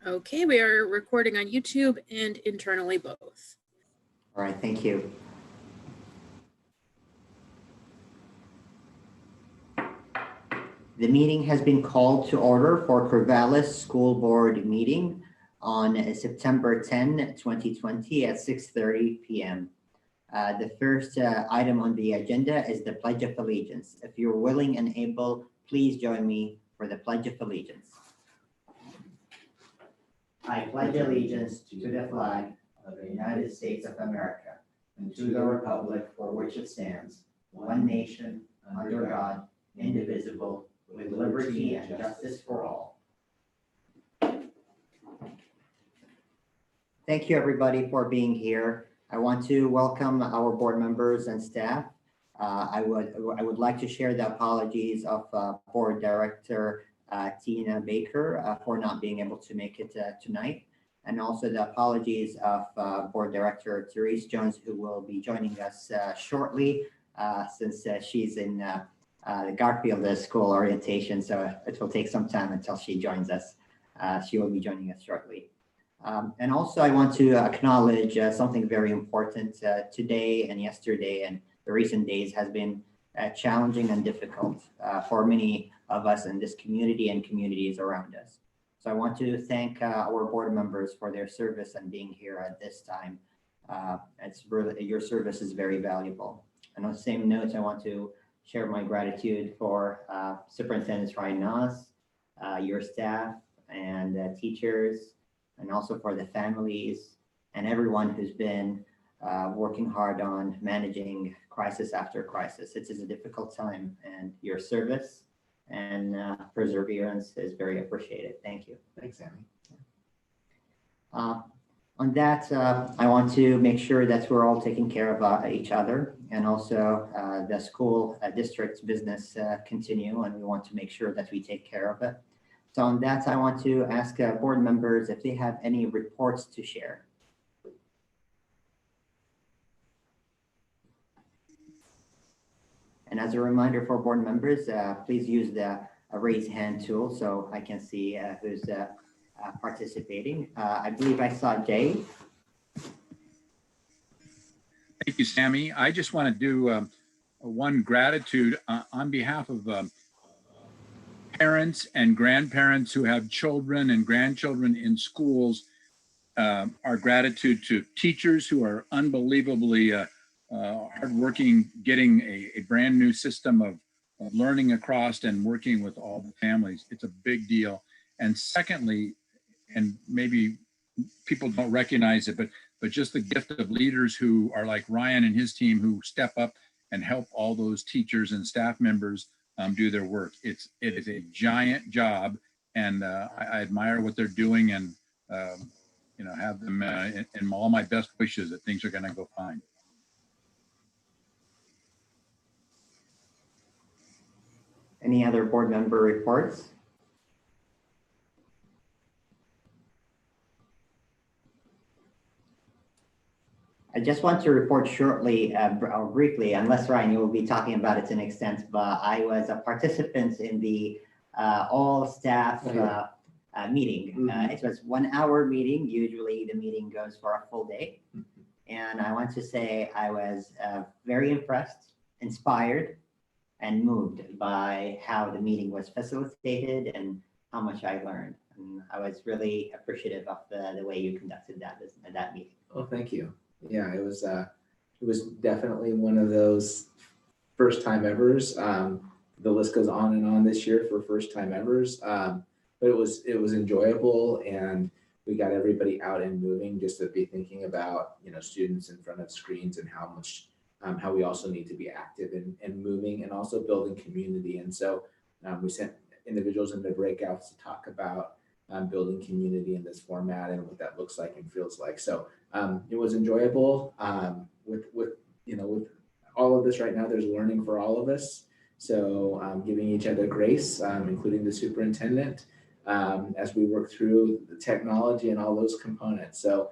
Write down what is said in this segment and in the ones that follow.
Okay, we are recording on YouTube and internally both. All right, thank you. The meeting has been called to order for Corvallis School Board meeting on September 10, 2020 at 6:30 p.m. The first item on the agenda is the Pledge of Allegiance. If you're willing and able, please join me for the Pledge of Allegiance. I pledge allegiance to the flag of the United States of America and to the republic for which it stands, one nation, under God, indivisible, with liberty and justice for all. Thank you, everybody, for being here. I want to welcome our board members and staff. I would like to share the apologies of Board Director Tina Baker for not being able to make it tonight, and also the apologies of Board Director Therese Jones, who will be joining us shortly since she's in the Garfield School orientation, so it will take some time until she joins us. She will be joining us shortly. And also I want to acknowledge something very important. Today and yesterday and the recent days has been challenging and difficult for many of us in this community and communities around us. So I want to thank our board members for their service and being here at this time. It's really, your service is very valuable. And on the same note, I want to share my gratitude for Superintendent Ryan Noss, your staff and teachers, and also for the families and everyone who's been working hard on managing crisis after crisis. It is a difficult time, and your service and perseverance is very appreciated. Thank you. Thanks, Sammy. On that, I want to make sure that we're all taking care of each other, and also the school district's business continue, and we want to make sure that we take care of it. So on that, I want to ask board members if they have any reports to share. And as a reminder for board members, please use the raise hand tool so I can see who's participating. I believe I saw Jay. Thank you, Sammy. I just want to do one gratitude on behalf of parents and grandparents who have children and grandchildren in schools. Our gratitude to teachers who are unbelievably hardworking, getting a brand new system of learning across and working with all the families. It's a big deal. And secondly, and maybe people don't recognize it, but just the gift of leaders who are like Ryan and his team, who step up and help all those teachers and staff members do their work. It is a giant job, and I admire what they're doing, and you know, have them in all my best wishes that things are going to go fine. Any other board member reports? I just want to report shortly or briefly, unless Ryan, you will be talking about it to an extent, but I was a participant in the all staff meeting. It was 1 hour meeting. Usually the meeting goes for a full day. And I want to say I was very impressed, inspired, and moved by how the meeting was facilitated and how much I learned. And I was really appreciative of the way you conducted that meeting. Oh, thank you. Yeah, it was definitely one of those first time evers. The list goes on and on this year for first time evers, but it was enjoyable, and we got everybody out and moving just to be thinking about, you know, students in front of screens and how much how we also need to be active and moving and also building community. And so we sent individuals into breakouts to talk about building community in this format and what that looks like and feels like. So it was enjoyable. With you know, with all of this right now, there's learning for all of us. So giving each other grace, including the superintendent, as we work through the technology and all those components. So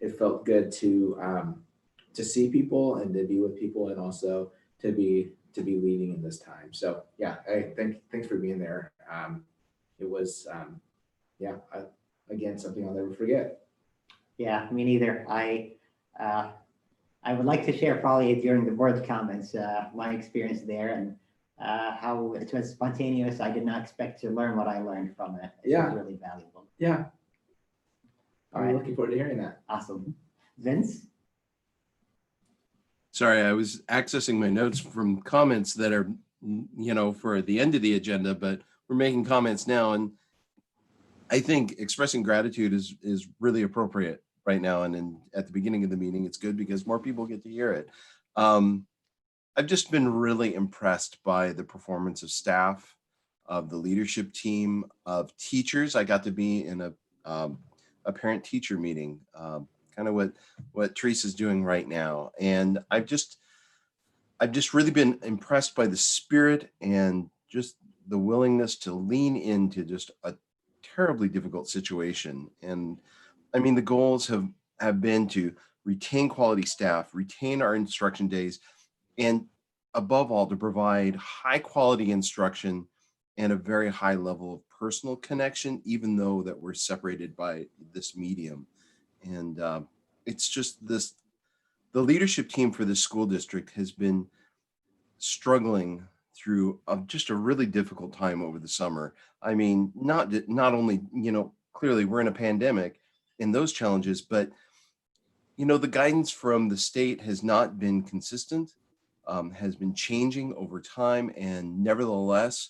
it felt good to see people and to be with people, and also to be leading in this time. So yeah, thanks for being there. It was yeah, again, something I'll never forget. Yeah, me neither. I would like to share probably during the board comments, my experience there and how it was spontaneous. I did not expect to learn what I learned from it. It Yeah. was really valuable. Yeah. All I'm right. looking forward to hearing that. Awesome. Vince? Sorry, I was accessing my notes from comments that are, for the end of the agenda, but we're making comments now. And I think expressing gratitude is really appropriate right now. And at the beginning of the meeting, it's good because more people get to hear it. I've just been really impressed by the performance of staff, of the leadership team, of teachers. I got to be in a parent-teacher meeting, kind of what Teresa's doing right now. And I've just really been impressed by the spirit and just the willingness to lean into just a terribly difficult situation. And I mean, the goals have been to retain quality staff, retain our instruction days, and above all, to provide high quality instruction and a very high level of personal connection, even though that we're separated by this medium. And it's just the leadership team for this school district has been struggling through just a really difficult time over the summer. I mean, not only, clearly we're in a pandemic and those challenges, but, the guidance from the state has not been consistent, has been changing over time. And nevertheless,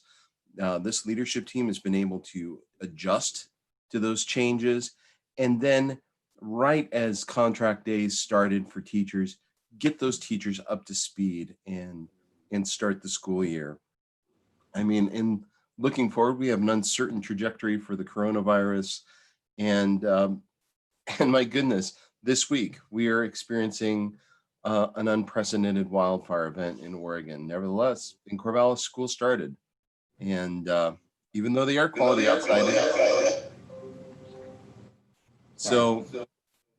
this leadership team has been able to adjust to those changes. And then right as contract days started for teachers, get those teachers up to speed and start the school year. I mean, in looking forward, we have an uncertain trajectory for the coronavirus. And my goodness, this week we are experiencing an unprecedented wildfire event in Oregon. Nevertheless, in Corvallis, school started. And even though the air quality outside is. So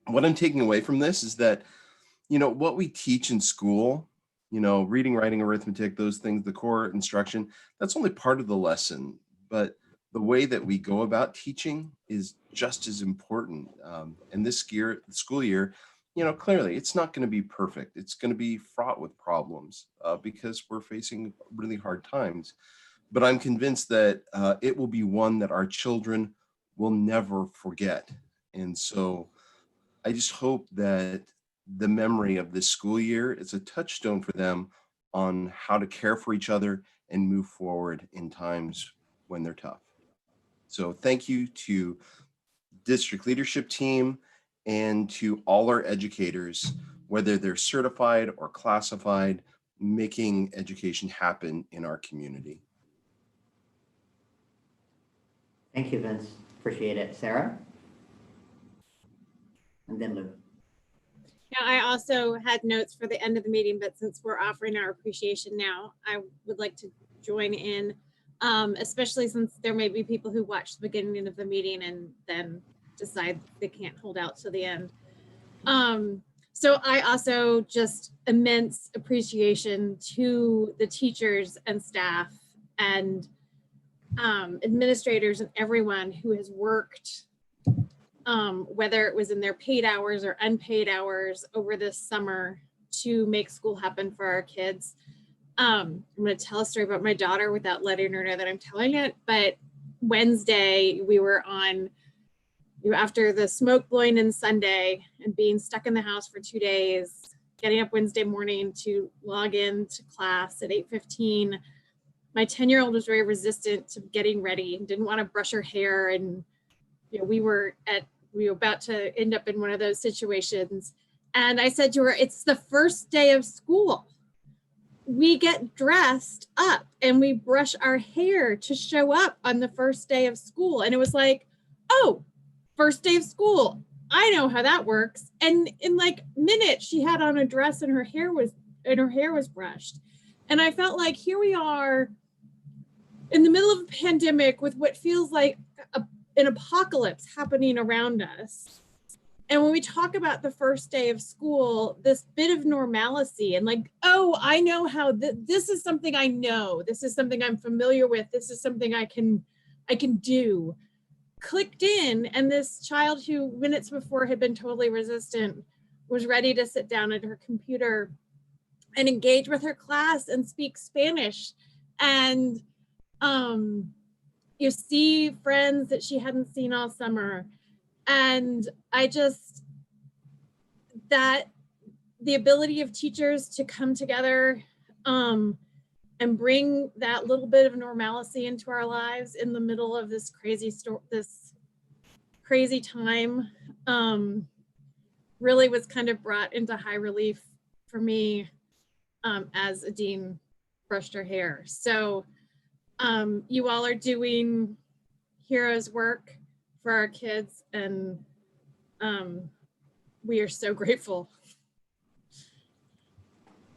what I'm taking away from this is that, what we teach in school, reading, writing, arithmetic, those things, the core instruction, that's only part of the lesson. But the way that we go about teaching is just as important. And this school year, clearly it's not going to be perfect. It's going to be fraught with problems because we're facing really hard times. But I'm convinced that it will be one that our children will never forget. And so I just hope that the memory of this school year is a touchstone for them on how to care for each other and move forward in times when they're tough. So thank you to district leadership team and to all our educators, whether they're certified or classified, making education happen in our community. Thank you, Vince. Appreciate it. Sarah? And then Lou. Yeah, I also had notes for the end of the meeting, but since we're offering our appreciation now, I would like to join in, especially since there may be people who watch the beginning of the meeting and then decide they can't hold out to the end. So I also just immense appreciation to the teachers and staff and administrators and everyone who has worked, whether it was in their paid hours or unpaid hours over this summer to make school happen for our kids. I'm going to tell a story about my daughter without letting her know that I'm telling it, but Wednesday we were on, after the smoke blowing in Sunday and being stuck in the house for 2 days, getting up Wednesday morning to log in to class at 8:15. My 10-year-old was very resistant to getting ready and didn't want to brush her hair. And we were about to end up in one of those situations. And I said to her, it's the first day of school. We get dressed up and we brush our hair to show up on the first day of school. And it was like, oh, first day of school. I know how that works. And in like minutes, she had on a dress and her hair was brushed. And I felt like here we are in the middle of a pandemic with what feels like an apocalypse happening around us. And when we talk about the first day of school, this bit of normalcy and like, oh, I know how this is something I know. This is something I'm familiar with. This is something I can do. clicked in, and this child who minutes before had been totally resistant was ready to sit down at her computer and engage with her class and speak Spanish. And you see friends that she hadn't seen all summer. And that the ability of teachers to come together and bring that little bit of normalcy into our lives in the middle of this crazy time really was kind of brought into high relief for me as a dean brushed her hair. So you all are doing heroes work for our kids, and we are so grateful.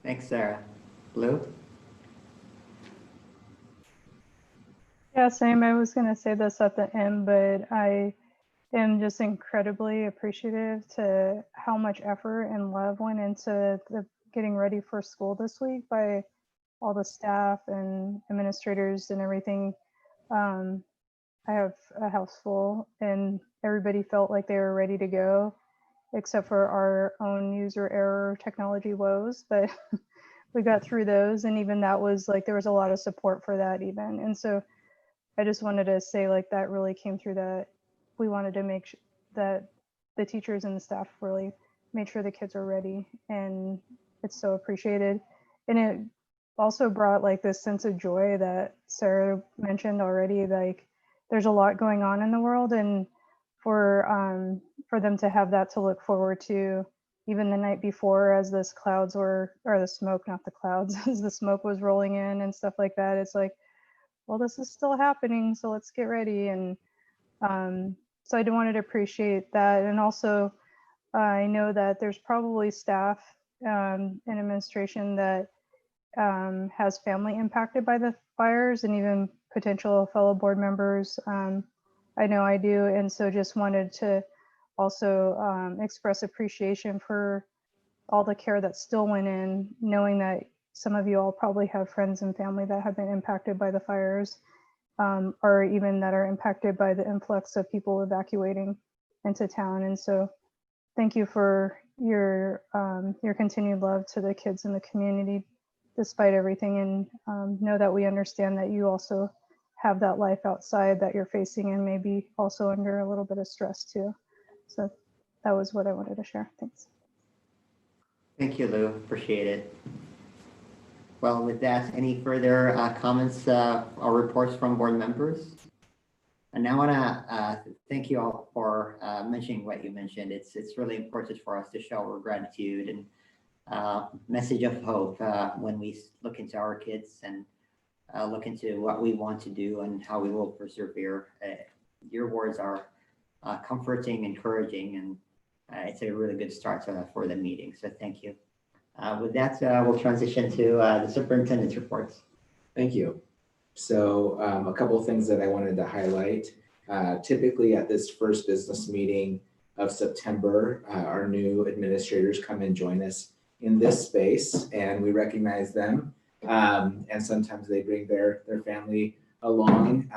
Thanks, Sarah. Lou? Yeah, same. I was going to say this at the end, but I am just incredibly appreciative to how much effort and love went into the getting ready for school this week by all the staff and administrators and everything. I have a house full, and everybody felt like they were ready to go, except for our own user error technology woes, but we got through those. And even that was like, there was a lot of support for that even. And so I just wanted to say like that really came through, that we wanted to make that the teachers and the staff really made sure the kids are ready, and it's so appreciated. And it also brought like this sense of joy that Sarah mentioned already. Like there's a lot going on in the world, and for them to have that to look forward to, even the night before as this clouds were, or the smoke, not the clouds, as the smoke was rolling in and stuff like that, it's like, well, this is still happening, so let's get ready. And so I wanted to appreciate that. And also I know that there's probably staff and administration that has family impacted by the fires, and even potential fellow board members. I know I do. And so just wanted to also express appreciation for all the care that still went in, knowing that some of you all probably have friends and family that have been impacted by the fires, or even that are impacted by the influx of people evacuating into town. And so thank you for your continued love to the kids in the community, despite everything. And know that we understand that you also have that life outside that you're facing, and maybe also under a little bit of stress too. So that was what I wanted to share. Thanks. Thank you, Lou. Appreciate it. Well, with that, any further comments or reports from board members? And now I want to thank you all for mentioning what you mentioned. It's really important for us to show our gratitude and message of hope when we look into our kids and look into what we want to do and how we will persevere. Your words are comforting, encouraging, and it's a really good start for the meeting. So thank you. With that, we'll transition to the superintendent's reports. Thank you. So a couple of things that I wanted to highlight. Typically at this first business meeting of September, our new administrators come and join us in this space, and we recognize them. And sometimes they bring their family along.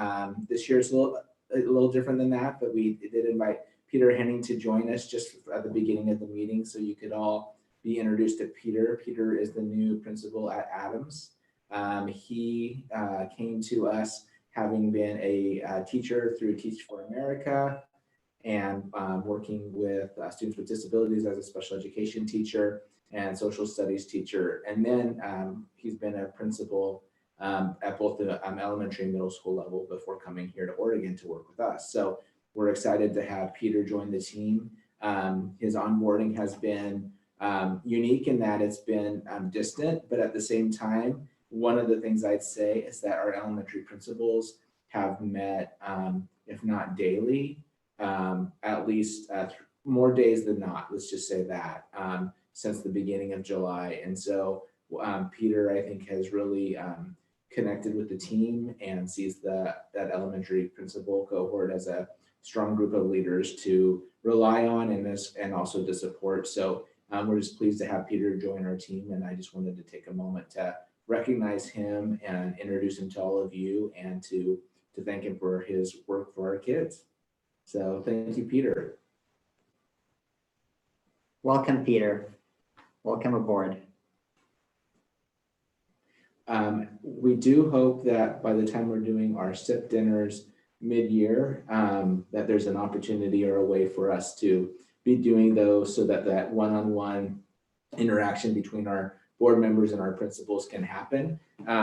This year's a little different than that, but we did invite Peter Henning to join us just at the beginning of the meeting, so you could all be introduced to Peter. Peter is the new principal at Adams. He came to us having been a teacher through Teach for America, and working with students with disabilities as a special education teacher and social studies teacher. And then he's been a principal at both the elementary and middle school level before coming here to Oregon to work with us. So we're excited to have Peter join the team. His onboarding has been unique in that it's been distant, but at the same time, one of the things I'd say is that our elementary principals have met, if not daily, at least more days than not, let's just say that, since the beginning of July. And so Peter, I think, has really connected with the team and sees that elementary principal cohort as a strong group of leaders to rely on and also to support. So we're just pleased to have Peter join our team, and I just wanted to take a moment to recognize him and introduce him to all of you, and to thank him for his work for our kids. So thank you, Peter. Welcome, Peter. Welcome aboard. We do hope that by the time we're doing our SIP dinners mid-year, that there's an opportunity or a way for us to be doing those so that that one-on-one interaction between our board members and our principals can happen.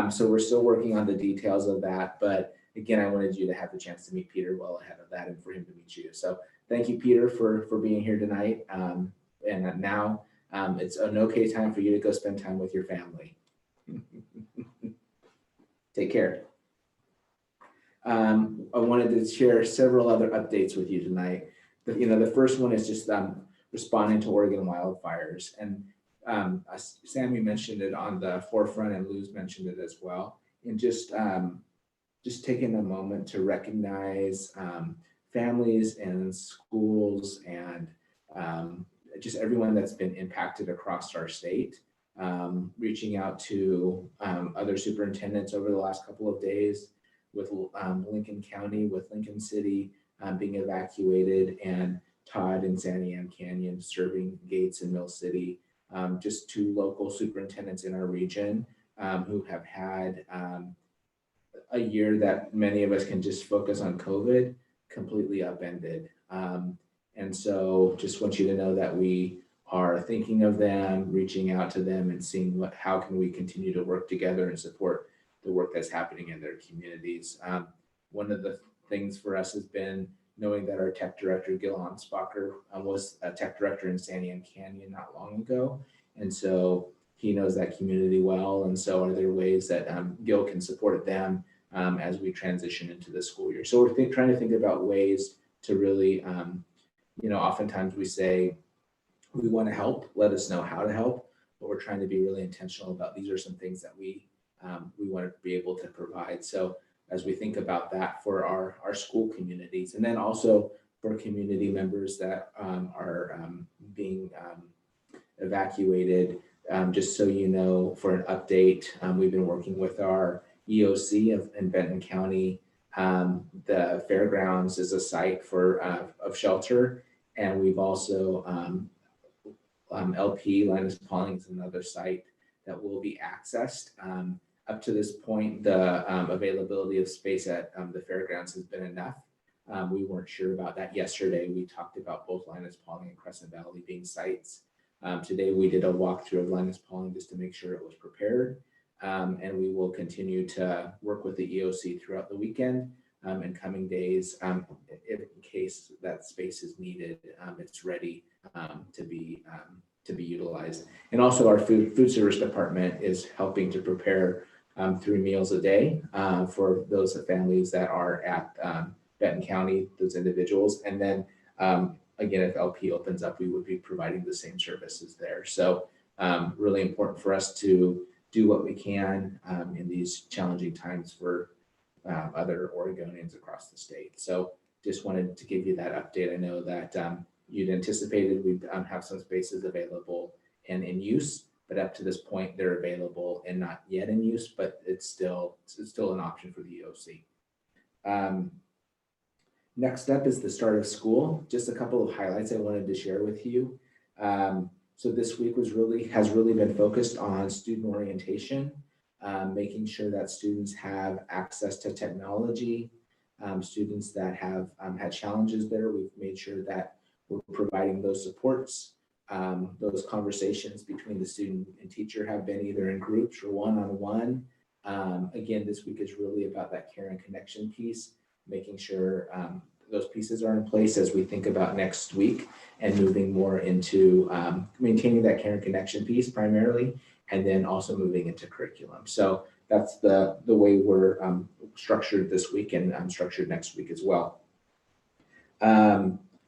So we're still working on the details of that. But again, I wanted you to have the chance to meet Peter well ahead of that and for him to meet you. So thank you, Peter, for being here tonight. And now it's an okay time for you to go spend time with your family. Take care. I wanted to share several other updates with you tonight. The first one is just responding to Oregon wildfires. And Sammy mentioned it on the forefront and Luz mentioned it as well. And just taking a moment to recognize families and schools and just everyone that's been impacted across our state. Reaching out to other superintendents over the last couple of days with Lincoln County, with Lincoln City being evacuated, and Todd and Santiam Canyon serving Gates and Mill City. Just two local superintendents in our region who have had a year that many of us can just focus on COVID completely upended. And so just want you to know that we are thinking of them, reaching out to them and seeing how can we continue to work together and support the work that's happening in their communities. One of the things for us has been knowing that our tech director, Gil Anspacher, was a tech director in Santiam Canyon not long ago. And so he knows that community well. And so are there ways that Gil can support them as we transition into the school year? So we're trying to think about ways to really, oftentimes we say, we want to help, let us know how to help, but we're trying to be really intentional about these are some things that we want to be able to provide. So as we think about that for our school communities, and then also for community members that are being evacuated, just so you know, for an update, we've been working with our EOC in Benton County. The fairgrounds is a site of shelter, and we've also LP, Linus Pauling is another site that will be accessed. Up to this point, the availability of space at the fairgrounds has been enough. We weren't sure about that yesterday. We talked about both Linus Pauling and Crescent Valley being sites. Today, we did a walkthrough of Linus Pauling just to make sure it was prepared. And we will continue to work with the EOC throughout the weekend and coming days. In case that space is needed, it's ready to be utilized. And also our food service department is helping to prepare 3 meals a day for those families that are at Benton County, those individuals. And then again, if LP opens up, we would be providing the same services there. So really important for us to do what we can in these challenging times for other Oregonians across the state. So just wanted to give you that update. I know that you'd anticipated we'd have some spaces available and in use, but up to this point, they're available and not yet in use, but it's still an option for the EOC. Next up is the start of school. Just a couple of highlights I wanted to share with you. So this week has really been focused on student orientation, making sure that students have access to technology. Students that have had challenges there, we've made sure that we're providing those supports. Those conversations between the student and teacher have been either in groups or one-on-one. Again, this week is really about that care and connection piece, making sure those pieces are in place as we think about next week and moving more into maintaining that care and connection piece primarily, and then also moving into curriculum. So that's the way we're structured this week and structured next week as well.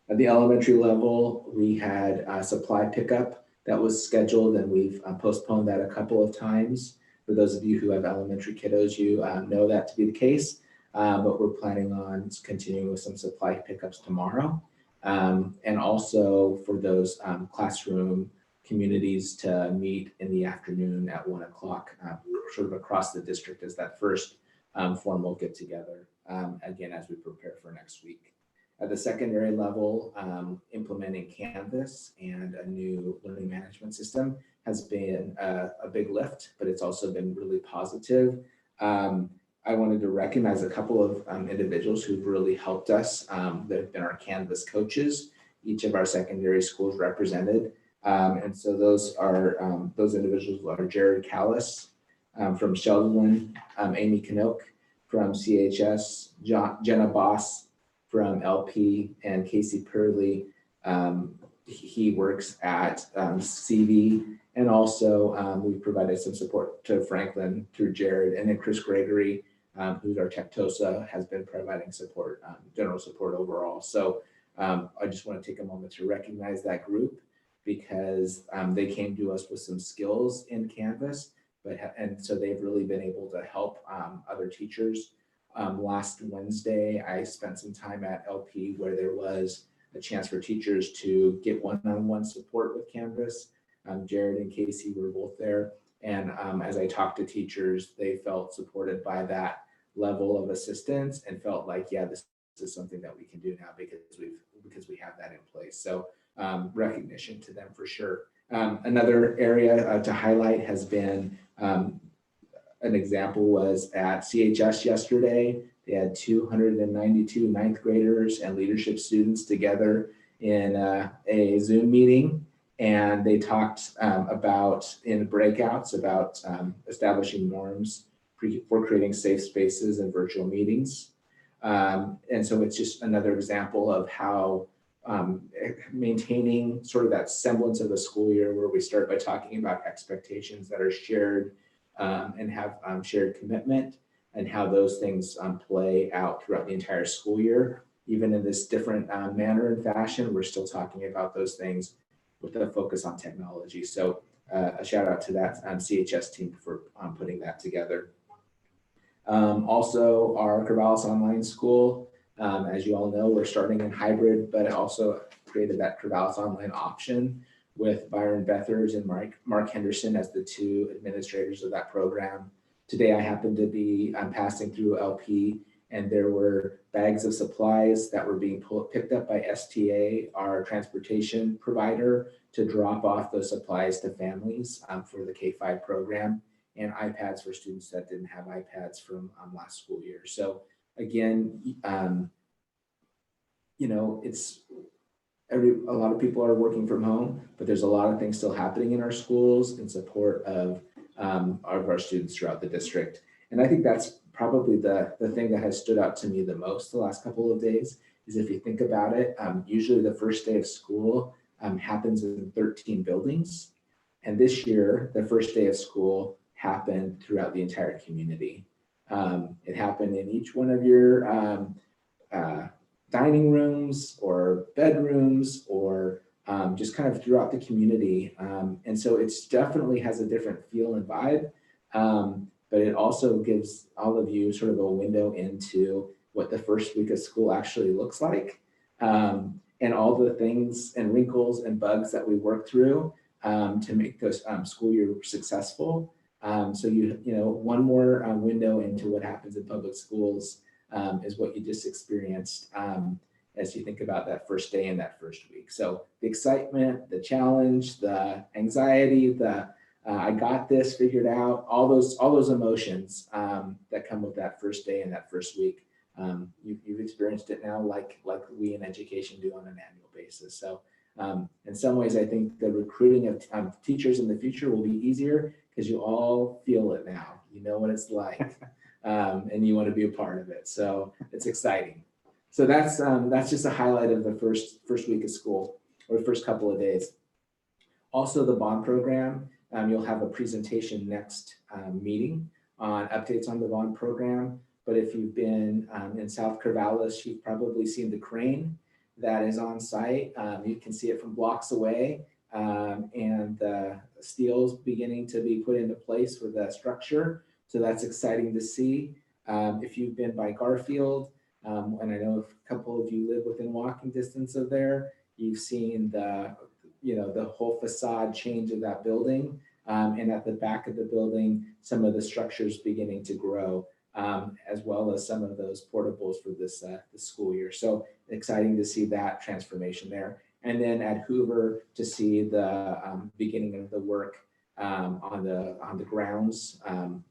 At the elementary level, we had a supply pickup that was scheduled, and we've postponed that a couple of times. For those of you who have elementary kiddos, you know that to be the case, but we're planning on continuing with some supply pickups tomorrow. And also for those classroom communities to meet in the afternoon at 1 o'clock, sort of across the district as that first formal get together, again, as we prepare for next week. At the secondary level, implementing Canvas and a new learning management system has been a big lift, but it's also been really positive. I wanted to recognize a couple of individuals who've really helped us. They've been our Canvas coaches, each of our secondary schools represented. And so those individuals are Jared Callis from Sheldon, Amy Knoke from CHS, Jenna Boss from LP, and Casey Purley. He works at CV, and also we provided some support to Franklin through Jared, and then Chris Gregory, who's our Tectosa, has been providing support, general support overall. So I just want to take a moment to recognize that group, because they came to us with some skills in Canvas, and so they've really been able to help other teachers. Last Wednesday, I spent some time at LP where there was a chance for teachers to get one-on-one support with Canvas. Jared and Casey were both there. And as I talked to teachers, they felt supported by that level of assistance and felt like, yeah, this is something that we can do now because we have that in place. So recognition to them for sure. Another area to highlight has been an example was at CHS yesterday. They had 292 ninth graders and leadership students together in a Zoom meeting. And they talked about in breakouts about establishing norms for creating safe spaces and virtual meetings. And so it's just another example of how maintaining sort of that semblance of the school year, where we start by talking about expectations that are shared and have shared commitment, and how those things play out throughout the entire school year. Even in this different manner and fashion, we're still talking about those things with a focus on technology. So a shout out to that CHS team for putting that together. Also, our Corvallis Online School, as you all know, we're starting in hybrid, but I also created that Corvallis Online option with Byron Bethers and Mark Henderson as the two administrators of that program. Today, I happened to be passing through LP, and there were bags of supplies that were being picked up by STA, our transportation provider, to drop off those supplies to families for the K-5 program, and iPads for students that didn't have iPads from last school year. So again, you know, a lot of people are working from home, but there's a lot of things still happening in our schools in support of our students throughout the district. And I think that's probably the thing that has stood out to me the most the last couple of days is, if you think about it, usually the first day of school happens in 13 buildings. And this year, the first day of school happened throughout the entire community. It happened in each one of your dining rooms or bedrooms, or just kind of throughout the community. And so it's definitely has a different feel and vibe, but it also gives all of you sort of a window into what the first week of school actually looks like, and all the things and wrinkles and bugs that we work through to make this school year successful. So you know, one more window into what happens in public schools is what you just experienced as you think about that first day and that first week. So the excitement, the challenge, the anxiety, the I got this figured out, all those emotions that come with that first day and that first week. You've experienced it now, like we in education do on an annual basis. So in some ways, I think the recruiting of teachers in the future will be easier because you all feel it now. You know what it's like, and you want to be a part of it. So it's exciting. So that's just a highlight of the first week of school, or the first couple of days. Also, the bond program. You'll have a presentation next meeting on updates on the bond program. But if you've been in South Corvallis, you've probably seen the crane that is on site. You can see it from blocks away, and the steel's beginning to be put into place for the structure. So that's exciting to see. If you've been by Garfield, and I know a couple of you live within walking distance of there, you've seen the whole facade change of that building. And at the back of the building, some of the structures beginning to grow. as well as some of those portables for this school year. So exciting to see that transformation there. And then at Hoover to see the beginning of the work on the grounds,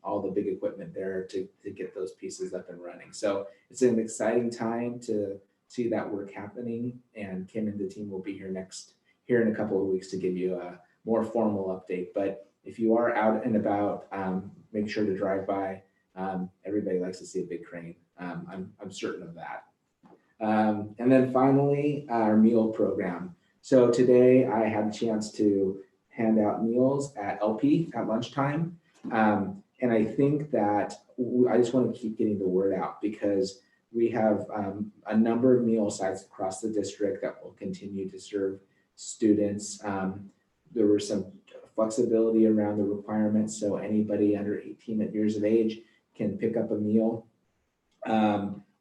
all the big equipment there to get those pieces up and running. So it's an exciting time to see that work happening. And Kim and the team will be here in a couple of weeks to give you a more formal update. But if you are out and about, make sure to drive by. Everybody likes to see a big crane. I'm certain of that. And then finally, our meal program. So today I had a chance to hand out meals at LP at lunchtime. And I think that I just want to keep getting the word out because we have a number of meal sites across the district that will continue to serve students. There were some flexibility around the requirements, so anybody under 18 years of age can pick up a meal.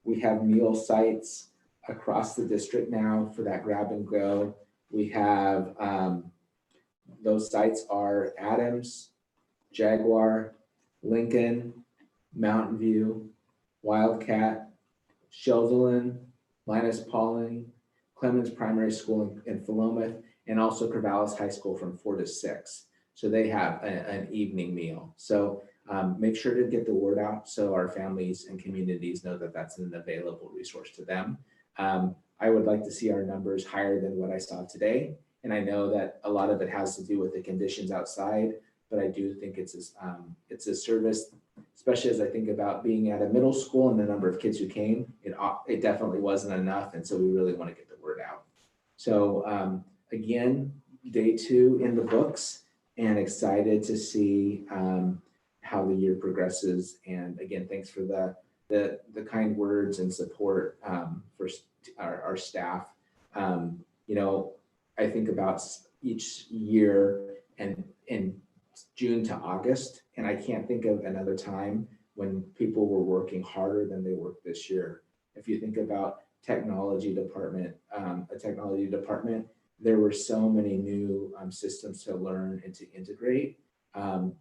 We have meal sites across the district now for that grab and go. We have those sites are Adams, Jaguar, Lincoln, Mountain View, Wildcat, Shelzelin, Linus Pauling, Clemens Primary School in Philomath, and also Corvallis High School from 4 to 6. So they have an evening meal. So make sure to get the word out so our families and communities know that that's an available resource to them. I would like to see our numbers higher than what I saw today. And I know that a lot of it has to do with the conditions outside, but I do think it's a service, especially as I think about being at a middle school and the number of kids who came, it definitely wasn't enough. And so we really want to get the word out. So again, day 2 in the books and excited to see how the year progresses. And again, thanks for the kind words and support for our staff. You know, I think about each year and in June to August, and I can't think of another time when people were working harder than they worked this year. If you think about a technology department, there were so many new systems to learn and to integrate.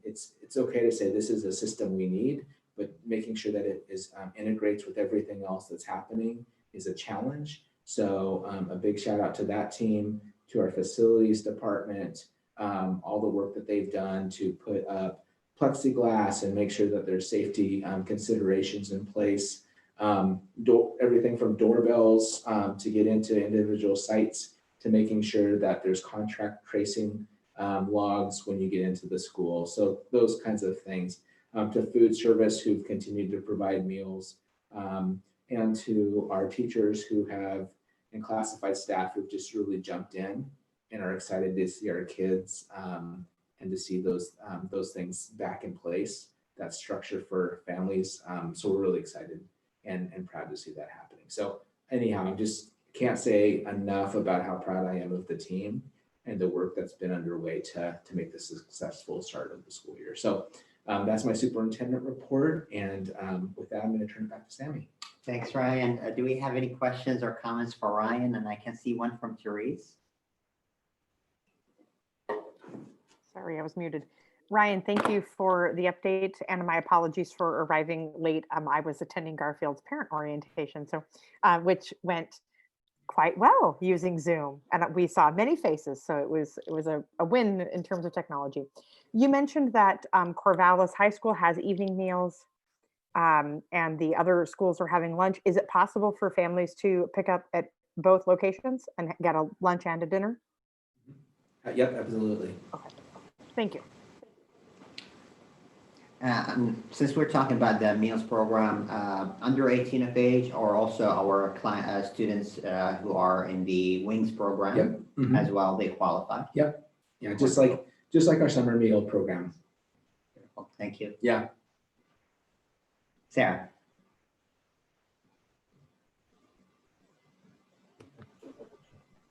It's okay to say this is a system we need, but making sure that it is integrates with everything else that's happening is a challenge. So a big shout out to that team, to our facilities department, all the work that they've done to put up plexiglass and make sure that there's safety considerations in place. Everything from doorbells to get into individual sites to making sure that there's contract tracing logs when you get into the school. So those kinds of things. To food service who've continued to provide meals, and to our teachers who have, and classified staff who've just really jumped in and are excited to see our kids and to see those things back in place, that structure for families. So we're really excited and proud to see that happening. So anyhow, I just can't say enough about how proud I am of the team and the work that's been underway to make this a successful start of the school year. So that's my superintendent report. And with that, I'm going to turn it back to Sammy. Thanks, Ryan. Do we have any questions or comments for Ryan? And I can see one from Therese. Sorry, I was muted. Ryan, thank you for the update and my apologies for arriving late. I was attending Garfield's parent orientation, so which went quite well using Zoom, and we saw many faces, so it was a win in terms of technology. You mentioned that Corvallis High School has evening meals and the other schools are having lunch. Is it possible for families to pick up at both locations and get a lunch and a dinner? Yep, absolutely. Okay, thank you. Since we're talking about the meals program, under 18 of age, or also our students who are in the WINGS program, Yep. Mhm. as well, they qualify. Yeah, just like our summer meal program. Beautiful. Thank you. Yeah. Sarah.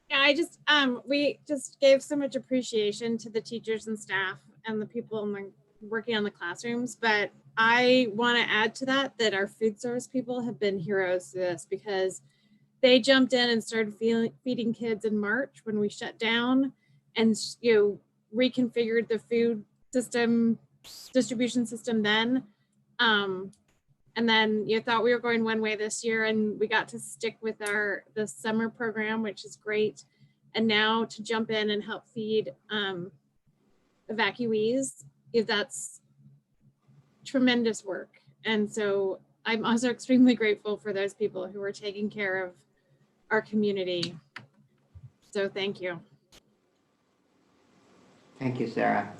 Yeah, we just gave so much appreciation to the teachers and staff and the people working on the classrooms, but I want to add to that our food service people have been heroes to this, because they jumped in and started feeding kids in March when we shut down, and reconfigured the food system distribution system then, and And then you thought we were going one way this year, and we got to stick with the summer program, which is great. And now to jump in and help feed evacuees, that's tremendous work. And so I'm also extremely grateful for those people who are taking care of our community. So thank you. Thank you, Sarah.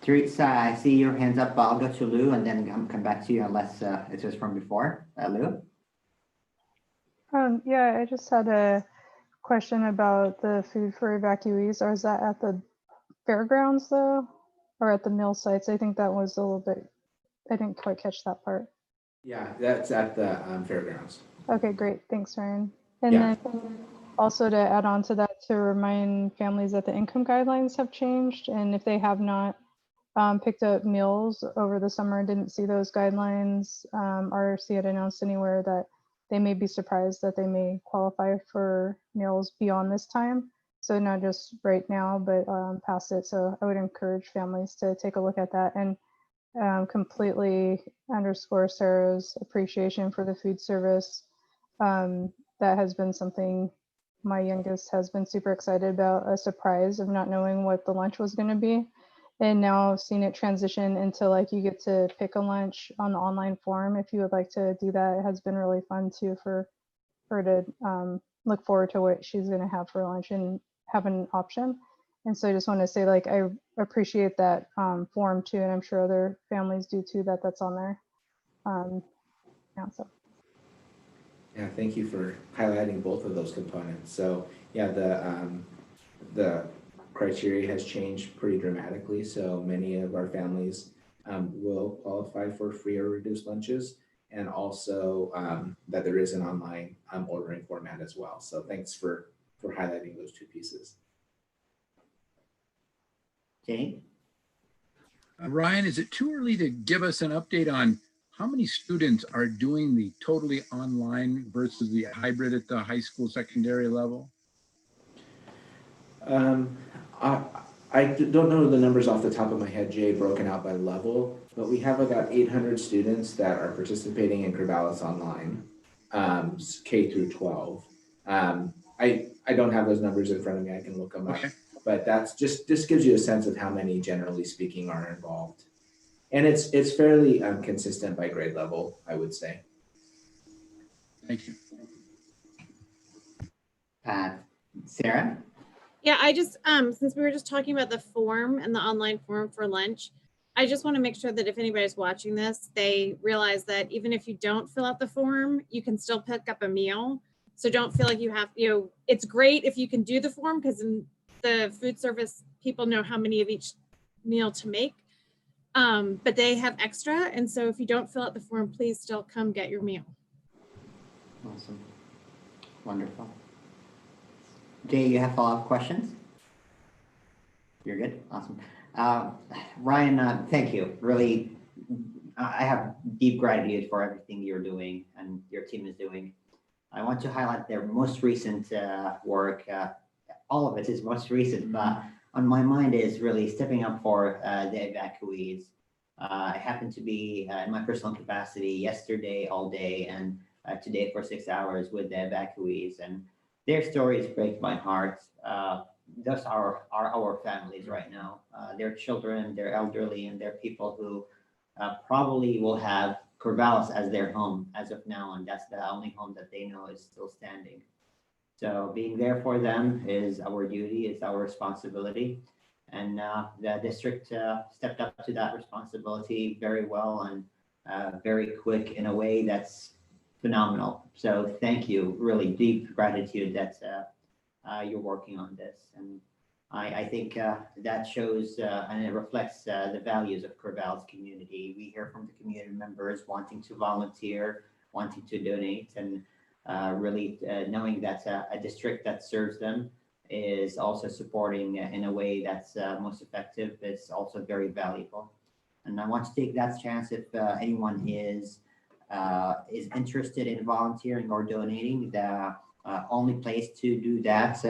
Teresa, I see your hands up. I'll go to Lou and then come back to you unless it was from before. Lou? Yeah, I just had a question about the food for evacuees. Or is that at the fairgrounds though? Or at the mill sites? I think that was a little bit, I didn't quite catch that part. Yeah, that's at the fairgrounds. Okay, great. Thanks, Ryan. And Yeah. then also to add on to that, to remind families that the income guidelines have changed. And if they have not picked up meals over the summer and didn't see those guidelines or see it announced anywhere, that they may be surprised that they may qualify for meals beyond this time. So not just right now, but past it. So I would encourage families to take a look at that and completely underscore Sarah's appreciation for the food service. That has been something my youngest has been super excited about, a surprise of not knowing what the lunch was going to be. And now seeing it transition into like you get to pick a lunch on the online form if you would like to do that. It has been really fun too for her to look forward to what she's going to have for lunch and have an option. And so I just want to say, like, I appreciate that form too, and I'm sure other families do too, that's on there. Yeah, so. Yeah, thank you for highlighting both of those components. So yeah, the criteria has changed pretty dramatically. So many of our families will qualify for free or reduced lunches, and also that there is an online ordering format as well. So thanks for highlighting those two pieces. Jane? Ryan, is it too early to give us an update on how many students are doing the totally online versus the hybrid at the high school secondary level? I don't know the numbers off the top of my head, Jay, broken out by level, but we have about 800 students that are participating in Corvallis Online, K through 12. I don't have those numbers in front of me. I can look them up, but that's just gives you a sense of how many, generally speaking, are involved. And it's fairly consistent by grade level, I would say. Thank you. Sarah? Yeah, I just, since we were just talking about the form and the online form for lunch, I just want to make sure that if anybody's watching this, they realize that even if you don't fill out the form, you can still pick up a meal. So don't feel like you have, it's great if you can do the form because the food service people know how many of each meal to make, but they have extra. And so if you don't fill out the form, please still come get your meal. Awesome. Wonderful. Jay, you have follow-up questions? You're good? Awesome. Ryan, thank you. Really, I have deep gratitude for everything you're doing and your team is doing. I want to highlight their most recent work. All of it is most recent, but on my mind is really stepping up for the evacuees. I happen to be in my personal capacity yesterday all day and today for 6 hours with the evacuees, and their stories break my heart. Those are our families right now. Their children, their elderly, and their people who probably will have Corvallis as their home as of now, and that's the only home that they know is still standing. So being there for them is our duty, it's our responsibility. And the district stepped up to that responsibility very well and very quick in a way that's phenomenal. So thank you, really deep gratitude that you're working on this. And I think that shows and it reflects the values of Corvallis community. We hear from the community members wanting to volunteer, wanting to donate, and really knowing that a district that serves them is also supporting in a way that's most effective is also very valuable. And I want to take that chance if anyone is interested in volunteering or donating. The only place to do that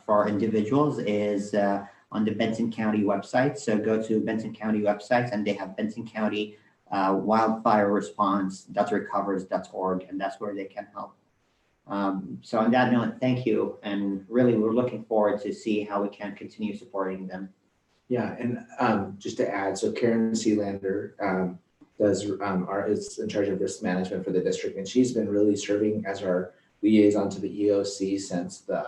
for individuals is on the Benson County website. So go to Benson County website and they have Benson County wildfireresponse.recovers.org, and that's where they can help. So on that note, thank you. And really, we're looking forward to see how we can continue supporting them. Yeah, and just to add, so Karen Sealander is in charge of risk management for the district, and she's been really serving as our liaison to the EOC since the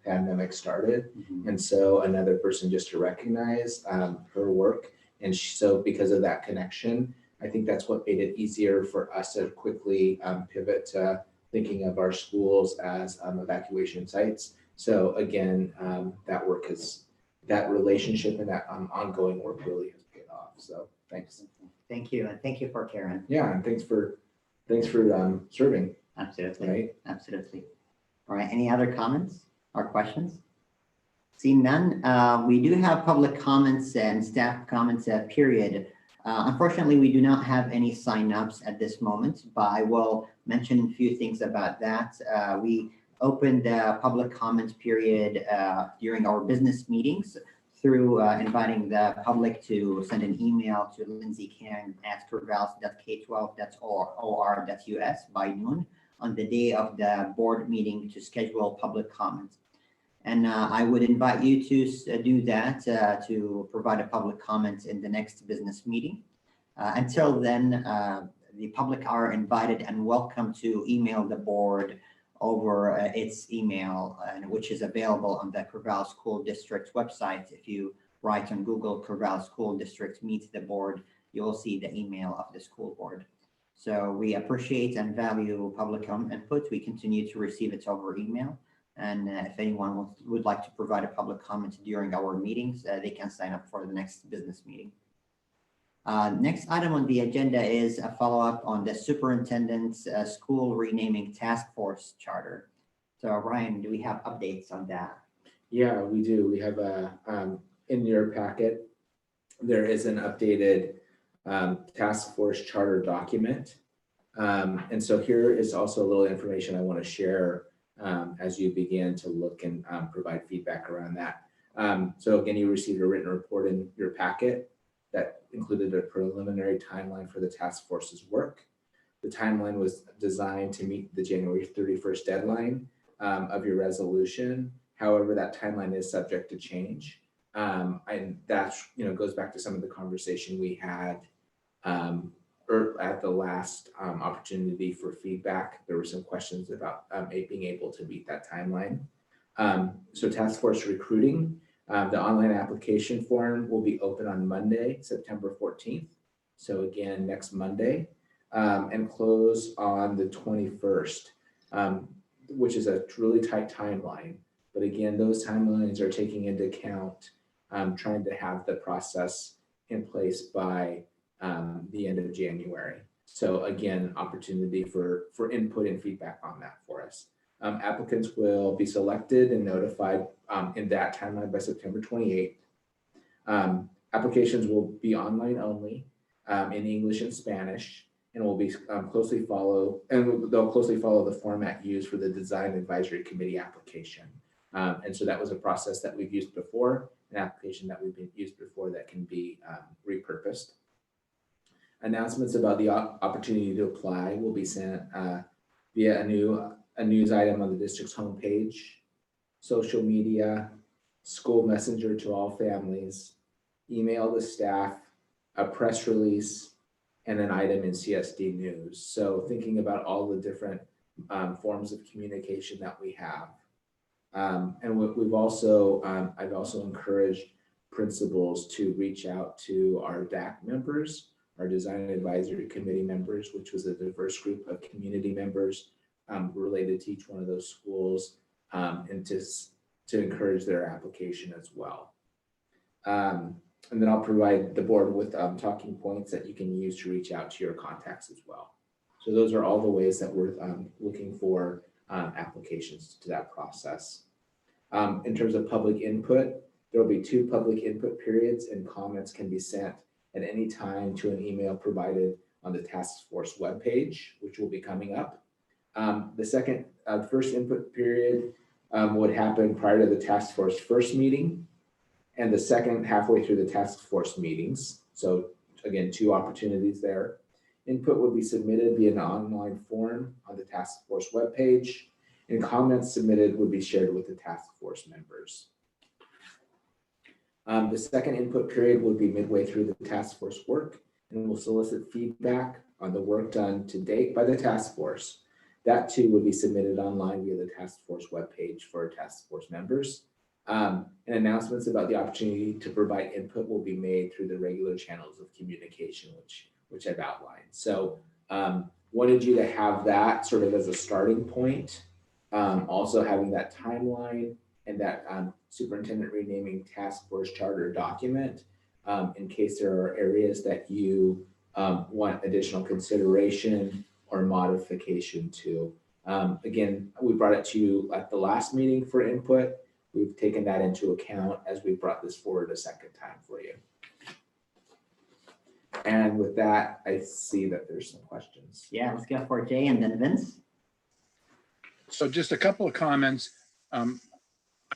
pandemic started. And so another person just to recognize her work. And so because of that connection, I think that's what made it easier for us to quickly pivot to thinking of our schools as evacuation sites. So again, that relationship and that ongoing work really has paid off. So thanks. Thank you. And thank you for Karen. Yeah, and thanks for serving. Absolutely. Right. Absolutely. All right. Any other comments or questions? Seeing none, we do have public comments and staff comments period. Unfortunately, we do not have any signups at this moment, but I will mention a few things about that. We opened the public comments period during our business meetings through inviting the public to send an email to Lindsay Kang at corvallis.k12.or.us by noon on the day of the board meeting to schedule public comments. And I would invite you to do that to provide a public comment in the next business meeting. Until then, the public are invited and welcome to email the board over its email, which is available on the Corvallis School District website. If you write on Google Corvallis School District Meet the Board, you will see the email of the school board. So we appreciate and value public input. We continue to receive it over email. And if anyone would like to provide a public comment during our meetings, they can sign up for the next business meeting. Next item on the agenda is a follow-up on the superintendent's school renaming task force charter. So Ryan, do we have updates on that? Yeah, we do. We have in your packet, there is an updated task force charter document. And so here is also a little information I want to share as you begin to look and provide feedback around that. So again, you received a written report in your packet that included a preliminary timeline for the task force's work. The timeline was designed to meet the January 31st deadline of your resolution. However, that timeline is subject to change. And that goes back to some of the conversation we had at the last opportunity for feedback. There were some questions about being able to meet that timeline. So task force recruiting, the online application form will be open on Monday, September 14th. So again, next Monday, and close on the 21st, which is a really tight timeline. But again, those timelines are taking into account trying to have the process in place by the end of January. So again, opportunity for input and feedback on that for us. Applicants will be selected and notified in that timeline by September 28th. Applications will be online only in English and Spanish, and will be they'll closely follow the format used for the Design Advisory Committee application. And so that was a process that we've used before, an application that we've used before that can be repurposed. Announcements about the opportunity to apply will be sent via a news item on the district's homepage, social media, school messenger to all families, email to staff, a press release, and an item in CSD News. So thinking about all the different forms of communication that we have. And we've also, I've also encouraged principals to reach out to our DAC members, our Design Advisory Committee members, which was a diverse group of community members related to each one of those schools, and to encourage their application as well. And then I'll provide the board with talking points that you can use to reach out to your contacts as well. So those are all the ways that we're looking for applications to that process. In terms of public input, there will be 2 public input periods, and comments can be sent at any time to an email provided on the task force webpage, which will be coming up. The first input period would happen prior to the task force first meeting, and the second halfway through the task force meetings. So again, 2 opportunities there. Input would be submitted via an online form on the task force webpage, and comments submitted would be shared with the task force members. The second input period would be midway through the task force work, and will solicit feedback on the work done to date by the task force. That too would be submitted online via the task force webpage for task force members. And announcements about the opportunity to provide input will be made through the regular channels of communication, which I've outlined. So wanted you to have that sort of as a starting point. Also having that timeline and that superintendent renaming task force charter document in case there are areas that you want additional consideration or modification to. Again, we brought it to you at the last meeting for input. We've taken that into account as we brought this forward a second time for you. And with that, I see that there's some questions. Yeah, let's go for Jay and then Vince. So just a couple of comments. I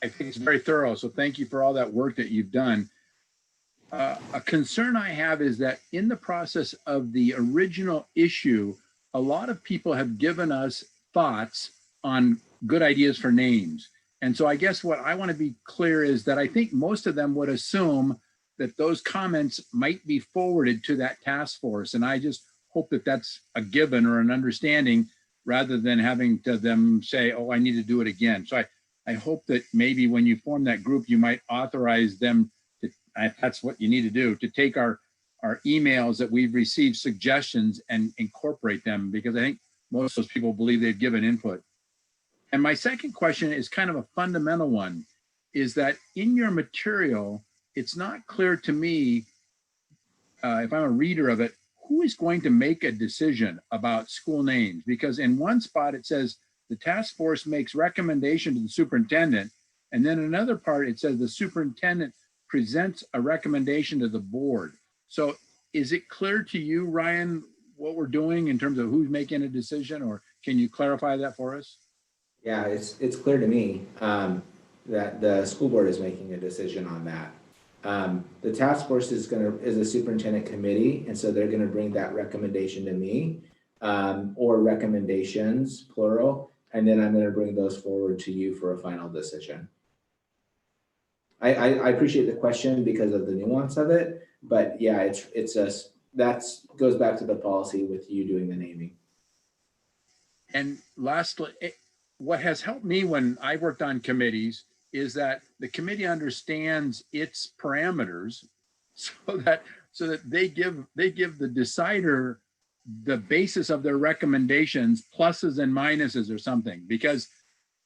think it's very thorough, so thank you for all that work that you've done. A concern I have is that in the process of the original issue, a lot of people have given us thoughts on good ideas for names. And so I guess what I want to be clear is that I think most of them would assume that those comments might be forwarded to that task force. And I just hope that that's a given or an understanding rather than having to them say, oh, I need to do it again. So I hope that maybe when you form that group, you might authorize them to, if that's what you need to do, to take our emails that we've received suggestions and incorporate them, because I think most of those people believe they've given input. And my second question is kind of a fundamental one, is that in your material, it's not clear to me, if I'm a reader of it, who is going to make a decision about school names? Because in one spot it says the task force makes recommendation to the superintendent, and then another part it says the superintendent presents a recommendation to the board. So is it clear to you, Ryan, what we're doing in terms of who's making a decision, or can you clarify that for us? Yeah, it's clear to me that the school board is making a decision on that. The task force is a superintendent committee, and so they're gonna bring that recommendation to me, or recommendations, plural, and then I'm gonna bring those forward to you for a final decision. I appreciate the question because of the nuance of it, but yeah, that goes back to the policy with you doing the naming. And lastly, what has helped me when I worked on committees is that the committee understands its parameters so that they give the decider the basis of their recommendations, pluses and minuses or something. Because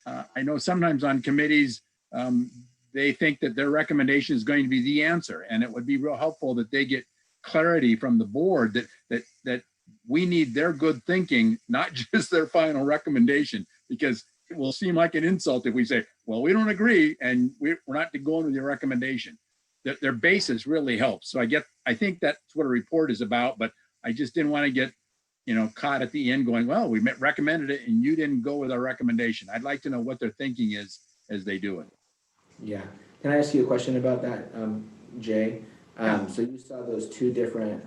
I know sometimes on committees, they think that their recommendation is going to be the answer. And it would be real helpful that they get clarity from the board that we need their good thinking, not just their final recommendation, because it will seem like an insult if we say, well, we don't agree and we're not going with your recommendation. Their basis really helps. So I think that's what a report is about, but I just didn't want to get, caught at the end going, well, we recommended it and you didn't go with our recommendation. I'd like to know what their thinking is as they do it. Yeah. Can I ask you a question about that, Jay? So you saw those 2 different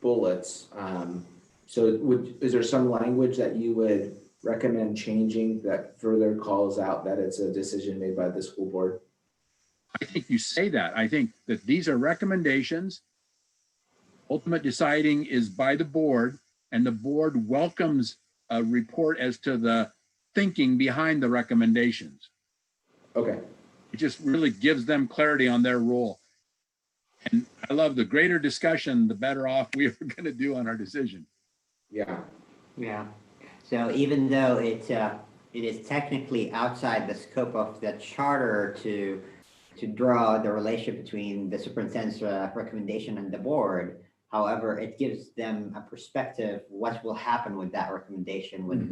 bullets. So is there some language that you would recommend changing that further calls out that it's a decision made by the school board? I think you say that. I think that these are recommendations. Ultimate deciding is by the board, and the board welcomes a report as to the thinking behind the recommendations. Okay. It just really gives them clarity on their role. And I love the greater discussion, the better off we are going to do on our decision. Yeah. Yeah. So even though it is technically outside the scope of the charter to draw the relationship between the superintendent's recommendation and the board, however, it gives them a perspective what will happen with that recommendation when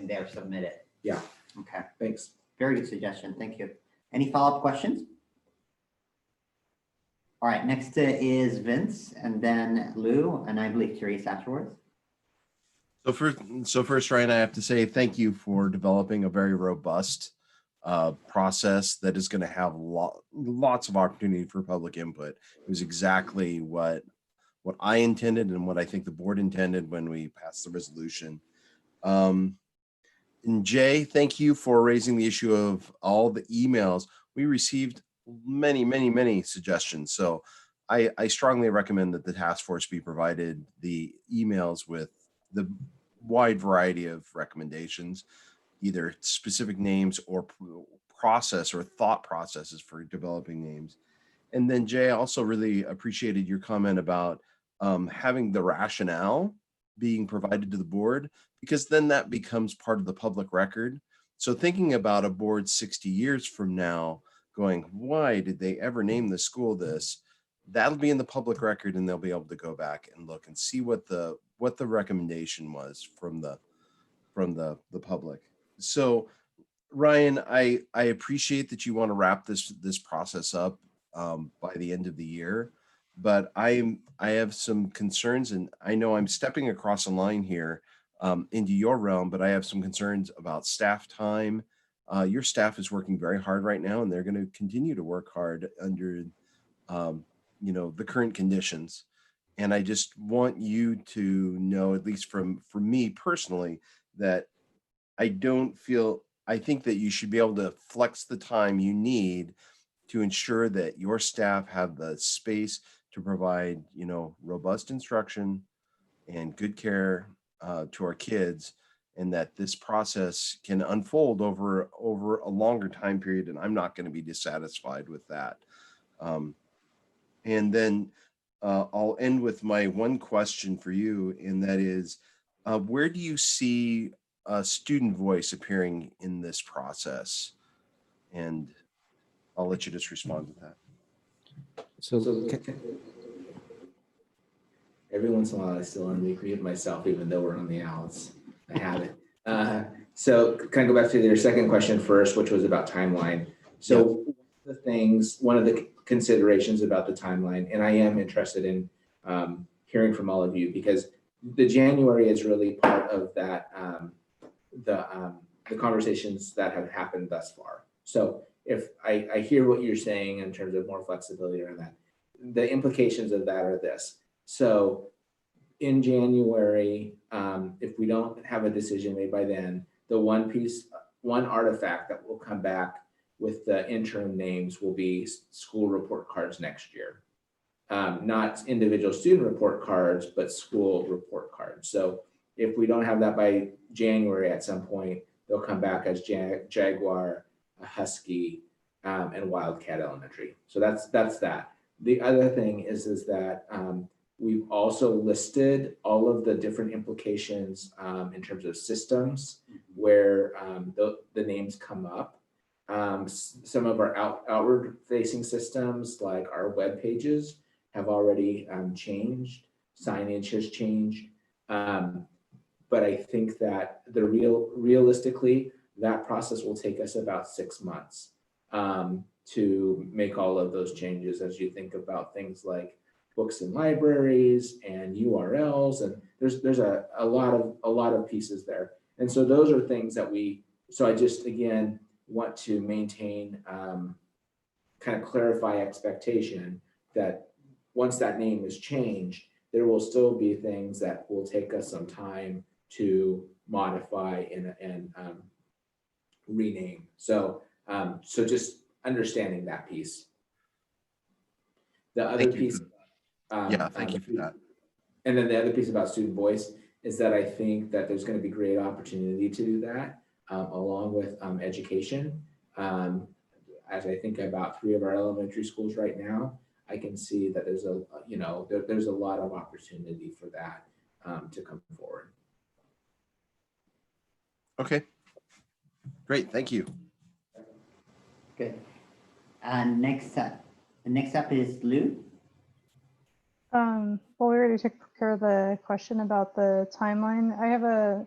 they're submitted. Yeah. Okay. Thanks. Very good suggestion. Thank you. Any follow-up questions? All right. Next is Vince, and then Lou, and I believe Therese afterwards. So first, Ryan, I have to say thank you for developing a very robust process that is going to have lots of opportunity for public input. It was exactly what I intended and what I think the board intended when we passed the resolution. And Jay, thank you for raising the issue of all the emails. We received many suggestions. So I strongly recommend that the task force be provided the emails with the wide variety of recommendations, either specific names or process or thought processes for developing names. And then Jay, I also really appreciated your comment about having the rationale being provided to the board, because then that becomes part of the public record. So thinking about a board 60 years from now going, why did they ever name the school this? That'll be in the public record, and they'll be able to go back and look and see what the recommendation was from the public. So Ryan, I appreciate that you want to wrap this process up by the end of the year, but I have some concerns, and I know I'm stepping across a line here into your realm, but I have some concerns about staff time. Your staff is working very hard right now, and they're going to continue to work hard under the current conditions. And I just want you to know, at least for me personally, that I think that you should be able to flex the time you need to ensure that your staff have the space to provide, robust instruction and good care to our kids, and that this process can unfold over a longer time period. And I'm not going to be dissatisfied with that. And then I'll end with my one question for you, and that is, where do you see student voice appearing in this process? And I'll let you just respond to that. So every once in a while, I still unmute myself, even though we're on the outs. I have it. So kind of go back to your second question first, which was about timeline. So one of the considerations about the timeline, and I am interested in hearing from all of you, because the January is really part of that, the conversations that have happened thus far. So if I hear what you're saying in terms of more flexibility around that, the implications of that are this. So in January, if we don't have a decision made by then, the one artifact that will come back with the interim names will be school report cards next year. Not individual student report cards, but school report cards. So if we don't have that by January at some point, they'll come back as Jaguar, Husky, and Wildcat Elementary. So that's that. The other thing is that we've also listed all of the different implications in terms of systems where the names come up. Some of our outward facing systems, like our web pages, have already changed. Signage has changed. But I think that realistically, that process will take us about 6 months to make all of those changes, as you think about things like books in libraries and URLs, and there's a lot of pieces there. And so those are things that I just, again, want to maintain, kind of clarify expectation that once that name is changed, there will still be things that will take us some time to modify and rename. So just understanding that piece. The other piece. Thank you for that. And then the other piece about student voice is that I think that there's going to be great opportunity to do that along with education. As I think about 3 of our elementary schools right now, I can see that there's a lot of opportunity for that to come forward. Okay, great, thank you. Good. Next up is Lou. Well, we already took care of the question about the timeline. I have a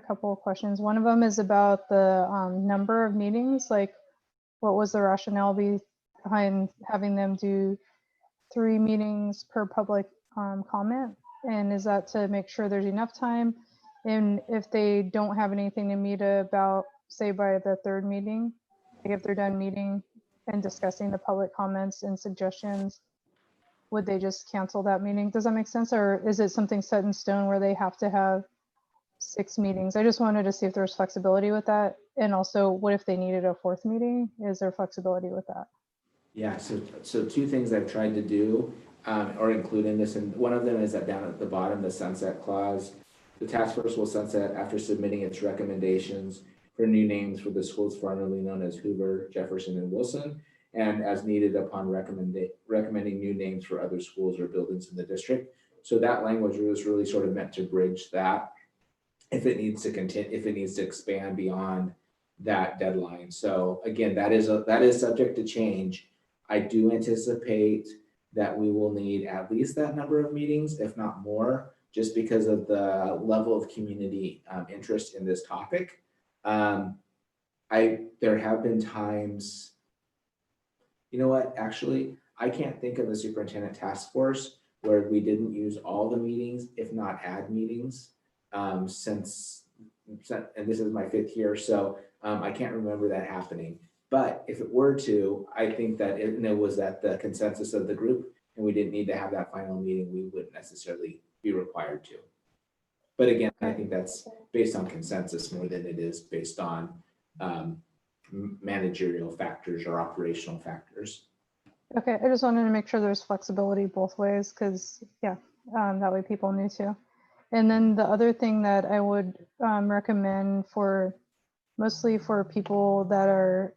couple of questions. One of them is about the number of meetings. Like, what was the rationale behind having them do 3 meetings per public comment? And is that to make sure there's enough time? And if they don't have anything to meet about, say, by the 3rd meeting, like if they're done meeting and discussing the public comments and suggestions, would they just cancel that meeting? Does that make sense? Or is it something set in stone where they have to have 6 meetings? I just wanted to see if there's flexibility with that. And also, what if they needed a 4th meeting? Is there flexibility with that? Yeah, so 2 things I've tried to do, or include in this, and one of them is that down at the bottom, the sunset clause. The task force will sunset after submitting its recommendations for new names for the schools formerly known as Hoover, Jefferson, and Wilson, and as needed upon recommending new names for other schools or buildings in the district. So that language was really sort of meant to bridge that if it needs to continue, if it needs to expand beyond that deadline. So again, that is subject to change. I do anticipate that we will need at least that number of meetings, if not more, just because of the level of community interest in this topic. There have been times, you know what, actually, I can't think of a superintendent task force where we didn't use all the meetings, if not add meetings, since, and this is my 5th year, so I can't remember that happening. But if it were to, I think that it was at the consensus of the group and we didn't need to have that final meeting, we wouldn't necessarily be required to. But again, I think that's based on consensus more than it is based on managerial factors or operational factors. Okay, I just wanted to make sure there's flexibility both ways because, yeah, that way people knew too. And then the other thing that I would recommend for mostly for people that are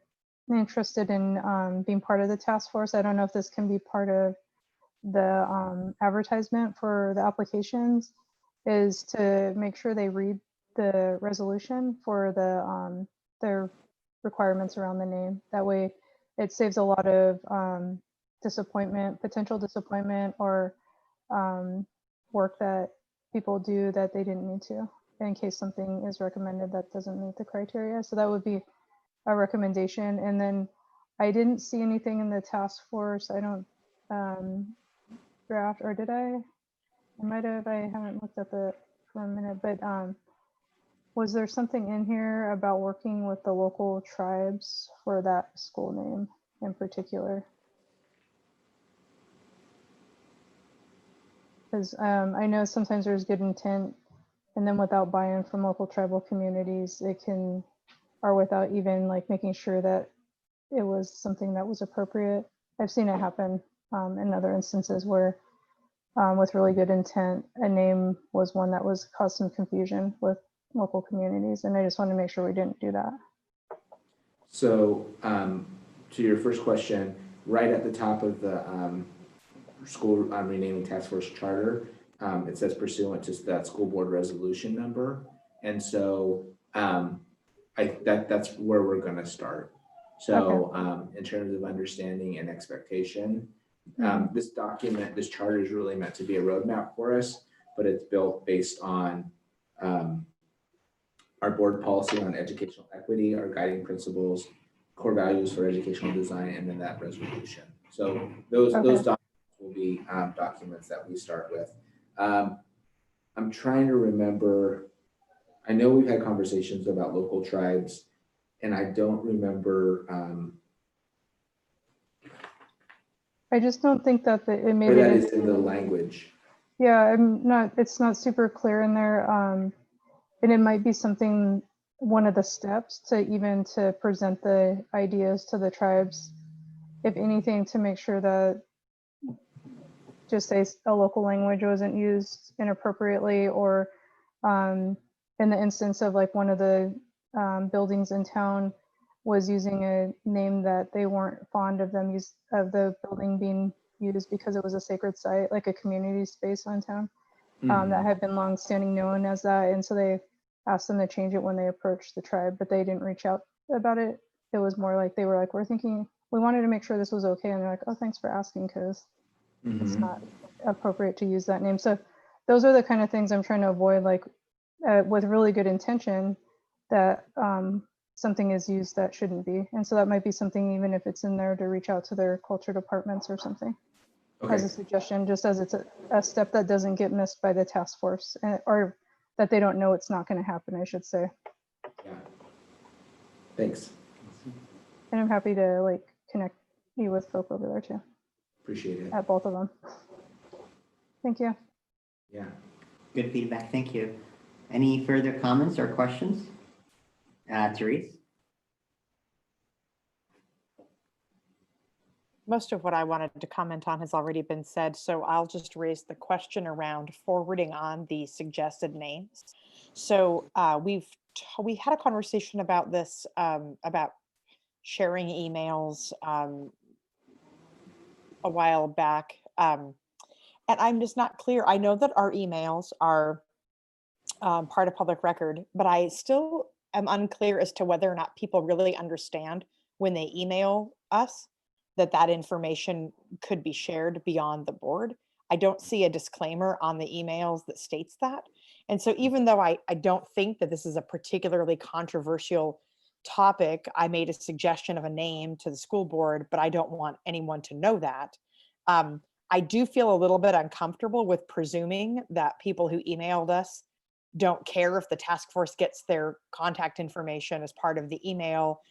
interested in being part of the task force, I don't know if this can be part of the advertisement for the applications, is to make sure they read the resolution for the their requirements around the name. That way it saves a lot of potential disappointment or work that people do that they didn't need to in case something is recommended that doesn't meet the criteria. So that would be a recommendation. And then I didn't see anything in the task force. I don't draft, or did I? I might have, I haven't looked at the for a minute, but was there something in here about working with the local tribes for that school name in particular? Because I know sometimes there's good intent, and then without buy-in from local tribal communities, it can, or without even like making sure that it was something that was appropriate. I've seen it happen in other instances where with really good intent, a name was one that was caused some confusion with local communities. And I just want to make sure we didn't do that. So to your first question, right at the top of the school renaming task force charter, it says pursuant to that school board resolution number. And so that's where we're going to start. So in terms of understanding and expectation, this document, this charter is really meant to be a roadmap for us, but it's built based on our board policy on educational equity, our guiding principles, core values for educational design, and then that resolution. So those documents will be documents that we start with. I'm trying to remember, I know we've had conversations about local tribes, and I don't remember. I just don't think that it maybe that is in the language. Yeah, it's not super clear in there. And it might be something, one of the steps to present the ideas to the tribes, if anything, to make sure that just say a local language wasn't used inappropriately, or in the instance of like one of the buildings in town was using a name that they weren't fond of the building being used because it was a sacred site, like a community space on town. That had been long standing known as that. And so they asked them to change it when they approached the tribe, but they didn't reach out about it. It was more like, they were like, we wanted to make sure this was okay. And they're like, oh, thanks for asking, because it's not appropriate to use that name. So those are the kind of things I'm trying to avoid, like with really good intention, that something is used that shouldn't be. And so that might be something, even if it's in there, to reach out to their culture departments or something. As a suggestion, just as it's a step that doesn't get missed by the task force, or that they don't know it's not going to happen, I should say. Yeah. Thanks. And I'm happy to like connect you with folk over there too, Appreciate it. at both of them. Thank you. Yeah. Good feedback. Thank you. Any further comments or questions? Therese? Most of what I wanted to comment on has already been said, so I'll just raise the question around forwarding on the suggested names. So we had a conversation about this, about sharing emails a while back. And I'm just not clear. I know that our emails are part of public record, but I still am unclear as to whether or not people really understand when they email us that that information could be shared beyond the board. I don't see a disclaimer on the emails that states that. And so even though I don't think that this is a particularly controversial topic, I made a suggestion of a name to the school board, but I don't want anyone to know that. I do feel a little bit uncomfortable with presuming that people who emailed us don't care if the task force gets their contact information as part of the email.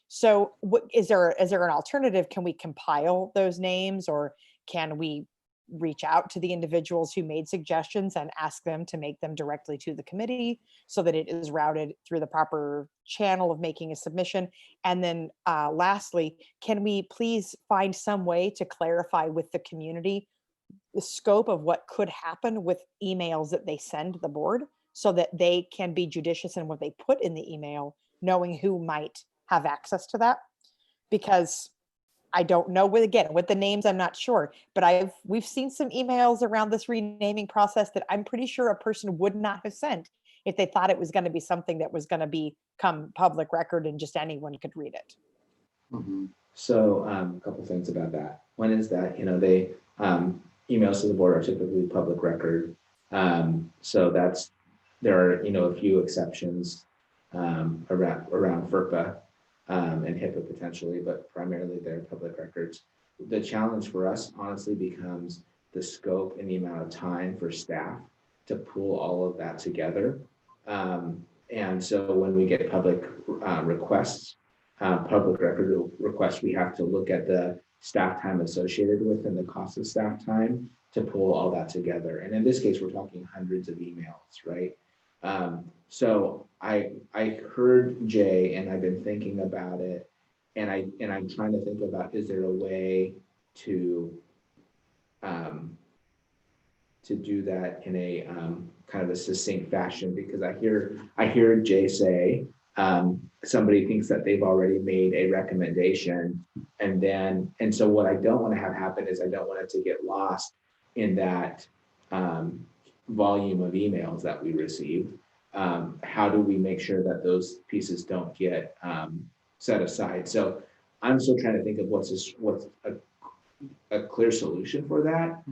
So what is there an alternative? Can we compile those names, or can we reach out to the individuals who made suggestions and ask them to make them directly to the committee so that it is routed through the proper channel of making a submission? And then lastly, can we please find some way to clarify with the community the scope of what could happen with emails that they send the board so that they can be judicious in what they put in the email, knowing who might have access to that? Because I don't know, with the names, I'm not sure, but we've seen some emails around this renaming process that I'm pretty sure a person would not have sent if they thought it was going to be something that was going to become public record and just anyone could read it. Mhm. So a couple things about that. One is that, they emails to the board are typically public record. So there are, a few exceptions around FERPA and HIPAA potentially, but primarily they're public records. The challenge for us honestly becomes the scope and the amount of time for staff to pull all of that together. And so when we get public requests, public record requests, we have to look at the staff time associated with and the cost of staff time to pull all that together. And in this case, we're talking hundreds of emails, right? So I heard Jay, and I've been thinking about it, and I'm trying to think about, is there a way to do that in a kind of a succinct fashion? Because I hear Jay say somebody thinks that they've already made a recommendation, and so what I don't want to have happen is I don't want it to get lost in that volume of emails that we receive. How do we make sure that those pieces don't get set aside? So I'm still trying to think of what's a clear solution for that,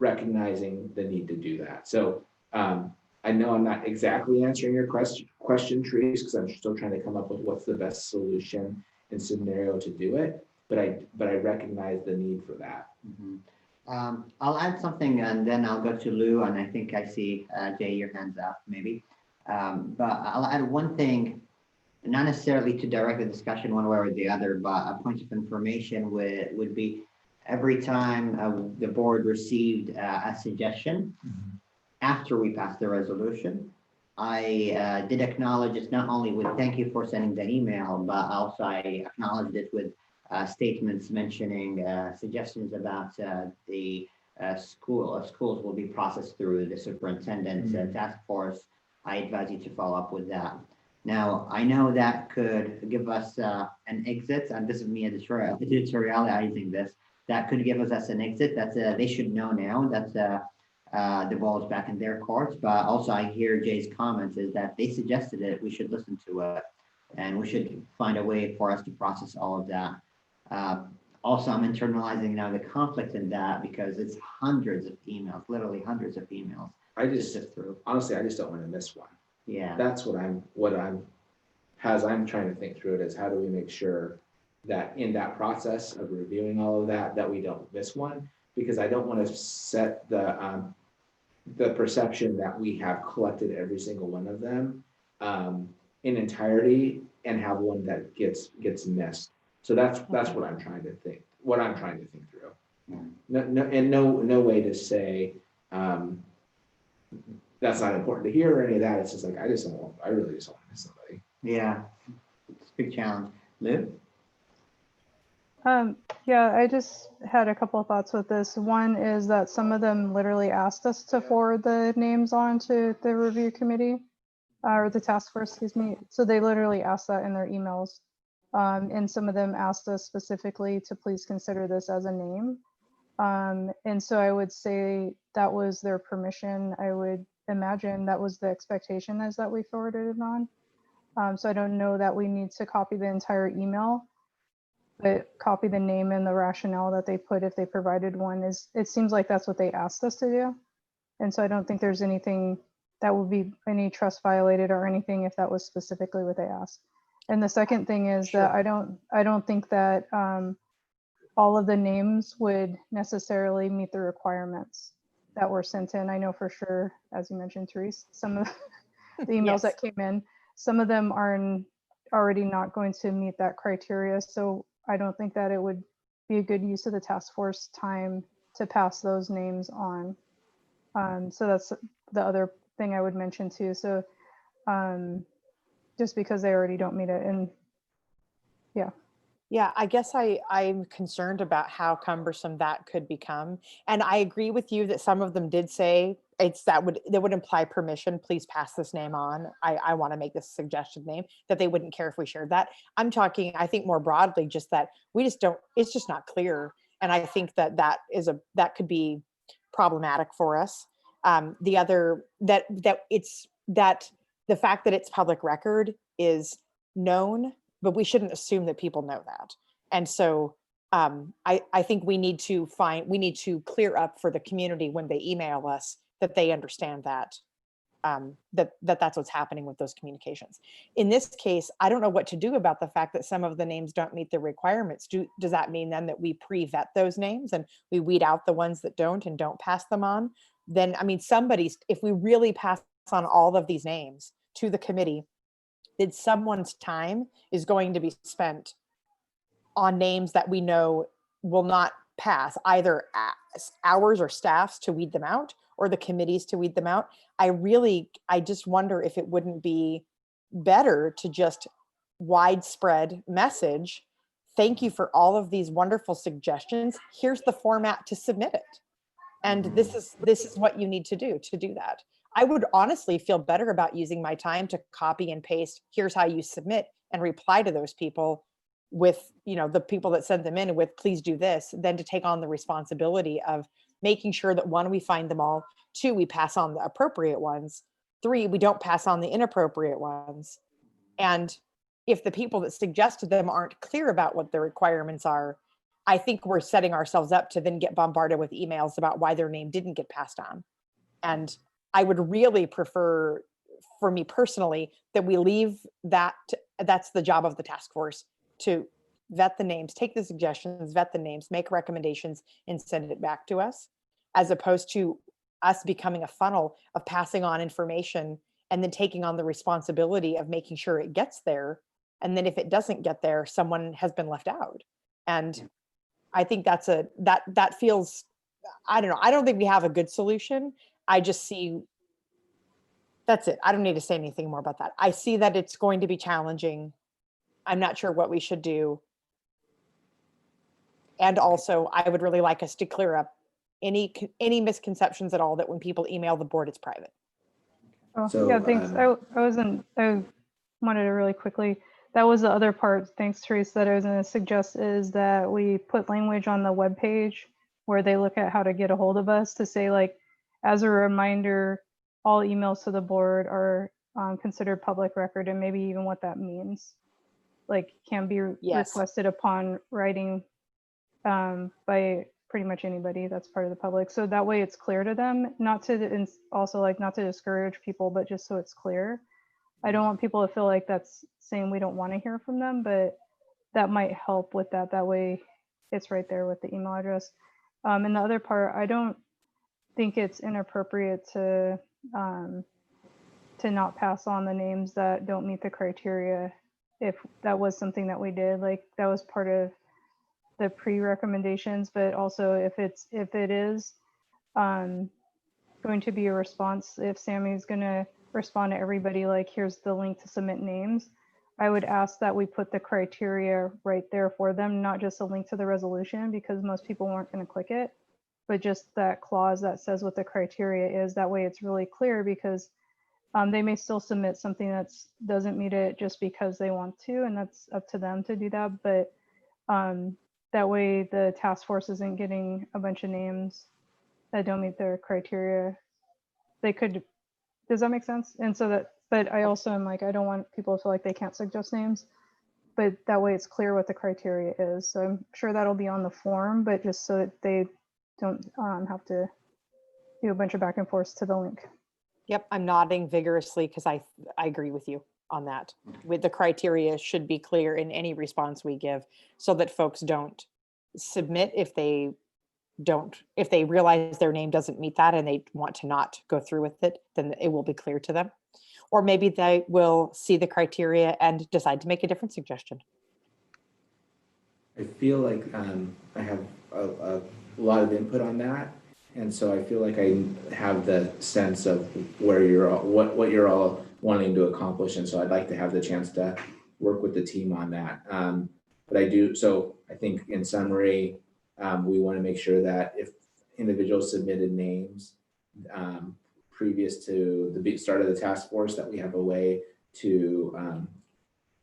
recognizing the need to do that. So I know I'm not exactly answering your question, Therese, because I'm still trying to come up with what's the best solution and scenario to do it. But I recognize the need for that. I'll add something, and then I'll go to Lou, and I think I see Jay, your hands up maybe. But I'll add one thing, not necessarily to direct the discussion one way or the other, but a point of information would be every time the board received a suggestion after we passed the resolution, I did acknowledge it not only with thank you for sending the email, but also I acknowledged it with statements mentioning suggestions about the schools will be processed through the superintendent's task force. I advise you to follow up with that. Now, I know that could give us an exit, and this is me editorializing this, that could give us an exit. That's they should know now that the ball is back in their courts. But also I hear Jay's comments is that they suggested it, we should listen to it, and we should find a way for us to process all of that. Also, I'm internalizing now the conflict in that because it's hundreds of emails, literally hundreds of emails. Honestly, I just don't want to miss one. Yeah. That's I'm trying to think through it is how do we make sure that in that process of reviewing all of that we don't miss one, because I don't want to set the perception that we have collected every single one of them in entirety and have one that gets missed. So that's what I'm trying to think, through. Yeah. No way to say, that's not important to hear or any of that. It's just like, I really just don't want to miss somebody. Yeah, it's a big challenge. Lou? Yeah, I just had a couple of thoughts with this. One is that some of them literally asked us to forward the names on to the review committee, or the task force, excuse me. So they literally asked that in their emails. And some of them asked us specifically to please consider this as a name. And so I would say that was their permission. I would imagine that was the expectation, is that we forwarded it on. So I don't know that we need to copy the entire email, but copy the name and the rationale that they put if they provided one. It seems like that's what they asked us to do. And so I don't think there's anything that would be any trust violated or anything if that was specifically what they asked. And the second thing is that I don't think that all of the names would necessarily meet the requirements that were sent in. I know for sure, as you mentioned, Therese, some of the emails Yes. that came in, some of them are already not going to meet that criteria. So I don't think that it would be a good use of the task force time to pass those names on. So that's the other thing I would mention too. So just because they already don't meet it. And yeah. Yeah, I guess I'm concerned about how cumbersome that could become. And I agree with you that some of them did say that would imply permission. Please pass this name on. I want to make this suggested name, that they wouldn't care if we shared that. I'm talking, I think more broadly, just that we just don't, it's just not clear. And I think that could be problematic for us. The other the fact that it's public record is known, but we shouldn't assume that people know that. And so I think we need to clear up for the community when they email us that they understand that that's what's happening with those communications. In this case, I don't know what to do about the fact that some of the names don't meet the requirements. Does that mean then that we pre-vet those names and we weed out the ones that don't and don't pass them on? Then, I mean, if we really pass on all of these names to the committee, then someone's time is going to be spent on names that we know will not pass, either ours or staff's to weed them out or the committees to weed them out. I just wonder if it wouldn't be better to just widespread message, thank you for all of these wonderful suggestions. Here's the format to submit it. And this is what you need to do that. I would honestly feel better about using my time to copy and paste, here's how you submit, and reply to those people with, the people that sent them in with, please do this, than to take on the responsibility of making sure that 1, we find them all, 2, we pass on the appropriate ones, 3, we don't pass on the inappropriate ones. And if the people that suggested them aren't clear about what the requirements are, I think we're setting ourselves up to then get bombarded with emails about why their name didn't get passed on. And I would really prefer, for me personally, that we leave that's the job of the task force, to vet the names, take the suggestions, vet the names, make recommendations, and send it back to us, as opposed to us becoming a funnel of passing on information and then taking on the responsibility of making sure it gets there. And then if it doesn't get there, someone has been left out. And I think that feels, I don't know. I don't think we have a good solution. I just see, that's it. I don't need to say anything more about that. I see that it's going to be challenging. I'm not sure what we should do. And also, I would really like us to clear up any misconceptions at all that when people email the board, it's private. Oh, So, yeah, thanks. I wanted to really quickly, that was the other part, thanks, Therese, that I was going to suggest, is that we put language on the webpage where they look at how to get a hold of us, to say, like, as a reminder, all emails to the board are considered public record, and maybe even what that means. Like, can be requested upon writing by pretty much anybody that's part of the public. So that way it's clear to them, not to discourage people, but just so it's clear. I don't want people to feel like that's saying we don't want to hear from them, but that might help with that. That way it's right there with the email address. And the other part, I don't think it's inappropriate to not pass on the names that don't meet the criteria. if that was something that we did, like that was part of the pre-recommendations, but also if it is going to be a response, if Sammy's going to respond to everybody, like here's the link to submit names, I would ask that we put the criteria right there for them, not just a link to the resolution, because most people weren't going to click it, but just that clause that says what the criteria is. That way it's really clear, because they may still submit something that doesn't meet it just because they want to, and that's up to them to do that. But that way the task force isn't getting a bunch of names that don't meet their criteria. They could, does that make sense? And so that, but I also am like, I don't want people to feel like they can't suggest names, but that way it's clear what the criteria is. So I'm sure that'll be on the form, but just so that they don't have to do a bunch of back and forth to the link. Yep, I'm nodding vigorously because I agree with you on that. With the criteria should be clear in any response we give, so that folks don't submit if they realize their name doesn't meet that and they want to not go through with it, then it will be clear to them. Or maybe they will see the criteria and decide to make a different suggestion. I feel like I have a lot of input on that. And so I feel like I have the sense of where you're all, what you're all wanting to accomplish. And so I'd like to have the chance to work with the team on that. But I do, so I think in summary, we want to make sure that if individuals submitted names previous to the start of the task force, that we have a way to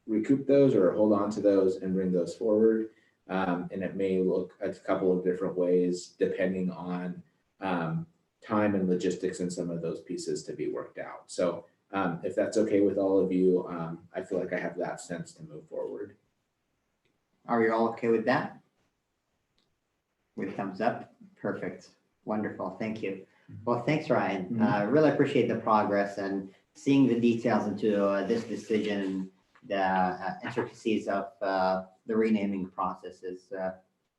recoup those or hold on to those and bring those forward. And it may look a couple of different ways depending on time and logistics and some of those pieces to be worked out. So if that's okay with all of you, I feel like I have that sense to move forward. Are you all okay with that? With thumbs up? Perfect. Wonderful. Thank you. Well, thanks, Ryan. Really appreciate the progress and seeing the details into this decision, the intricacies of the renaming process is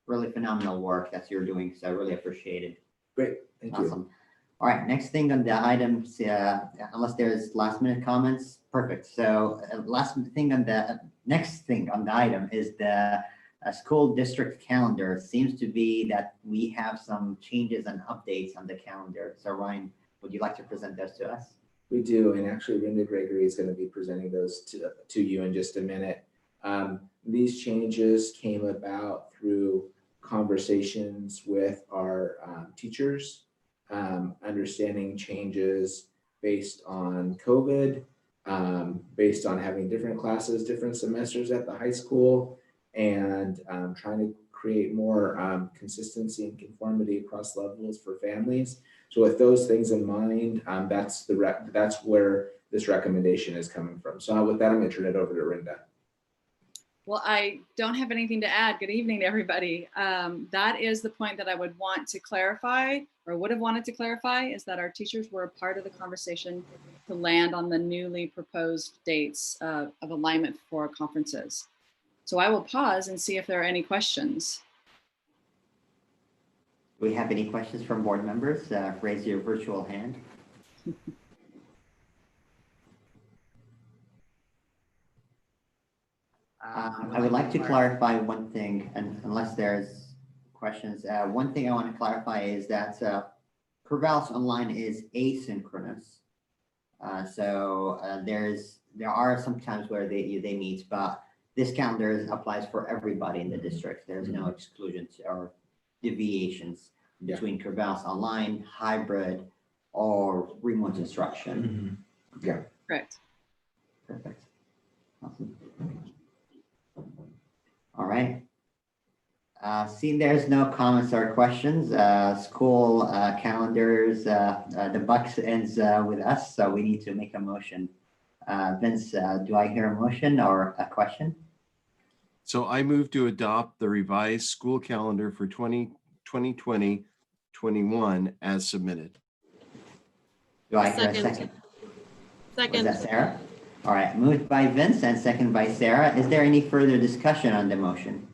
really phenomenal work that you're doing. So I really appreciate it. Great. Thank you. Awesome. All right, next thing on the items, unless there's last minute comments, perfect. So next thing on the item is the school district calendar. Seems to be that we have some changes and updates on the calendar. So Ryan, would you like to present those to us? We do, and actually Linda Gregory is going to be presenting those to you in just a minute. These changes came about through conversations with our teachers, understanding changes based on COVID, based on having different classes, different semesters at the high school, and trying to create more consistency and conformity across levels for families. So with those things in mind, that's where this recommendation is coming from. So with that, I'm going to turn it over to Rinda. Well, I don't have anything to add. Good evening to everybody. That is the point that I would want to clarify, or would have wanted to clarify, is that our teachers were a part of the conversation to land on the newly proposed dates of alignment for conferences. So I will pause and see if there are any questions. Do we have any questions from board members? Raise your virtual hand. I would like to clarify one thing, and unless there's questions, one thing I want to clarify is that Corvallis Online is asynchronous. There are some times where they meet, but this calendar applies for everybody in the district. There's no exclusions or deviations between Corvallis Online, hybrid, or remote instruction. Yeah. Correct. Perfect. Awesome. All right. Seeing there's no comments or questions, school calendars, the buck ends with us, so we need to make a motion. Vince, do I hear a motion or a question? So I move to adopt the revised school calendar for 2020-21 as submitted. Do I hear a Second. Was that Sarah? All right, moved by Vince and second by Sarah. Is there any further discussion on the motion?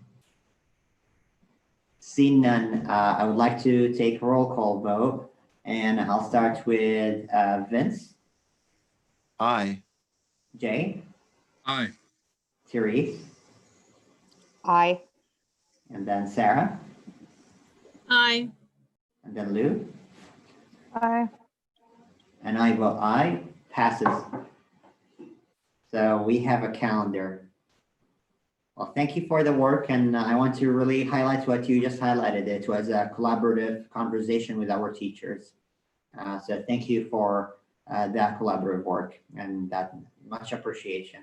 Seeing none, I would like to take a roll call vote, and I'll start with Vince. Aye. Jay. Aye. Therese, Aye. and then Sarah, Aye. and then Lou. Aye. And I vote aye, passes. So we have a calendar. Well, thank you for the work, and I want to really highlight what you just highlighted. It was a collaborative conversation with our teachers. So thank you for that collaborative work and that much appreciation.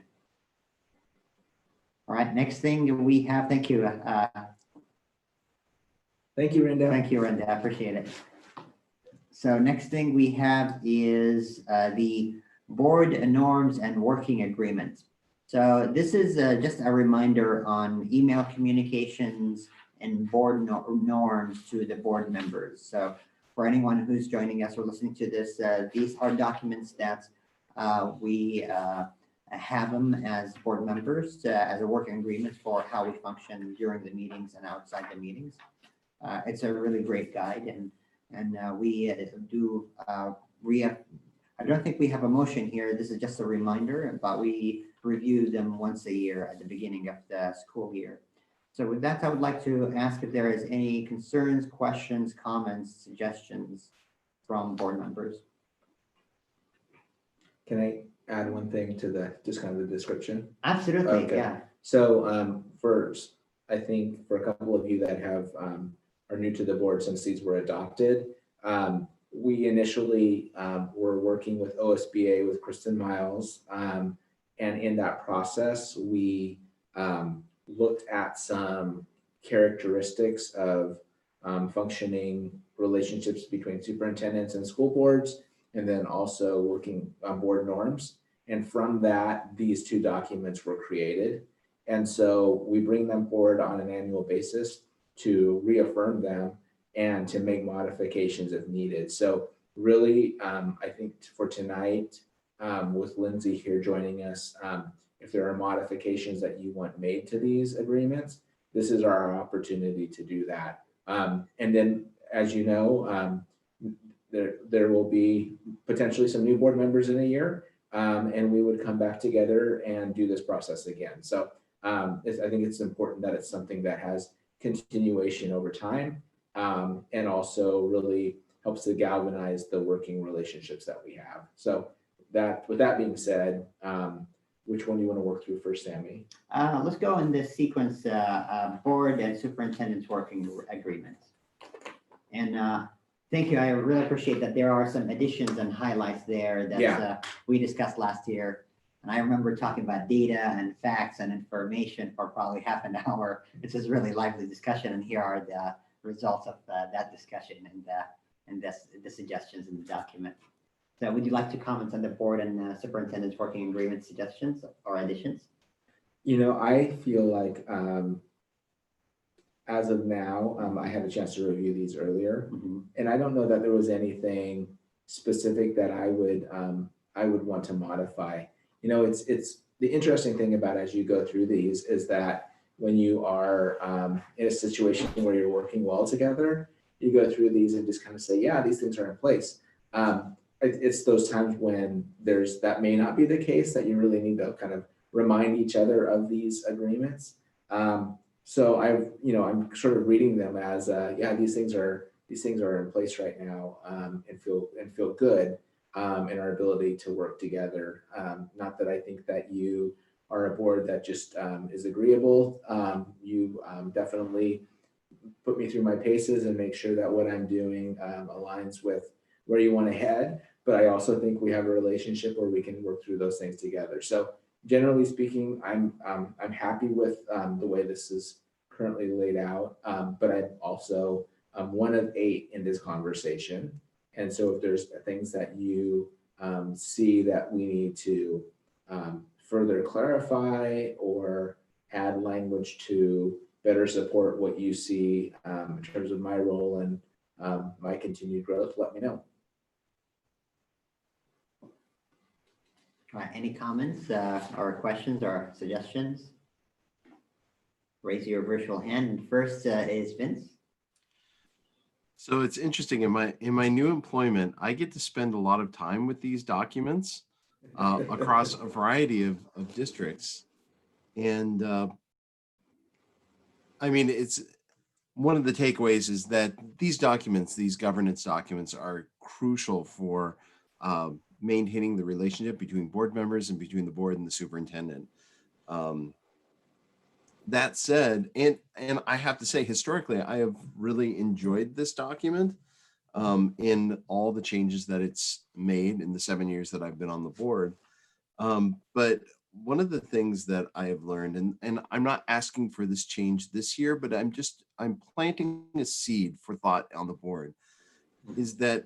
All right, next thing we have, thank you. Thank you, Renda. Thank you, Renda, I appreciate it. So next thing we have is the board norms and working agreements. So this is just a reminder on email communications and board norms to the board members. So for anyone who's joining us or listening to this, these are documents that we have them as board members as a working agreement for how we function during the meetings and outside the meetings. It's a really great guide, and we do I don't think we have a motion here. This is just a reminder, but we review them once a year at the beginning of the school year. So with that, I would like to ask if there is any concerns, questions, comments, suggestions from board members. Can I add one thing to the, just kind of the description? Absolutely, Okay. yeah. So first, I think for a couple of you that have are new to the board since these were adopted, we initially were working with OSBA with Kristen Miles, and in that process, we looked at some characteristics of functioning relationships between superintendents and school boards, and then also working on board norms. And from that, these two documents were created. And so we bring them forward on an annual basis to reaffirm them and to make modifications if needed. So really, I think for tonight, with Lindsay here joining us, if there are modifications that you want made to these agreements, this is our opportunity to do that. And then, as you know, there will be potentially some new board members in a year, and we would come back together and do this process again. So I think it's important that it's something that has continuation over time, and also really helps to galvanize the working relationships that we have. So that, with that being said, which one do you want to work through first, Sammy? Let's go in this sequence, board and superintendent's working agreements. And thank you. I really appreciate that there are some additions and highlights there that we discussed last year. And I remember talking about data and facts and information for probably half an hour. It's just really lively discussion, and here are the results of that discussion and the suggestions in the document. So would you like to comment on the board and superintendent's working agreement suggestions or additions? You know, I feel like as of now, I had a chance to review these earlier, and I don't know that there was anything specific that I would want to modify. You know, it's the interesting thing about as you go through these is that when you are in a situation where you're working well together, you go through these and just kind of say, yeah, these things are in place. It's those times when that may not be the case, that you really need to kind of remind each other of these agreements. So I'm sort of reading them as, yeah, these things are in place right now, and feel good in our ability to work together. Not that I think that you are a board that just is agreeable. You definitely put me through my paces and make sure that what I'm doing aligns with where you want to head. But I also think we have a relationship where we can work through those things together. So generally speaking, I'm happy with the way this is currently laid out. But I'm also one of 8 in this conversation. And so if there's things that you see that we need to further clarify or add language to better support what you see in terms of my role and my continued growth, let me know. All right, any comments or questions or suggestions? Raise your virtual hand. And first is Vince. So it's interesting, in my new employment, I get to spend a lot of time with these documents across a variety of districts. And I mean, it's one of the takeaways is that these documents, these governance documents, are crucial for maintaining the relationship between board members and between the board and the superintendent. That said, and I have to say, historically, I have really enjoyed this document in all the changes that it's made in the 7 years that I've been on the board. But one of the things that I have learned, and I'm not asking for this change this year, but I'm planting a seed for thought on the board, is that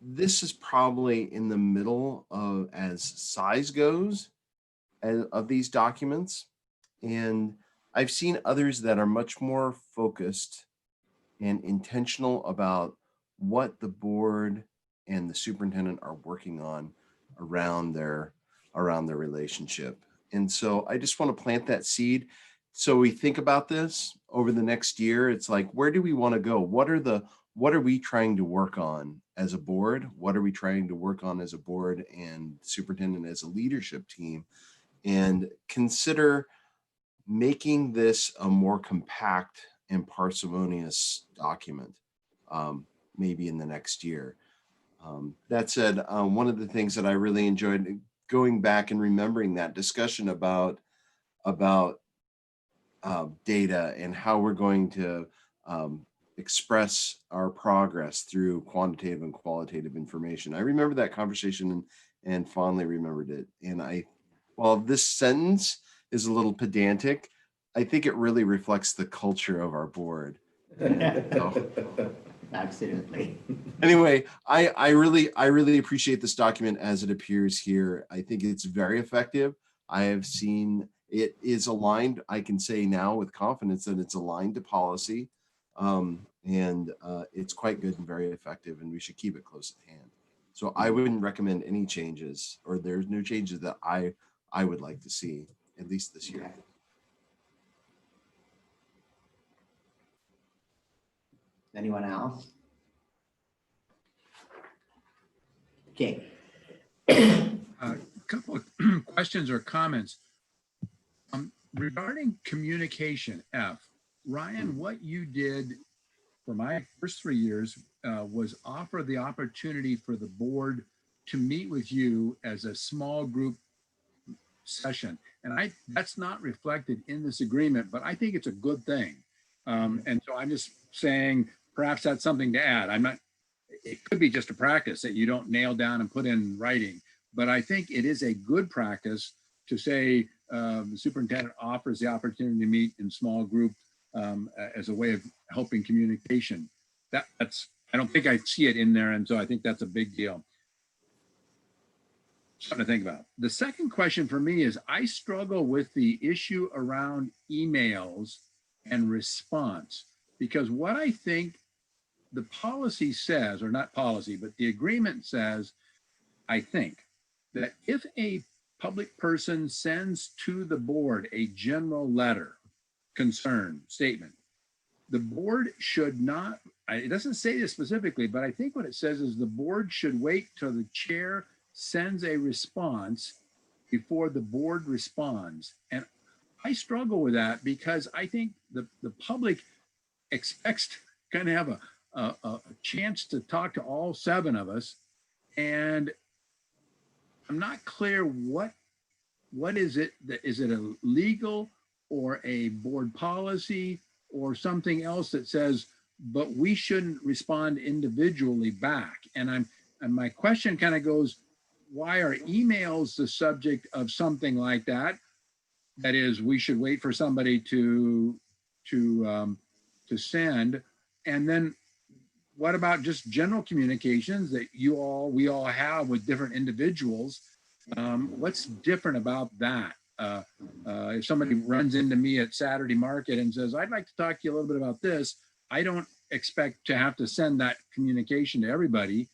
this is probably in the middle of, as size goes, of these documents. And I've seen others that are much more focused and intentional about what the board and the superintendent are working on around their relationship. And so I just want to plant that seed. So we think about this over the next year. It's like, where do we want to go? What are we trying to work on as a board? What are we trying to work on as a board and superintendent as a leadership team? And consider making this a more compact and parsimonious document, maybe in the next year. That said, one of the things that I really enjoyed going back and remembering that discussion about data and how we're going to express our progress through quantitative and qualitative information. I remember that conversation and fondly remembered it. And while this sentence is a little pedantic, I think it really reflects the culture of our board. Absolutely. Anyway, I really appreciate this document as it appears here. I think it's very effective. I have seen it is aligned. I can say now with confidence that it's aligned to policy, and it's quite good and very effective, and we should keep it close at hand. So I wouldn't recommend any changes, or there's no changes that I would like to see, at least this year. Okay. Anyone else? Okay. A couple of questions or comments. Regarding communication, Ryan, what you did for my first 3 years was offer the opportunity for the board to meet with you as a small group session. And that's not reflected in this agreement, but I think it's a good thing. And so I'm just saying, perhaps that's something to add. It could be just a practice that you don't nail down and put in writing, but I think it is a good practice to say the superintendent offers the opportunity to meet in small group as a way of helping communication. I don't think I see it in there, and so I think that's a big deal. Something to think about. The second question for me is, I struggle with the issue around emails and response, because what I think the policy says, or not policy, but the agreement says, I think, that if a public person sends to the board a general letter, concern, statement, the board should not, it doesn't say this specifically, but I think what it says is the board should wait till the chair sends a response before the board responds. And I struggle with that because I think the public expects to kind of have a chance to talk to all 7 of us. And I'm not clear what is it, is it a legal or a board policy or something else that says, but we shouldn't respond individually back. And my question kind of goes, why are emails the subject of something like that? That is, we should wait for somebody to send. And then what about just general communications that we all have with different individuals? What's different about that? If somebody runs into me at Saturday Market and says, I'd like to talk to you a little bit about this, I don't expect to have to send that communication to everybody.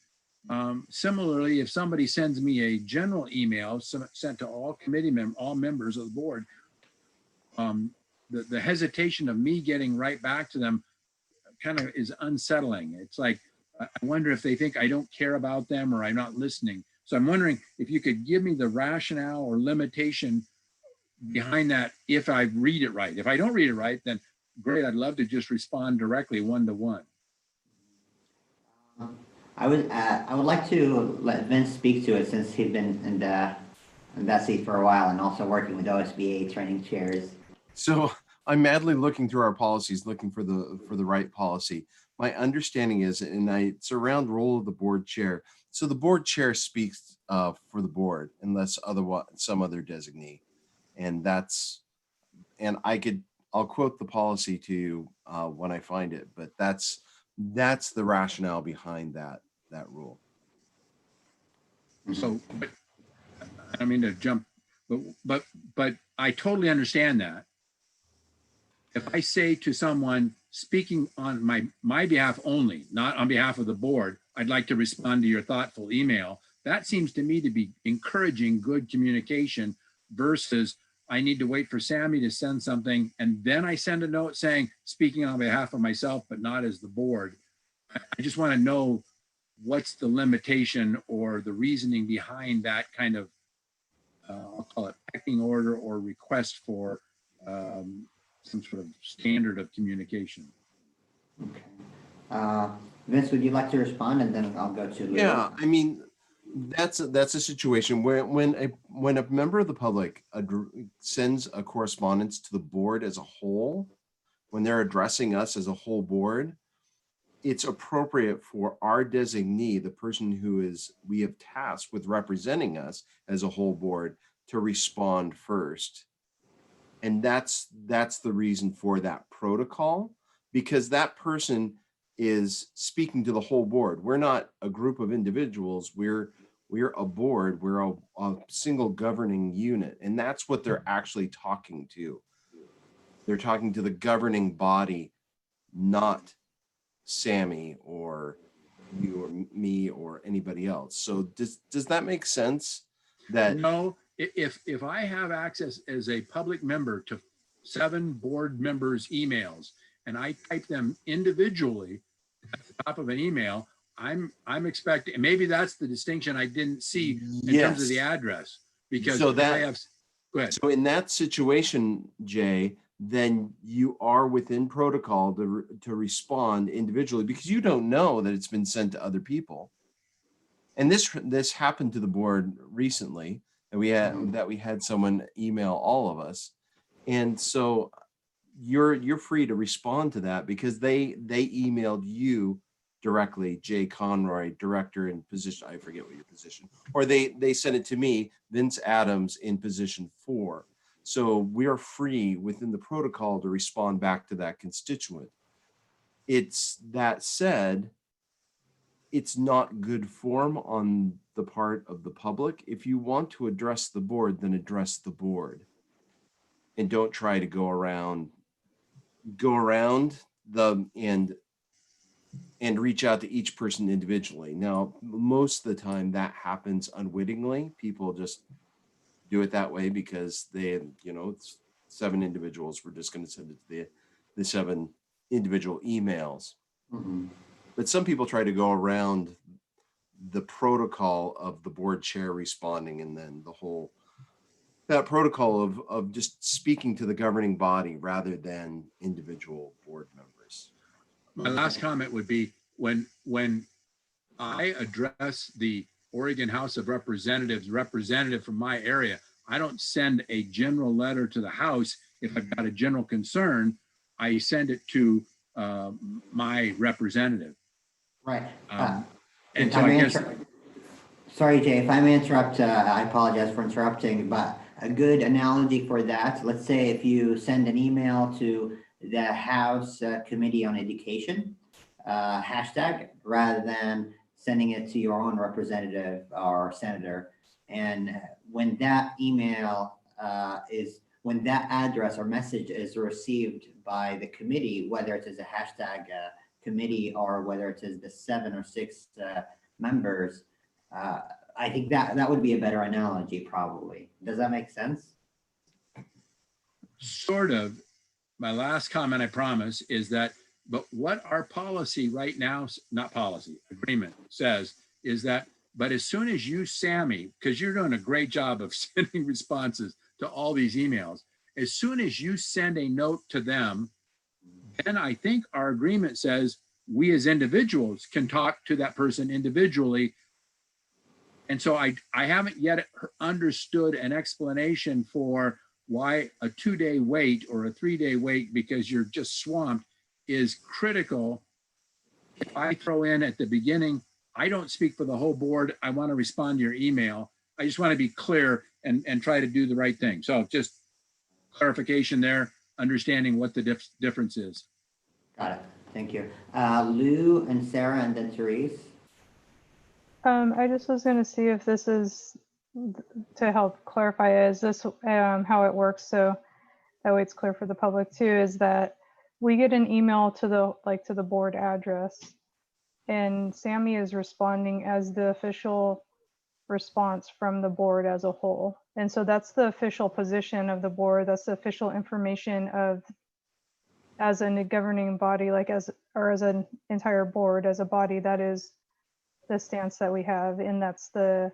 Similarly, if somebody sends me a general email sent to all all members of the board, the hesitation of me getting right back to them kind of is unsettling. It's like, I wonder if they think I don't care about them or I'm not listening. So I'm wondering if you could give me the rationale or limitation behind that if I read it right. If I don't read it right, then great, I'd love to just respond directly one-to-one. I would like to let Vince speak to it since he's been in that seat for a while and also working with OSBA training chairs. So I'm madly looking through our policies, looking for the right policy. My understanding is, and it's around role of the board chair. So the board chair speaks for the board unless otherwise some other designee. And I'll quote the policy to you when I find it, but that's the rationale behind that rule. So, but, I don't mean to jump, but I totally understand that. If I say to someone speaking on my behalf only, not on behalf of the board, I'd like to respond to your thoughtful email. That seems to me to be encouraging good communication versus I need to wait for Sammy to send something and then I send a note saying, speaking on behalf of myself, but not as the board. I just want to know what's the limitation or the reasoning behind that kind of, I'll call it pecking order or request for some sort of standard of communication. Okay. Vince, would you like to respond, and then I'll go to Lou? Yeah, I mean, that's a situation where when a member of the public sends a correspondence to the board as a whole, when they're addressing us as a whole board, it's appropriate for our designee, the person who we have tasked with representing us as a whole board, to respond first. And that's the reason for that protocol, because that person is speaking to the whole board. We're not a group of individuals. We're a board. We're a single governing unit. And that's what they're actually talking to. They're talking to the governing body, not Sammy or you or me or anybody else. So does that make sense? That No, if I have access as a public member to 7 board members' emails and I type them individually at the top of an email, I'm expecting, maybe that's the distinction I didn't see in terms of the address, because So if that- I have, go ahead. So in that situation, Jay, then you are within protocol to respond individually, because you don't know that it's been sent to other people. And this happened to the board recently, and we had someone email all of us. And so you're free to respond to that because they emailed you directly, Jay Conroy, director in position, I forget what your position, or they sent it to me, Vince Adams, in position 4. So we are free within the protocol to respond back to that constituent. It's that said, it's not good form on the part of the public. If you want to address the board, then address the board. And don't try to go around and reach out to each person individually. Now, most of the time that happens unwittingly. People just do it that way because it's 7 individuals. We're just going to send it to the 7 individual emails. Mhm. But some people try to go around the protocol of the board chair responding, and then that protocol of just speaking to the governing body rather than individual board members. My last comment would be when I address the Oregon House of Representatives representative from my area, I don't send a general letter to the House. If I've got a general concern, I send it to my representative. Right. And If so I I may guess, Sorry, Jay, if I may interrupt, I apologize for interrupting, but a good analogy for that, let's say if you send an email to the House Committee on Education, hashtag, rather than sending it to your own representative or senator. And when that email when that address or message is received by the committee, whether it is a hashtag committee or whether it is the 7 or 6 members, I think that would be a better analogy, probably. Does that make sense? sort of, my last comment, I promise, is that, but what our policy right now, not policy, agreement says is that, but as soon as you, Sammy, because you're doing a great job of sending responses to all these emails. As soon as you send a note to them, then I think our agreement says we as individuals can talk to that person individually. And so I haven't yet understood an explanation for why a 2-day wait or a 3-day wait, because you're just swamped, is critical. If I throw in at the beginning, I don't speak for the whole board, I want to respond to your email. I just want to be clear and try to do the right thing. So just clarification there, understanding what the difference is. Got it. Thank you. Lou and Sarah and then Therese. I just was going to see if this is to help clarify, is this how it works? So that way it's clear for the public too, is that we get an email to the board address, and Sammy is responding as the official response from the board as a whole. And so that's the official position of the board. That's the official information of, as a governing body, as an entire board, as a body, that is the stance that we have. And it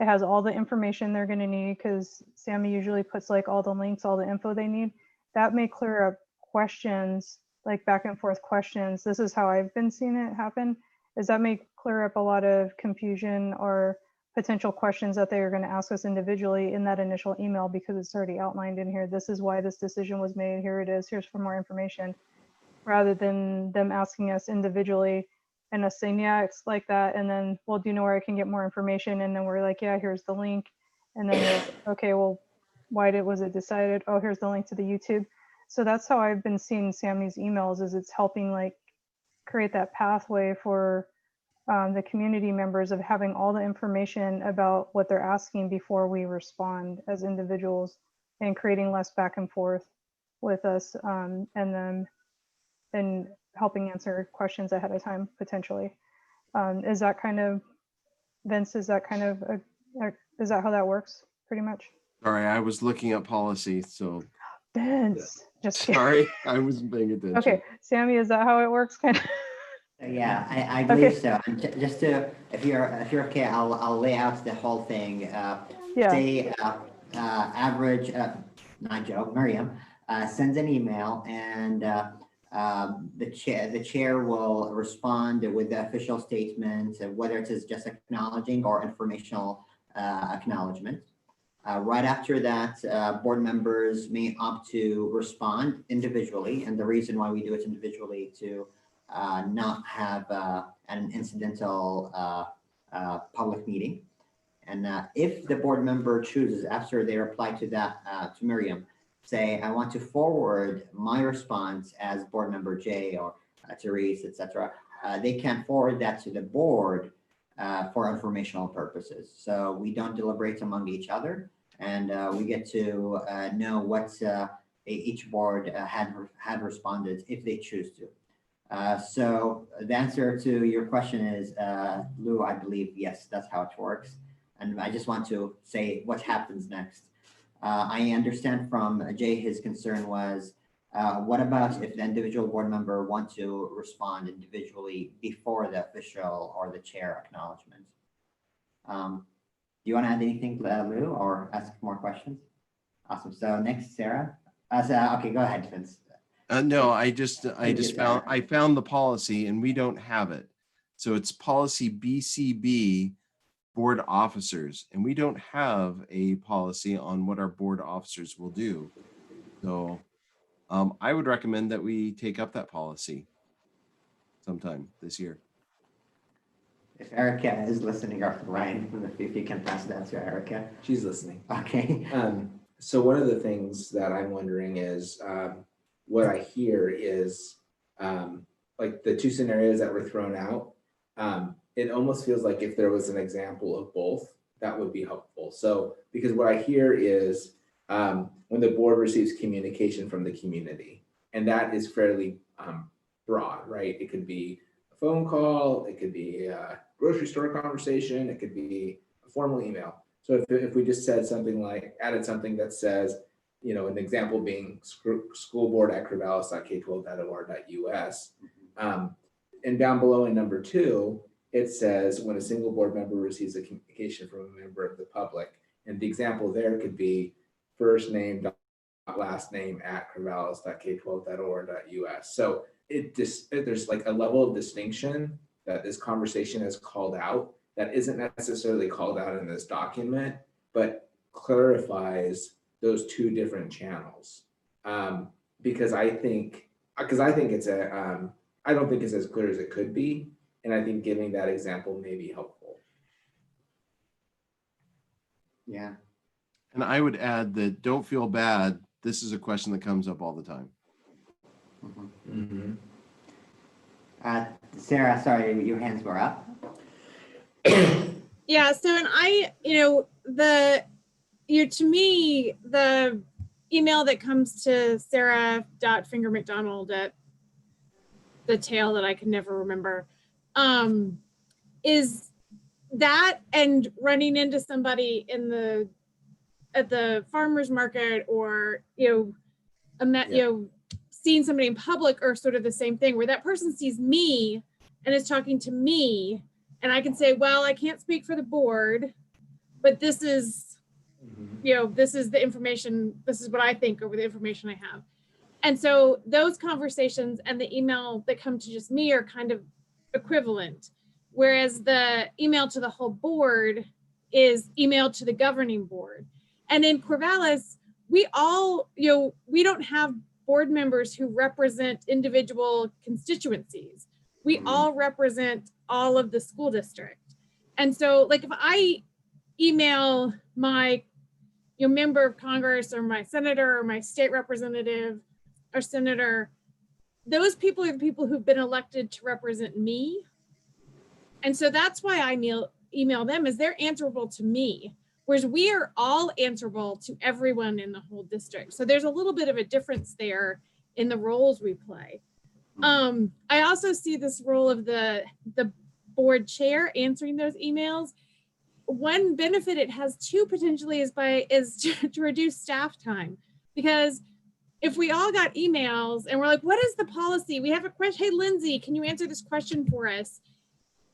has all the information they're going to need, because Sammy usually puts all the links, all the info they need. That may clear up questions, back and forth questions. This is how I've been seeing it happen, is that may clear up a lot of confusion or potential questions that they are going to ask us individually in that initial email, because it's already outlined in here. This is why this decision was made. Here it is. Here's for more information, rather than them asking us individually and us saying, yeah, it's like that. And then, well, do you know where I can get more information? And then we're like, yeah, here's the link. And then we're like, okay, well, was it decided? Oh, here's the link to the YouTube. So that's how I've been seeing Sammy's emails, is it's helping create that pathway for the community members of having all the information about what they're asking before we respond as individuals, and creating less back and forth with us and them, and helping answer questions ahead of time, potentially. Is that kind of, Vince, is that kind of, is that how that works pretty much? Sorry, I was looking up policy, so Vince, just kidding. sorry, I wasn't paying attention. Okay, Sammy, is that how it works? Kind of. Yeah, I believe so. And just to, if you're okay, I'll lay out the whole thing. Yeah. Say average, not Joe, Miriam sends an email, and the chair will respond with the official statement, whether it is just acknowledging or informational acknowledgement. Right after that, board members may opt to respond individually, and the reason why we do it individually to not have an incidental public meeting. And if the board member chooses, after they reply to that, to Miriam, say, I want to forward my response as board member J or Therese, etc., they can forward that to the board for informational purposes. So we don't deliberate among each other, and we get to know what each board had responded if they choose to. So the answer to your question is, Lou, I believe, yes, that's how it works. And I just want to say what happens next. I understand from Jay, his concern was, what about if the individual board member want to respond individually before the official or the chair acknowledgement? Do you want to add anything, Lou, or ask more questions? Awesome. So next, Sarah. Okay, go ahead, Vince. No, I found the policy and we don't have it. So it's policy BCB, board officers, and we don't have a policy on what our board officers will do. So I would recommend that we take up that policy sometime this year. If Erica is listening, or Ryan, if you can pass that to Erica. She's listening. Okay. So one of the things that I'm wondering is, what I hear is the two scenarios that were thrown out. It almost feels like if there was an example of both, that would be helpful. So, because what I hear is when the board receives communication from the community, and that is fairly broad, right? It could be a phone call, it could be a grocery store conversation, it could be a formal email. So if we just said something added something that says, an example being schoolboard@corvallis.k12.or.us. And down below in number 2, it says when a single board member receives a communication from a member of the public. And the example there could be first name dot last name at corvallis.k12.or.us. So there's like a level of distinction that this conversation has called out that isn't necessarily called out in this document, but clarifies those two different channels. Because I think it's I don't think it's as clear as it could be. And I think giving that example may be helpful. Yeah. And I would add that don't feel bad. This is a question that comes up all the time. Mhm. Sarah, sorry, your hands were up. Yeah, so and to me, the email that comes to sarah.fingermcdonald at the tail that I can never remember, is that and running into somebody at the farmer's market or, seeing somebody in public are sort of the same thing, where that person sees me and is talking to me, and I can say, well, I can't speak for the board, but this is, this is the information, this is what I think over the information I have. And so those conversations and the email that come to just me are kind of equivalent, whereas the email to the whole board is email to the governing board. And in Corvallis, we all, we don't have board members who represent individual constituencies. We all represent all of the school district. And so like if I email my member of Congress or my senator or my state representative or senator, those people are the people who've been elected to represent me. And so that's why I email them, is they're answerable to me, whereas we are all answerable to everyone in the whole district. So there's a little bit of a difference there in the roles we play. I also see this role of the board chair answering those emails. One benefit it has too potentially is to reduce staff time, because if we all got emails and we're like, what is the policy? We have a question. Hey, Lindsay, can you answer this question for us?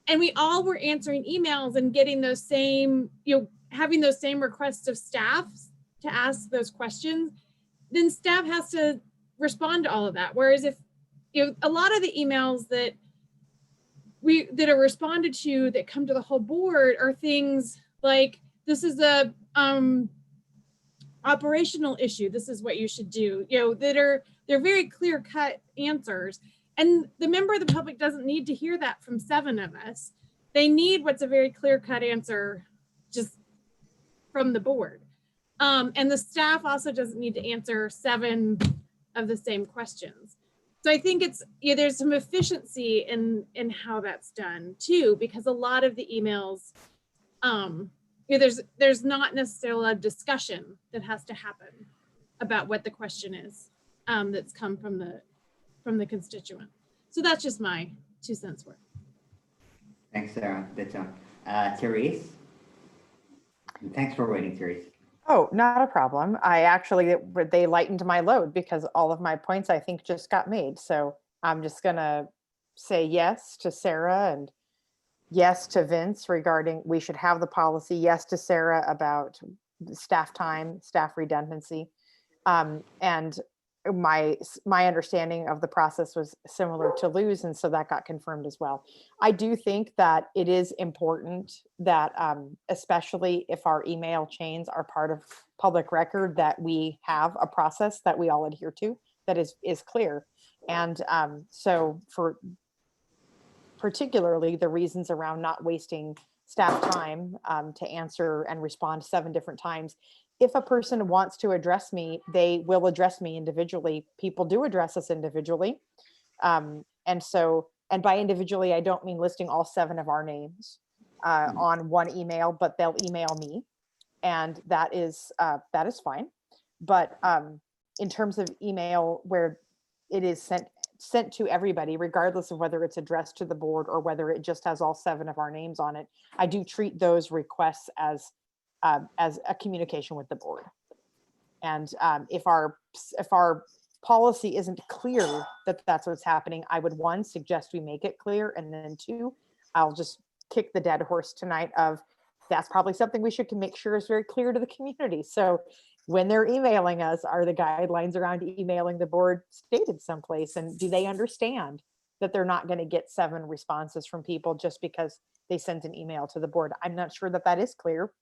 And we all were answering emails and getting those same, having those same requests of staff to ask those questions, then staff has to respond to all of that. Whereas if, a lot of the emails that are responded to that come to the whole board are things like, this is a operational issue, this is what you should do, they're very clear cut answers. And the member of the public doesn't need to hear that from 7 of us. They need what's a very clear cut answer just from the board. And the staff also doesn't need to answer 7 of the same questions. So I think it's, there's some efficiency in how that's done too, because a lot of the emails, there's not necessarily a discussion that has to happen about what the question is that's come from the constituent. So that's just my 2 cents worth. Thanks, Sarah. Good job. Therese? And thanks for waiting, Therese. Oh, not a problem. They lightened my load because all of my points I think just got made. So I'm just gonna say yes to Sarah and yes to Vince regarding we should have the policy. Yes to Sarah about staff time, staff redundancy. And my understanding of the process was similar to Lou's, and so that got confirmed as well. I do think that it is important that, especially if our email chains are part of public record, that we have a process that we all adhere to that is clear. And so for particularly the reasons around not wasting staff time to answer and respond 7 different times. If a person wants to address me, they will address me individually. People do address us individually. And by individually, I don't mean listing all 7 of our names on one email, but they'll email me. And that is fine. But in terms of email where it is sent to everybody, regardless of whether it's addressed to the board or whether it just has all 7 of our names on it, I do treat those requests as a communication with the board. And if our policy isn't clear that that's what's happening, I would 1, suggest we make it clear, and then 2, I'll just kick the dead horse tonight of that's probably something we should make sure is very clear to the community. So when they're emailing us, are the guidelines around emailing the board stated someplace? And do they understand that they're not going to get 7 responses from people just because they sent an email to the board? I'm not sure that that is clear.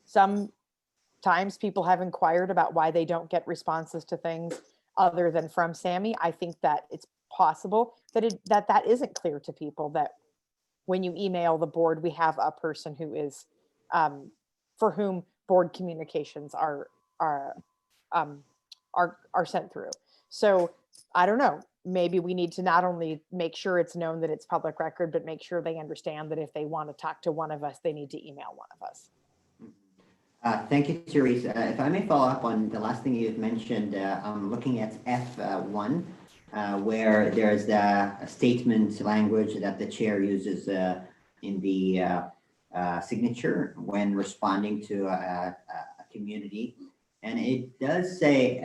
Sometimes people have inquired about why they don't get responses to things other than from Sammy. I think that it's possible that that isn't clear to people, that when you email the board, we have a person who is for whom board communications are sent through. So I don't know, maybe we need to not only make sure it's known that it's public record, but make sure they understand that if they want to talk to one of us, they need to email one of us. Thank you, Therese. If I may follow up on the last thing you've mentioned, I'm looking at F1, where there's a statement language that the chair uses in the signature when responding to a community. And it does say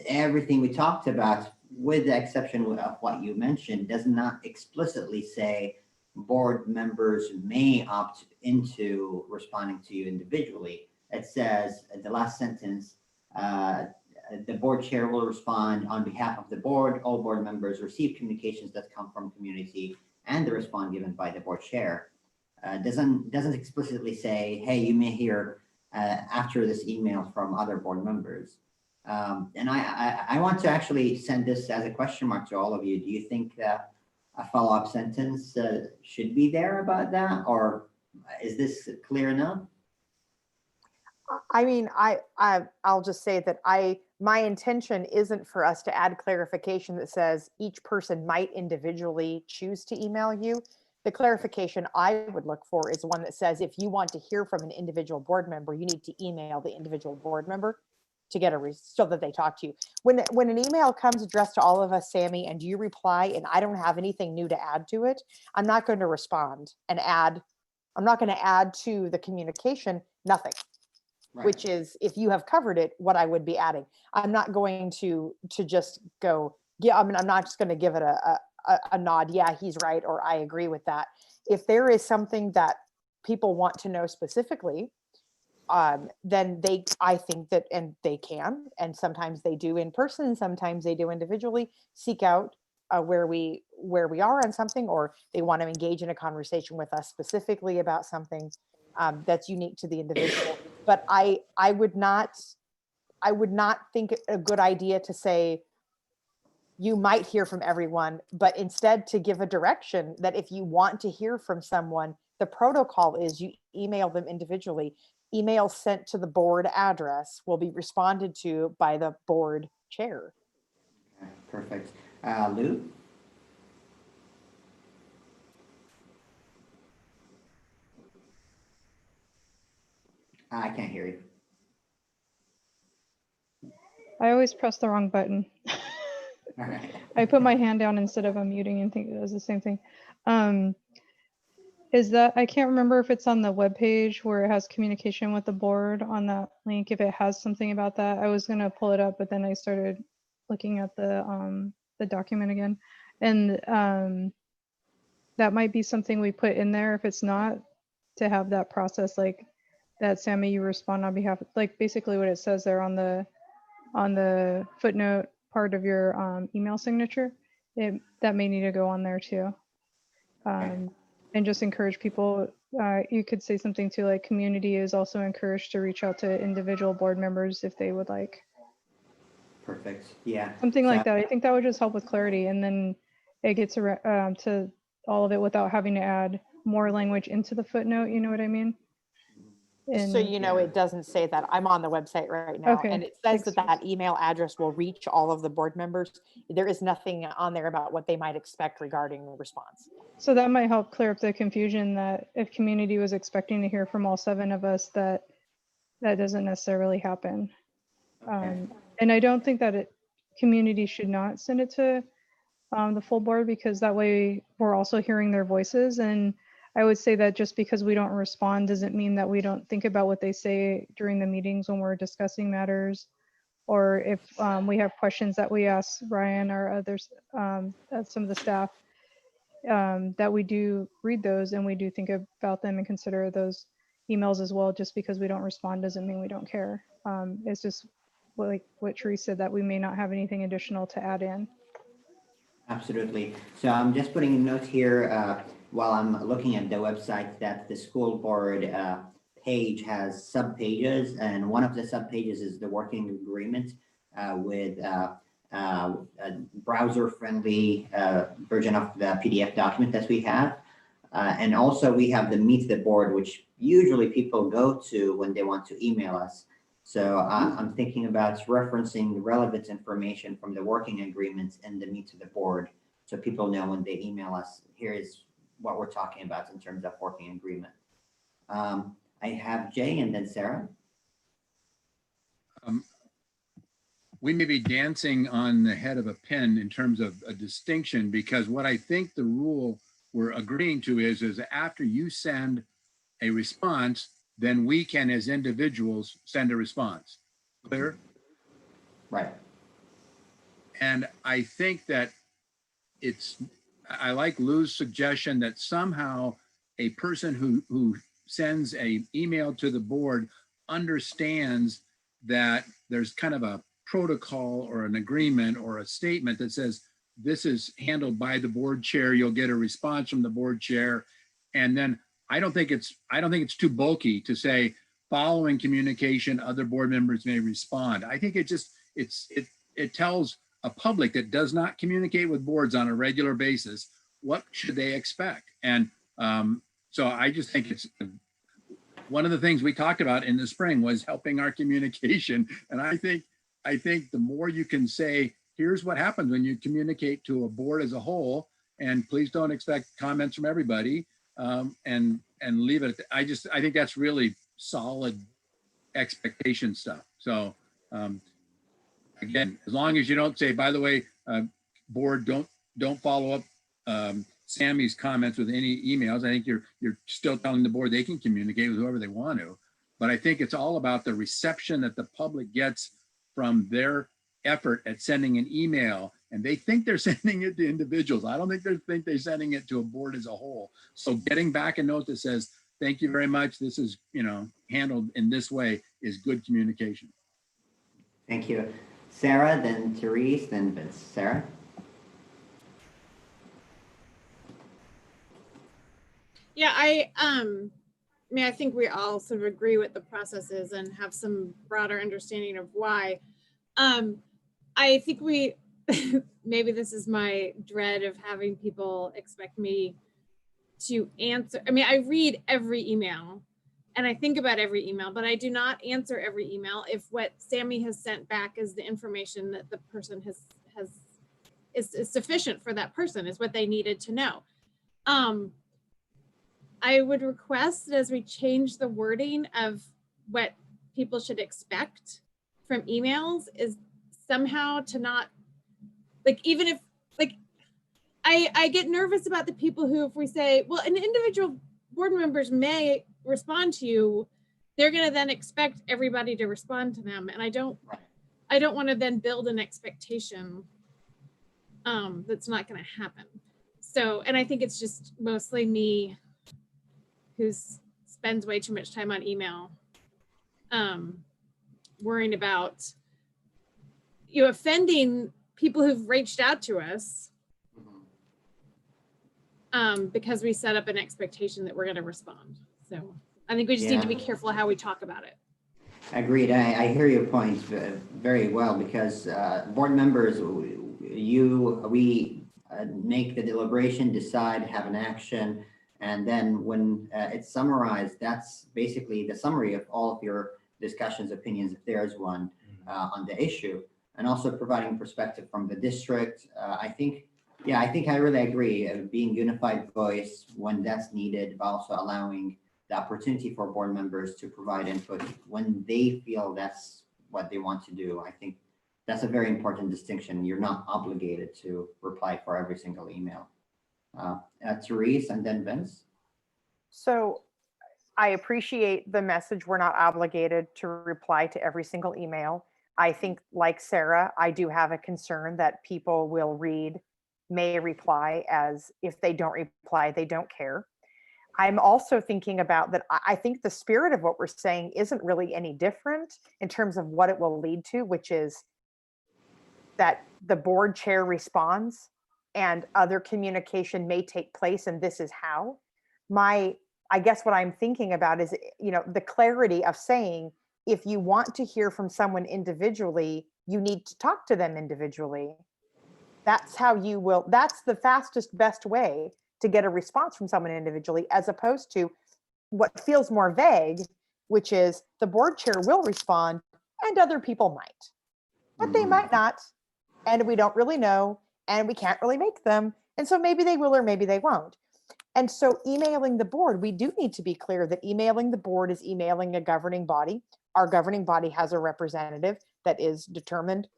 everything we talked about, with the exception of what you mentioned, does not explicitly say board members may opt into responding to you individually. It says the last sentence, the board chair will respond on behalf of the board. All board members receive communications that come from community and the response given by the board chair. Doesn't explicitly say, hey, you may hear after this email from other board members. And I want to actually send this as a question mark to all of you. Do you think that a follow-up sentence should be there about that, or is this clear enough? I mean, I'll just say that my intention isn't for us to add clarification that says each person might individually choose to email you. The clarification I would look for is one that says, if you want to hear from an individual board member, you need to email the individual board member to get so that they talk to you. When an email comes addressed to all of us, Sammy, and you reply and I don't have anything new to add to it, I'm not going to respond and add. I'm not going to add to the communication nothing. Right. Which is, if you have covered it, what I would be adding. I'm not going to just go, yeah, I mean, I'm not just going to give it a nod. Yeah, he's right. Or I agree with that. If there is something that people want to know specifically, then I think that, and they can, and sometimes they do in person, sometimes they do individually, seek out where we are on something, or they want to engage in a conversation with us specifically about something that's unique to the individual. But I would not think it a good idea to say you might hear from everyone, but instead to give a direction that if you want to hear from someone, the protocol is you email them individually. Emails sent to the board address will be responded to by the board chair. Okay, perfect. Lou? I can't hear you. I always press the wrong button. All right. I put my hand down instead of unmuting and think it was the same thing. Is that, I can't remember if it's on the webpage where it has communication with the board on that link, if it has something about that. I was gonna pull it up, but then I started looking at the document again. And that might be something we put in there if it's not, to have that process, like that Sammy, you respond on behalf, like basically what it says there on the footnote part of your email signature. That may need to go on there too. And just encourage people. You could say something to like, community is also encouraged to reach out to individual board members if they would like. Perfect. Yeah. Something like that. I think that would just help with clarity, and then it gets to all of it without having to add more language into the footnote. You know what I mean? So you know, it doesn't say that. I'm on the website right now, Okay, and it says that email address will reach all of the board members. There is nothing on there about what they might expect regarding the response. So that might help clear up the confusion that if community was expecting to hear from all 7 of us, that doesn't necessarily happen. Okay. And I don't think that community should not send it to the full board, because that way we're also hearing their voices. And I would say that just because we don't respond doesn't mean that we don't think about what they say during the meetings when we're discussing matters, or if we have questions that we ask Ryan or others, some of the staff, that we do read those and we do think about them and consider those emails as well. Just because we don't respond doesn't mean we don't care. It's just like what Therese said, that we may not have anything additional to add in. Absolutely. So I'm just putting a note here while I'm looking at the website that the school board page has sub-pages, and one of the sub-pages is the working agreement with a browser-friendly version of the PDF document that we have. And also we have the Meet the Board, which usually people go to when they want to email us. So I'm thinking about referencing relevant information from the working agreements in the Meet the Board, so people know when they email us, here is what we're talking about in terms of working agreement. I have Jay and then Sarah. We may be dancing on the head of a pin in terms of a distinction, because what I think the rule we're agreeing to is after you send a response, then we can, as individuals, send a response. Clear? Right. And I think that I like Lou's suggestion that somehow a person who sends an email to the board understands that there's kind of a protocol or an agreement or a statement that says this is handled by the board chair. You'll get a response from the board chair. And then I don't think it's too bulky to say following communication, other board members may respond. I think it tells a public that does not communicate with boards on a regular basis, what should they expect? And so I just think it's one of the things we talked about in the spring was helping our communication. And I think the more you can say, here's what happens when you communicate to a board as a whole, and please don't expect comments from everybody. And leave it. I think that's really solid expectation stuff. So again, as long as you don't say, by the way, board, don't follow up Sammy's comments with any emails. I think you're still telling the board they can communicate with whoever they want to. But I think it's all about the reception that the public gets from their effort at sending an email, and they think they're sending it to individuals. I don't think they're sending it to a board as a whole. So getting back a note that says, thank you very much, this is, handled in this way, is good communication. Thank you. Sarah, then Therese, then Vince. Sarah? Yeah, I think we all sort of agree what the process is and have some broader understanding of why. I think maybe this is my dread of having people expect me to answer. I mean, I read every email and I think about every email, but I do not answer every email if what Sammy has sent back is the information that the person is sufficient for that person, is what they needed to know. I would request that as we change the wording of what people should expect from emails is somehow to not, like, even if, like, I get nervous about the people who, if we say, well, an individual board members may respond to you, they're going to then expect everybody to respond to them. And I don't want to then build an expectation that's not going to happen. So, and I think it's just mostly me who spends way too much time on email, worrying about offending people who've reached out to us because we set up an expectation that we're going to respond. So I think we just need to be careful how we talk about it. Agreed. I hear your point very well, because board members, we make the deliberation, decide, have an action, and then when it's summarized, that's basically the summary of all of your discussions, opinions, if there's one, on the issue, and also providing perspective from the district. I think I really agree. Being unified voice when that's needed, but also allowing the opportunity for board members to provide input when they feel that's what they want to do. I think that's a very important distinction. You're not obligated to reply for every single email. Therese and then Vince. So I appreciate the message. We're not obligated to reply to every single email. I think, like Sarah, I do have a concern that people will may reply as if they don't reply, they don't care. I'm also thinking about that. I think the spirit of what we're saying isn't really any different in terms of what it will lead to, which is that the board chair responds and other communication may take place, and this is how. I guess what I'm thinking about is, the clarity of saying, if you want to hear from someone individually, you need to talk to them individually. That's how you will, that's the fastest, best way to get a response from someone individually, as opposed to what feels more vague, which is the board chair will respond and other people might, but they might not. And we don't really know, and we can't really make them. And so maybe they will, or maybe they won't. And so emailing the board, we do need to be clear that emailing the board is emailing a governing body. Our governing body has a representative that is determined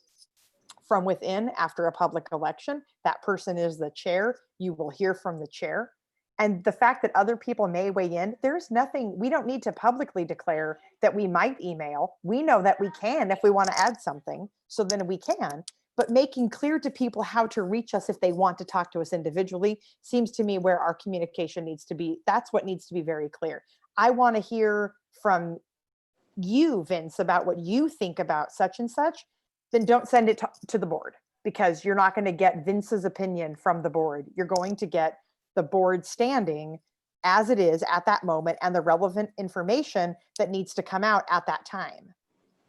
from within after a public election. That person is the chair. You will hear from the chair. And the fact that other people may weigh in, there's nothing, we don't need to publicly declare that we might email. We know that we can if we want to add something, so then we can. But making clear to people how to reach us if they want to talk to us individually seems to me where our communication needs to be. That's what needs to be very clear. I want to hear from you, Vince, about what you think about such and such. Then don't send it to the board, because you're not going to get Vince's opinion from the board. You're going to get the board standing as it is at that moment and the relevant information that needs to come out at that time.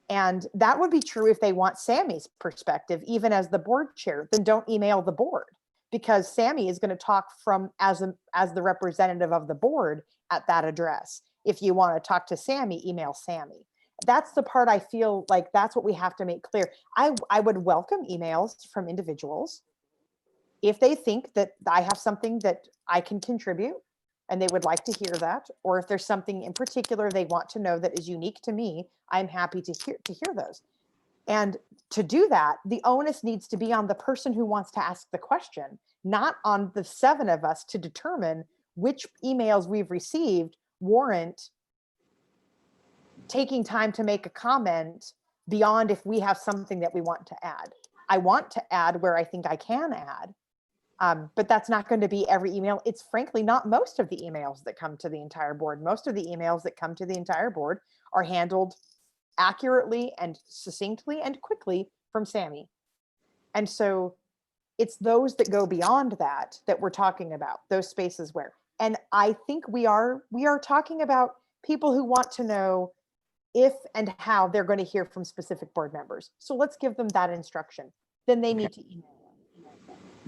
And that would be true if they want Sammy's perspective, even as the board chair. Then don't email the board, because Sammy is going to talk from as the representative of the board at that address. If you want to talk to Sammy, email Sammy. That's the part I feel like that's what we have to make clear. I would welcome emails from individuals if they think that I have something that I can contribute and they would like to hear that, or if there's something in particular they want to know that is unique to me, I'm happy to hear those. And to do that, the onus needs to be on the person who wants to ask the question, not on the 7 of us to determine which emails we've received warrant taking time to make a comment beyond if we have something that we want to add. I want to add where I think I can add, but that's not going to be every email. It's frankly not most of the emails that come to the entire board. Most of the emails that come to the entire board are handled accurately and succinctly and quickly from Sammy. And so it's those that go beyond that we're talking about, those spaces where, and I think we are talking about people who want to know if and how they're going to hear from specific board members. So let's give them that instruction. Then they need to email.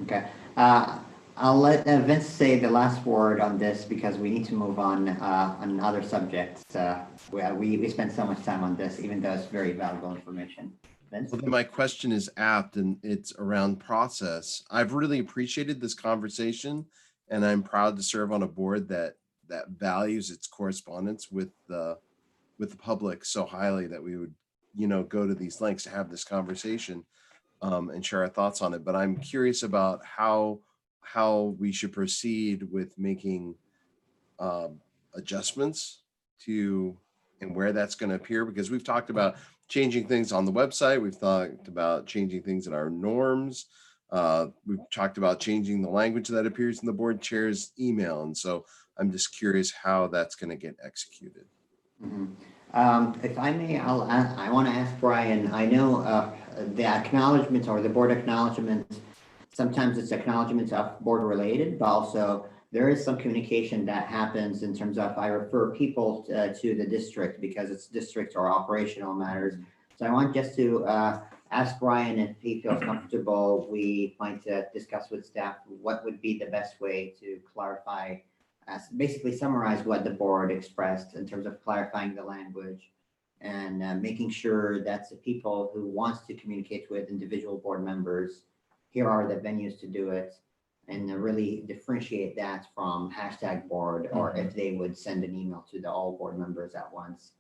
Okay. I'll let Vince say the last word on this, because we need to move on other subjects. We spent so much time on this, even though it's very valuable information. Vince? Well, then my question is apt, and it's around process. I've really appreciated this conversation, and I'm proud to serve on a board that values its correspondence with the public so highly that we would, go to these lengths to have this conversation and share our thoughts on it. But I'm curious about how we should proceed with making adjustments to and where that's going to appear, because we've talked about changing things on the website. We've talked about changing things in our norms. We've talked about changing the language that appears in the board chair's email. And so I'm just curious how that's going to get executed. Mm-hmm. If I may, I want to ask Brian. I know the acknowledgement or the board acknowledgement, sometimes it's acknowledgements of board related, but also there is some communication that happens in terms of I refer people to the district because it's district or operational matters. So I want just to ask Brian if he feels comfortable. We might discuss with staff what would be the best way to clarify, basically summarize what the board expressed in terms of clarifying the language and making sure that the people who wants to communicate with individual board members, here are the venues to do it, and really differentiate that from #board, or if they would send an email to the all board members at once.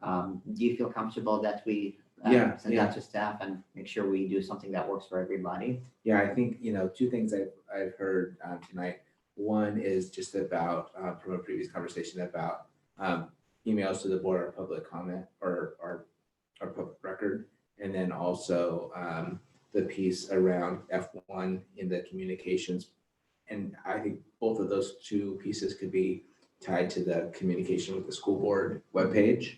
Do you feel comfortable that we send that to staff and make sure we do something that works for everybody? Yeah, I think, 2 things I've heard tonight. One is just about, from a previous conversation about emails to the board or public comment or public record. And then also the piece around F1 in the communications. And I think both of those 2 pieces could be tied to the communication with the school board webpage,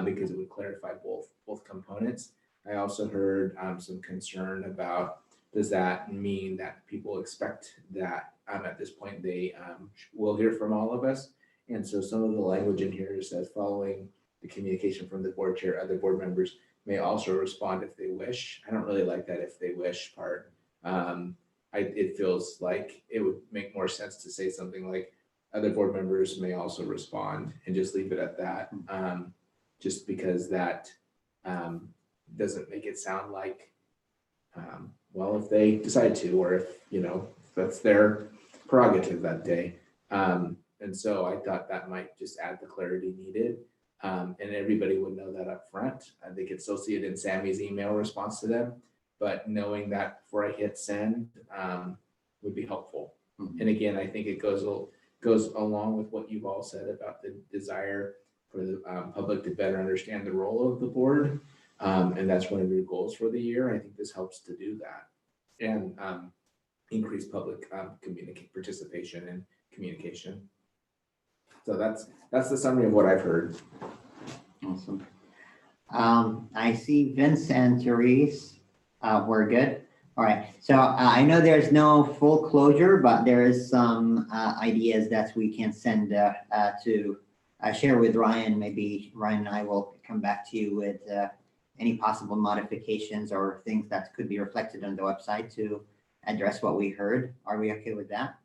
because it would clarify both components. I also heard some concern about, does that mean that people expect that at this point they will hear from all of us? And so some of the language in here says, following the communication from the board chair, other board members may also respond if they wish. I don't really like that "if they wish" part. It feels like it would make more sense to say something like, other board members may also respond, and just leave it at that. Just because that doesn't make it sound like, well, if they decide to, or if, if that's their prerogative that day. And so I thought that might just add the clarity needed. And everybody would know that up front. They could still see it in Sammy's email response to them, but knowing that before I hit send would be helpful. And again, I think it goes along with what you've all said about the desire for the public to better understand the role of the board. And that's one of your goals for the year. I think this helps to do that and increase public participation and communication. So that's the summary of what I've heard. Awesome. I see Vince and Therese. We're good. All right. So I know there's no full closure, but there is some ideas that we can send to share with Ryan. Maybe Ryan and I will come back to you with any possible modifications or things that could be reflected on the website to address what we heard. Are we okay with that?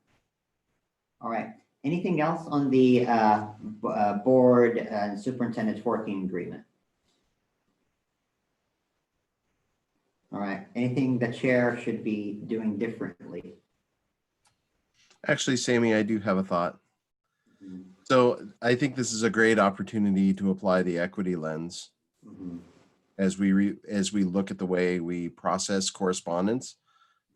All right. Anything else on the board and superintendent's working agreement? All right. Anything the chair should be doing differently? Actually, Sammy, I do have a thought. So I think this is a great opportunity to apply the equity lens as we look at the way we process correspondence,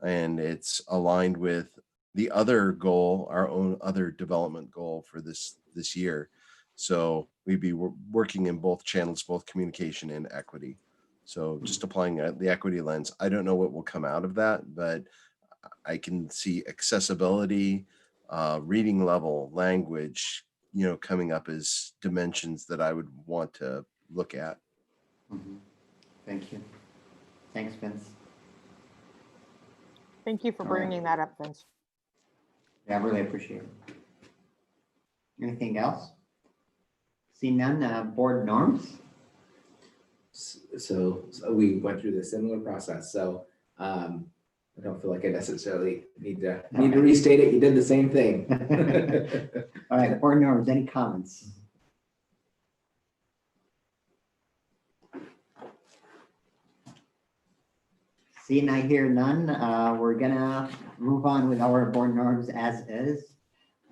and it's aligned with the other goal, our own other development goal for this year. So we'd be working in both channels, both communication and equity. So just applying the equity lens. I don't know what will come out of that, but I can see accessibility, reading level, language, coming up as dimensions that I would want to look at. Thank you. Thanks, Vince. Thank you for All right. bringing that up, Vince. Yeah, I really appreciate it. Anything else? See none, board norms? So we went through the similar process. So I don't feel like I necessarily need to restate it. You did the same thing. All right, board norms, any comments? Seeing I hear none, we're gonna move on with our board norms as is.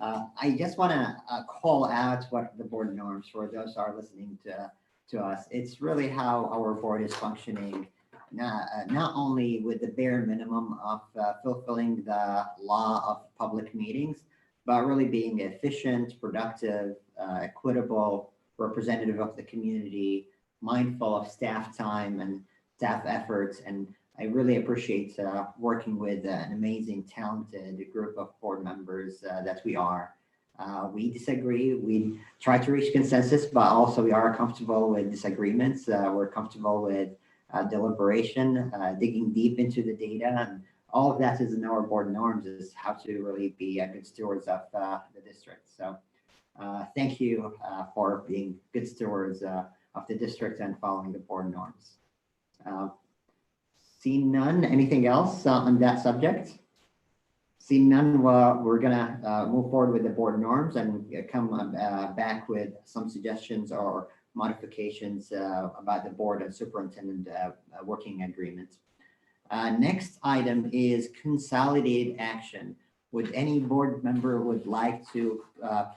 I just wanna call out what the board norms for those who are listening to us. It's really how our board is functioning, not only with the bare minimum of fulfilling the law of public meetings, but really being efficient, productive, equitable, representative of the community, mindful of staff time and staff efforts. And I really appreciate working with an amazing, talented group of board members that we are. We disagree. We try to reach consensus, but also we are comfortable with disagreements. We're comfortable with deliberation, digging deep into the data, and all of that is in our board norms, is how to really be good stewards of the district. So thank you for being good stewards of the district and following the board norms. Seeing none, anything else on that subject? Seeing none, we're gonna move forward with the board norms and come back with some suggestions or modifications about the board and superintendent working agreement. Next item is consolidated action. Would any board member would like to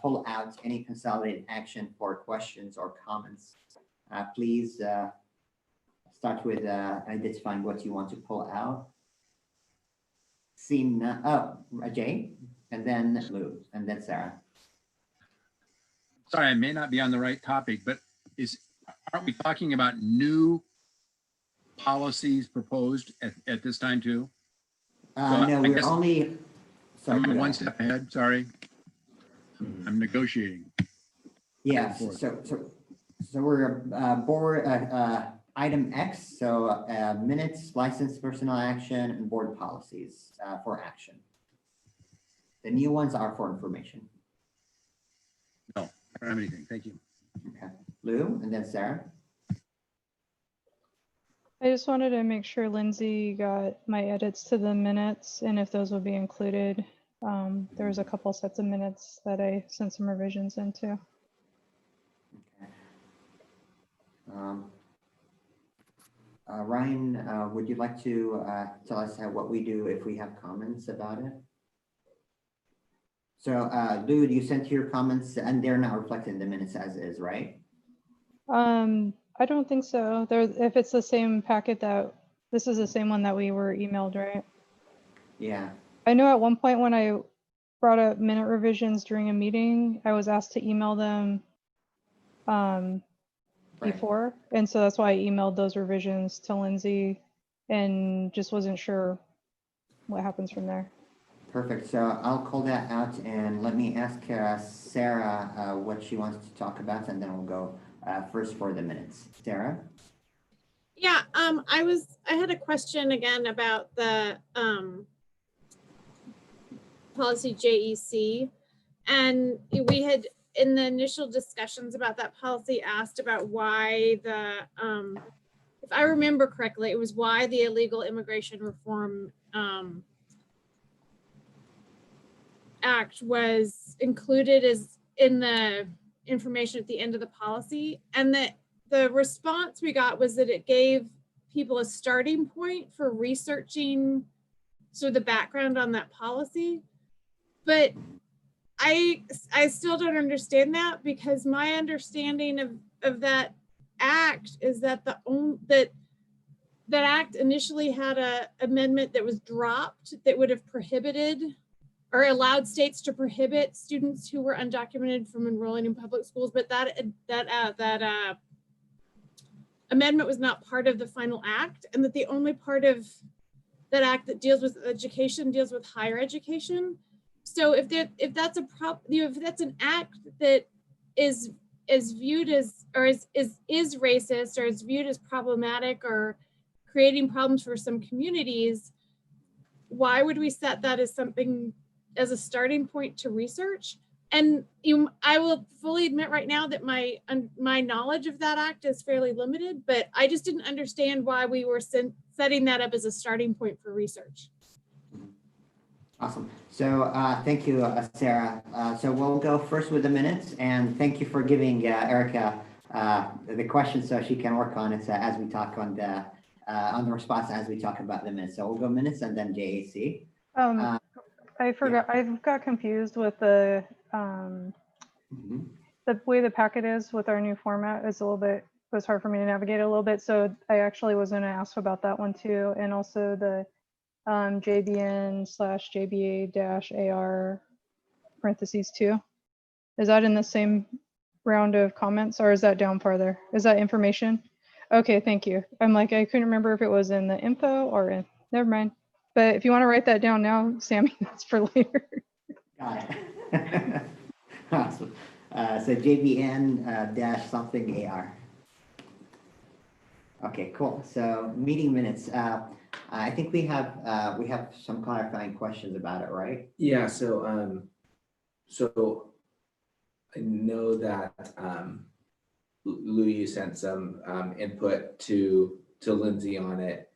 pull out any consolidated action for questions or comments? Please start with identifying what you want to pull out. Seeing Jay, and then Lou, and then Sarah. Sorry, I may not be on the right topic, but aren't we talking about new policies proposed at this time too? No, we're guess- only. Sorry, I'm go one ahead. step ahead, sorry. I'm negotiating. Yes, forth. so we're board item X, so minutes, license, personnel action, and board policies for action. The new ones are for information. No, I don't have anything. Thank you. Okay, Lou, and then Sarah. I just wanted to make sure Lindsay got my edits to the minutes and if those would be included. There was a couple sets of minutes that I sent some revisions into. Okay. Ryan, would you like to tell us what we do if we have comments about it? So Lou, you sent your comments and they're not reflected in the minutes as is, right? I don't think so. If it's the same packet this is the same one that we were emailed, right? Yeah. I know at one point when I brought up minute revisions during a meeting, I was asked to email them before. And so that's why I emailed those revisions to Lindsay and just wasn't sure what happens from there. Perfect. So I'll call that out and let me ask Sarah what she wants to talk about, and then we'll go first for the minutes. Sarah? Yeah, I had a question again about the policy JEC. And we had, in the initial discussions about that policy, asked about why if I remember correctly, it was why the illegal immigration reform act was included as in the information at the end of the policy. And that the response we got was that it gave people a starting point for researching sort of the background on that policy. But I still don't understand that, because my understanding of that act is that that act initially had a amendment that was dropped that would have prohibited or allowed states to prohibit students who were undocumented from enrolling in public schools. But that amendment was not part of the final act, and that the only part of that act that deals with education deals with higher education. So if that's an act that is viewed as, or is racist, or is viewed as problematic or creating problems for some communities, why would we set that as something, as a starting point to research? And I will fully admit right now that my knowledge of that act is fairly limited, but I just didn't understand why we were setting that up as a starting point for research. Awesome. So thank you, Sarah. So we'll go first with the minutes, and thank you for giving Erica the questions so she can work on it as we talk on the response as we talk about the minutes. So we'll go minutes and then JAC. I forgot. Yeah. I got confused with the way the packet is with our new format is was hard for me to navigate a little bit. So I actually was going to ask about that one too, and also the JBN/JBA-AR (2). Is that in the same round of comments, or is that down farther? Is that information? Okay, thank you. I'm like, I couldn't remember if it was in the info or in, never mind. But if you want to write that down now, Sammy, that's for later. Got it. Awesome. So JBN dash something AR. Okay, cool. So meeting minutes. I think we have some clarifying questions about it, right? Yeah. So I know that Lou, you sent some input to Lindsay on it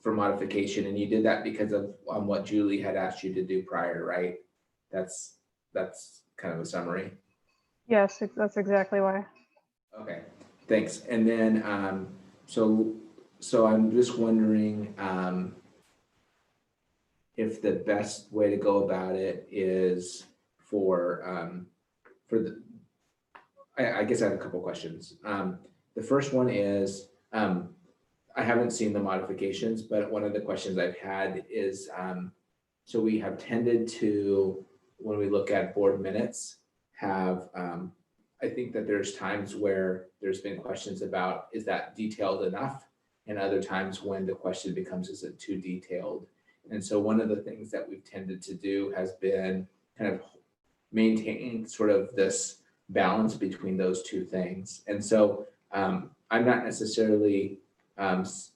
for modification, and you did that because of what Julie had asked you to do prior, right? That's kind of a summary. Yes, that's exactly why. Okay, thanks. And then so I'm just wondering if the best way to go about it is I guess I have a couple questions. The first one is, I haven't seen the modifications, but one of the questions I've had is, so we have tended to, when we look at board minutes, have, I think that there's times where there's been questions about, is that detailed enough? And other times when the question becomes, is it too detailed? And so one of the things that we've tended to do has been kind of maintain sort of this balance between those two things. And so I'm not necessarily, because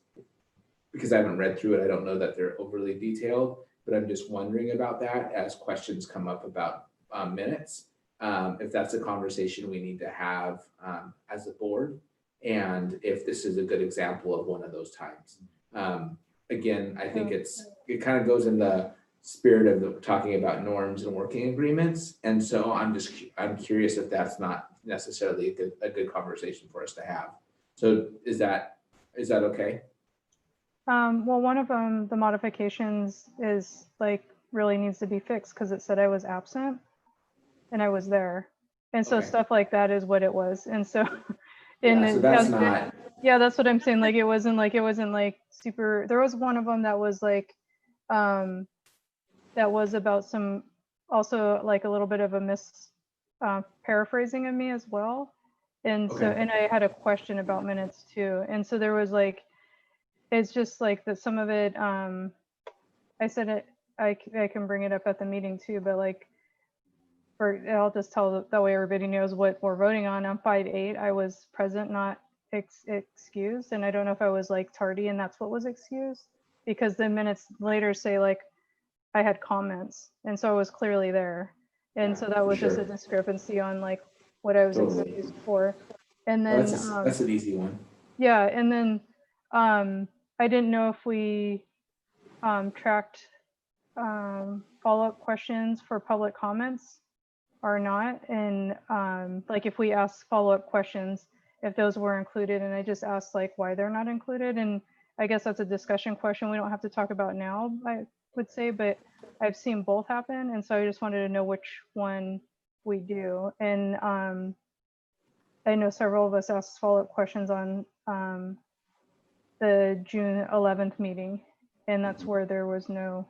I haven't read through it, I don't know that they're overly detailed, but I'm just wondering about that as questions come up about minutes. If that's a conversation we need to have as a board, and if this is a good example of one of those times. Again, I think it kind of goes in the spirit of talking about norms and working agreements. And so I'm curious if that's not necessarily a good conversation for us to have. So is that okay? Well, one of them, the modifications is like really needs to be fixed because it said I was absent and I was there. And so Okay. stuff like that is what it was. And so, Yeah, so that's not, yeah, that's what I'm saying. Like, it wasn't like super, there was one of them that was like, that was about some, also like a little bit of a paraphrasing of me as well. And so, Okay. and I had a question about minutes too. And so there was like, it's just like that some of it, I said it, I can bring it up at the meeting too, but like, I'll just tell that way everybody knows what we're voting on. On 5.8, I was present, not excused. And I don't know if I was like tardy and that's what was excused, because the minutes later say like I had comments. And so I was clearly there. And Yeah, so that was for just sure. a discrepancy on like what I was Totally. excused for. And then, that's an easy one. yeah, and then I didn't know if we tracked follow-up questions for public comments or not. And like if we ask follow-up questions, if those were included, and I just asked like why they're not included. And I guess that's a discussion question we don't have to talk about now, I would say, but I've seen both happen. And so I just wanted to know which one we do. And I know several of us asked follow-up questions on the June 11th meeting, and that's where there was no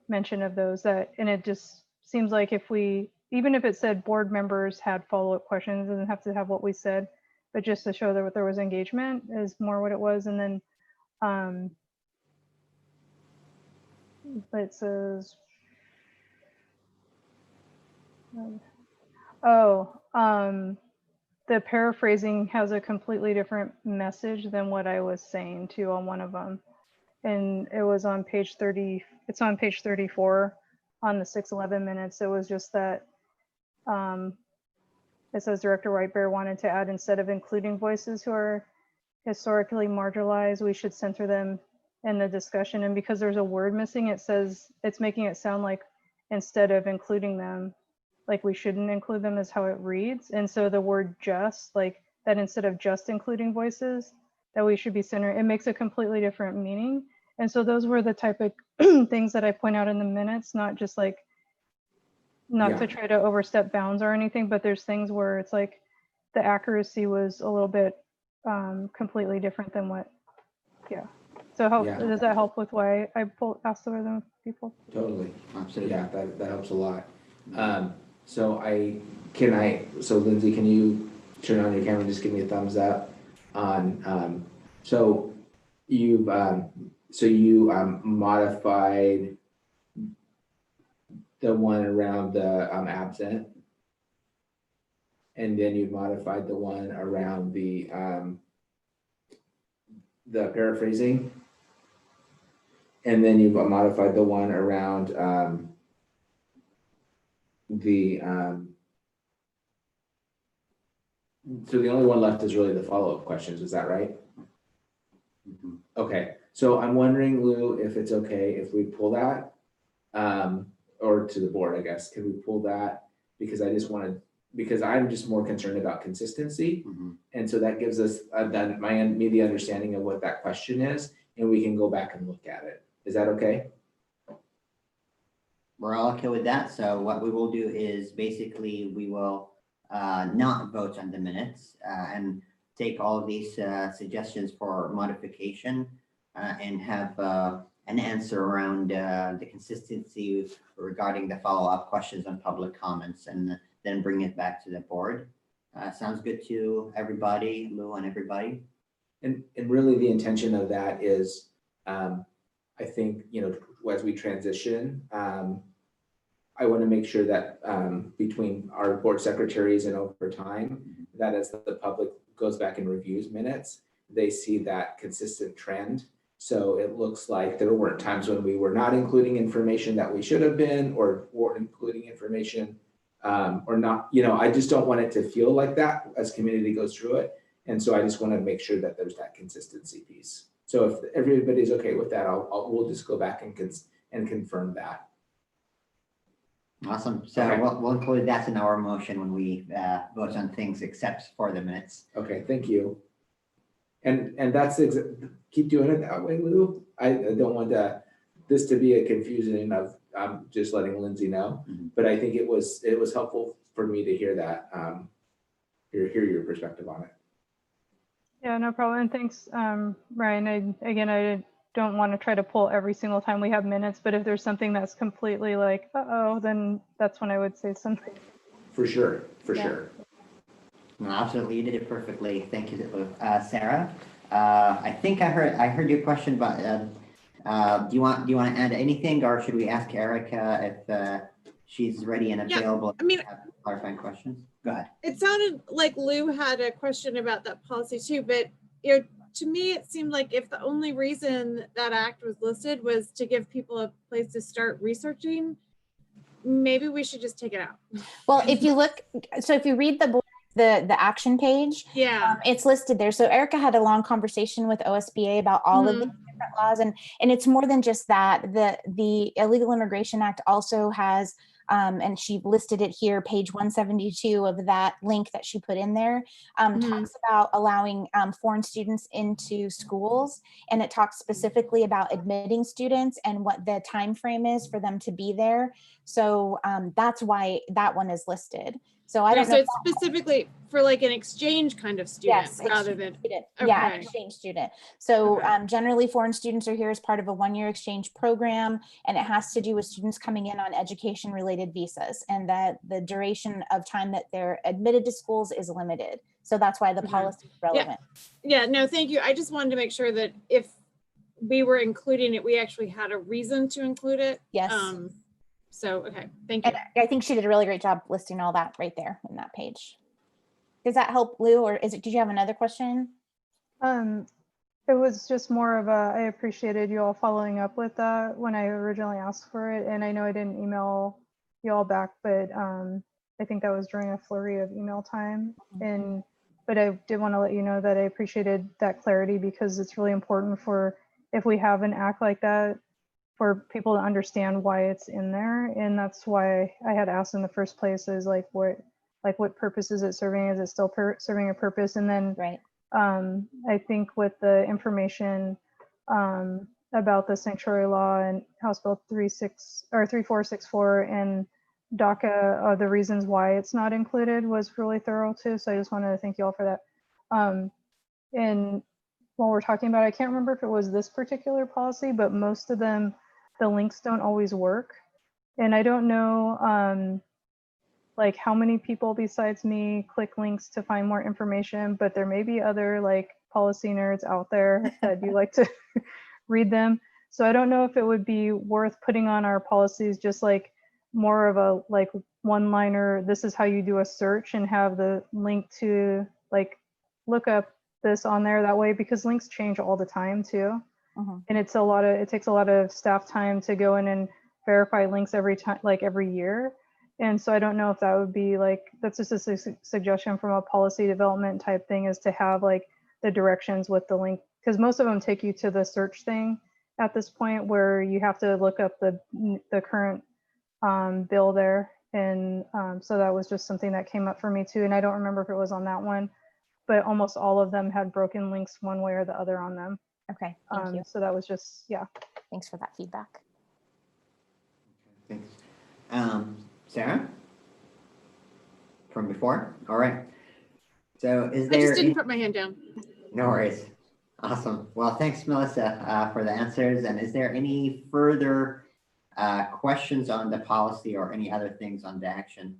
mention of those. And it just seems like if we, even if it said board members had follow-up questions, it doesn't have to have what we said, but just to show that there was engagement is more what it was. And then it says, the paraphrasing has a completely different message than what I was saying too on one of them. And it was on page 30, it's on page 34 on the 611 minutes. It was just that it says Director Whitebear wanted to add, instead of including voices who are historically marginalized, we should center them in the discussion. And because there's a word missing, it says, it's making it sound like instead of including them, like we shouldn't include them is how it reads. And so the word just, like that instead of just including voices, that we should be centering, it makes a completely different meaning. And so those were the type of things that I point out in the minutes, not just like, not to try to overstep bounds or anything, but there's things where it's like the accuracy was a little bit completely different than what, So does that help with why I asked the other people? Totally. Absolutely. Yeah, that helps a lot. So Lindsay, can you turn on your camera and just give me a thumbs up on, so you modified the one around the absent, and then you modified the one around the paraphrasing, and then you modified the one around so the only one left is really the follow-up questions, is that right? Mhm. Okay, so I'm wondering, Lou, if it's okay if we pull that, or to the board, I guess, can we pull that? Because because I'm just more concerned about consistency. Mhm. And so that gives us the understanding of what that question is, and we can go back and look at it. Is that okay? We're all okay with that. So what we will do is basically we will not vote on the minutes and take all of these suggestions for modification and have an answer around the consistency regarding the follow-up questions on public comments, and then bring it back to the board. Sounds good to everybody, Lou and everybody? And really the intention of that is, I think, as we transition, I want to make sure that between our board secretaries and over time, that as the public goes back and reviews minutes, they see that consistent trend. So it looks like there weren't times when we were not including information that we should have been, or including information or not, I just don't want it to feel like that as community goes through it. And so I just want to make sure that there's that consistency piece. So if everybody's okay with that, we'll just go back and confirm that. Awesome. So Okay. we'll include that in our motion when we vote on things except for the minutes. Okay, thank you. And that's, keep doing it that way, Lou. I don't want this to be a confusion of just letting Lindsay know, Mhm. but I think it was helpful for me to hear that, hear your perspective on it. Yeah, no problem. And thanks, Ryan. I don't want to try to pull every single time we have minutes, but if there's something that's completely like, uh-oh, then that's when I would say something. For sure, Yeah. sure. No, absolutely, you did it perfectly. Thank you, Sarah. I think I heard your question, but do you want to add anything, or should we ask Erica if she's ready and Yeah, available? I mean- to have clarifying questions. Go ahead. It sounded like Lou had a question about that policy too, but to me, it seemed like if the only reason that act was listed was to give people a place to start researching, maybe we should just take it out. Well, if you look, so if you read the action page, Yeah. it's listed there. So Erica had a long conversation with OSBA about all of the different laws, and it's more than just that. The Illegal Immigration Act also has, and she listed it here, page 172 of that link that she put in there, talks about allowing foreign students into schools, and it talks specifically about admitting students and what the time frame is for them to be there. So that's why that one is listed. So I don't know. So it's specifically for like an exchange kind of student rather than. Student. Yeah, an Okay. exchange student. So Okay. generally foreign students are here as part of a one-year exchange program, and it has to do with students coming in on education related visas, and that the duration of time that they're admitted to schools is limited. So that's why the Okay. policy is relevant. Yeah, no, thank you. I just wanted to make sure that if we were including it, we actually had a reason to include it. Yes. So, okay, thank you. And I think she did a really great job listing all that right there in that page. Does that help, Lou, or did you have another question? It was just more of a, I appreciated you all following up with that when I originally asked for it. And I know I didn't email you all back, but I think that was during a flurry of email time. But I did want to let you know that I appreciated that clarity, because it's really important for, if we have an act like that, for people to understand why it's in there. And that's why I had asked in the first place, is like what purpose is it serving? Is it still serving a purpose? And then Right. I think with the information about the sanctuary law and House Bill 3464 and DACA, the reasons why it's not included was really thorough too. So I just wanted to thank you all for that. And while we're talking about it, I can't remember if it was this particular policy, but most of them, the links don't always work. And I don't know like how many people besides me click links to find more information, but there may be other like policy nerds out there that do like to read them. So I don't know if it would be worth putting on our policies just like more of a like one-liner, this is how you do a search, and have the link to like look up this on there that way, because links change all the time too. And it takes a lot of staff time to go in and verify links every time, like every year. And so I don't know if that would be like, that's just a suggestion from a policy development type thing, is to have like the directions with the link, because most of them take you to the search thing at this point, where you have to look up the current bill there. And so that was just something that came up for me too. And I don't remember if it was on that one, but almost all of them had broken links one way or the other on them. Okay, thank you. So that was just, yeah. Thanks for that feedback. Thanks. Sarah? From before? All right. So is I there? just didn't put my hand down. No worries. Awesome. Well, thanks, Melissa, for the answers. And is there any further questions on the policy or any other things on the action?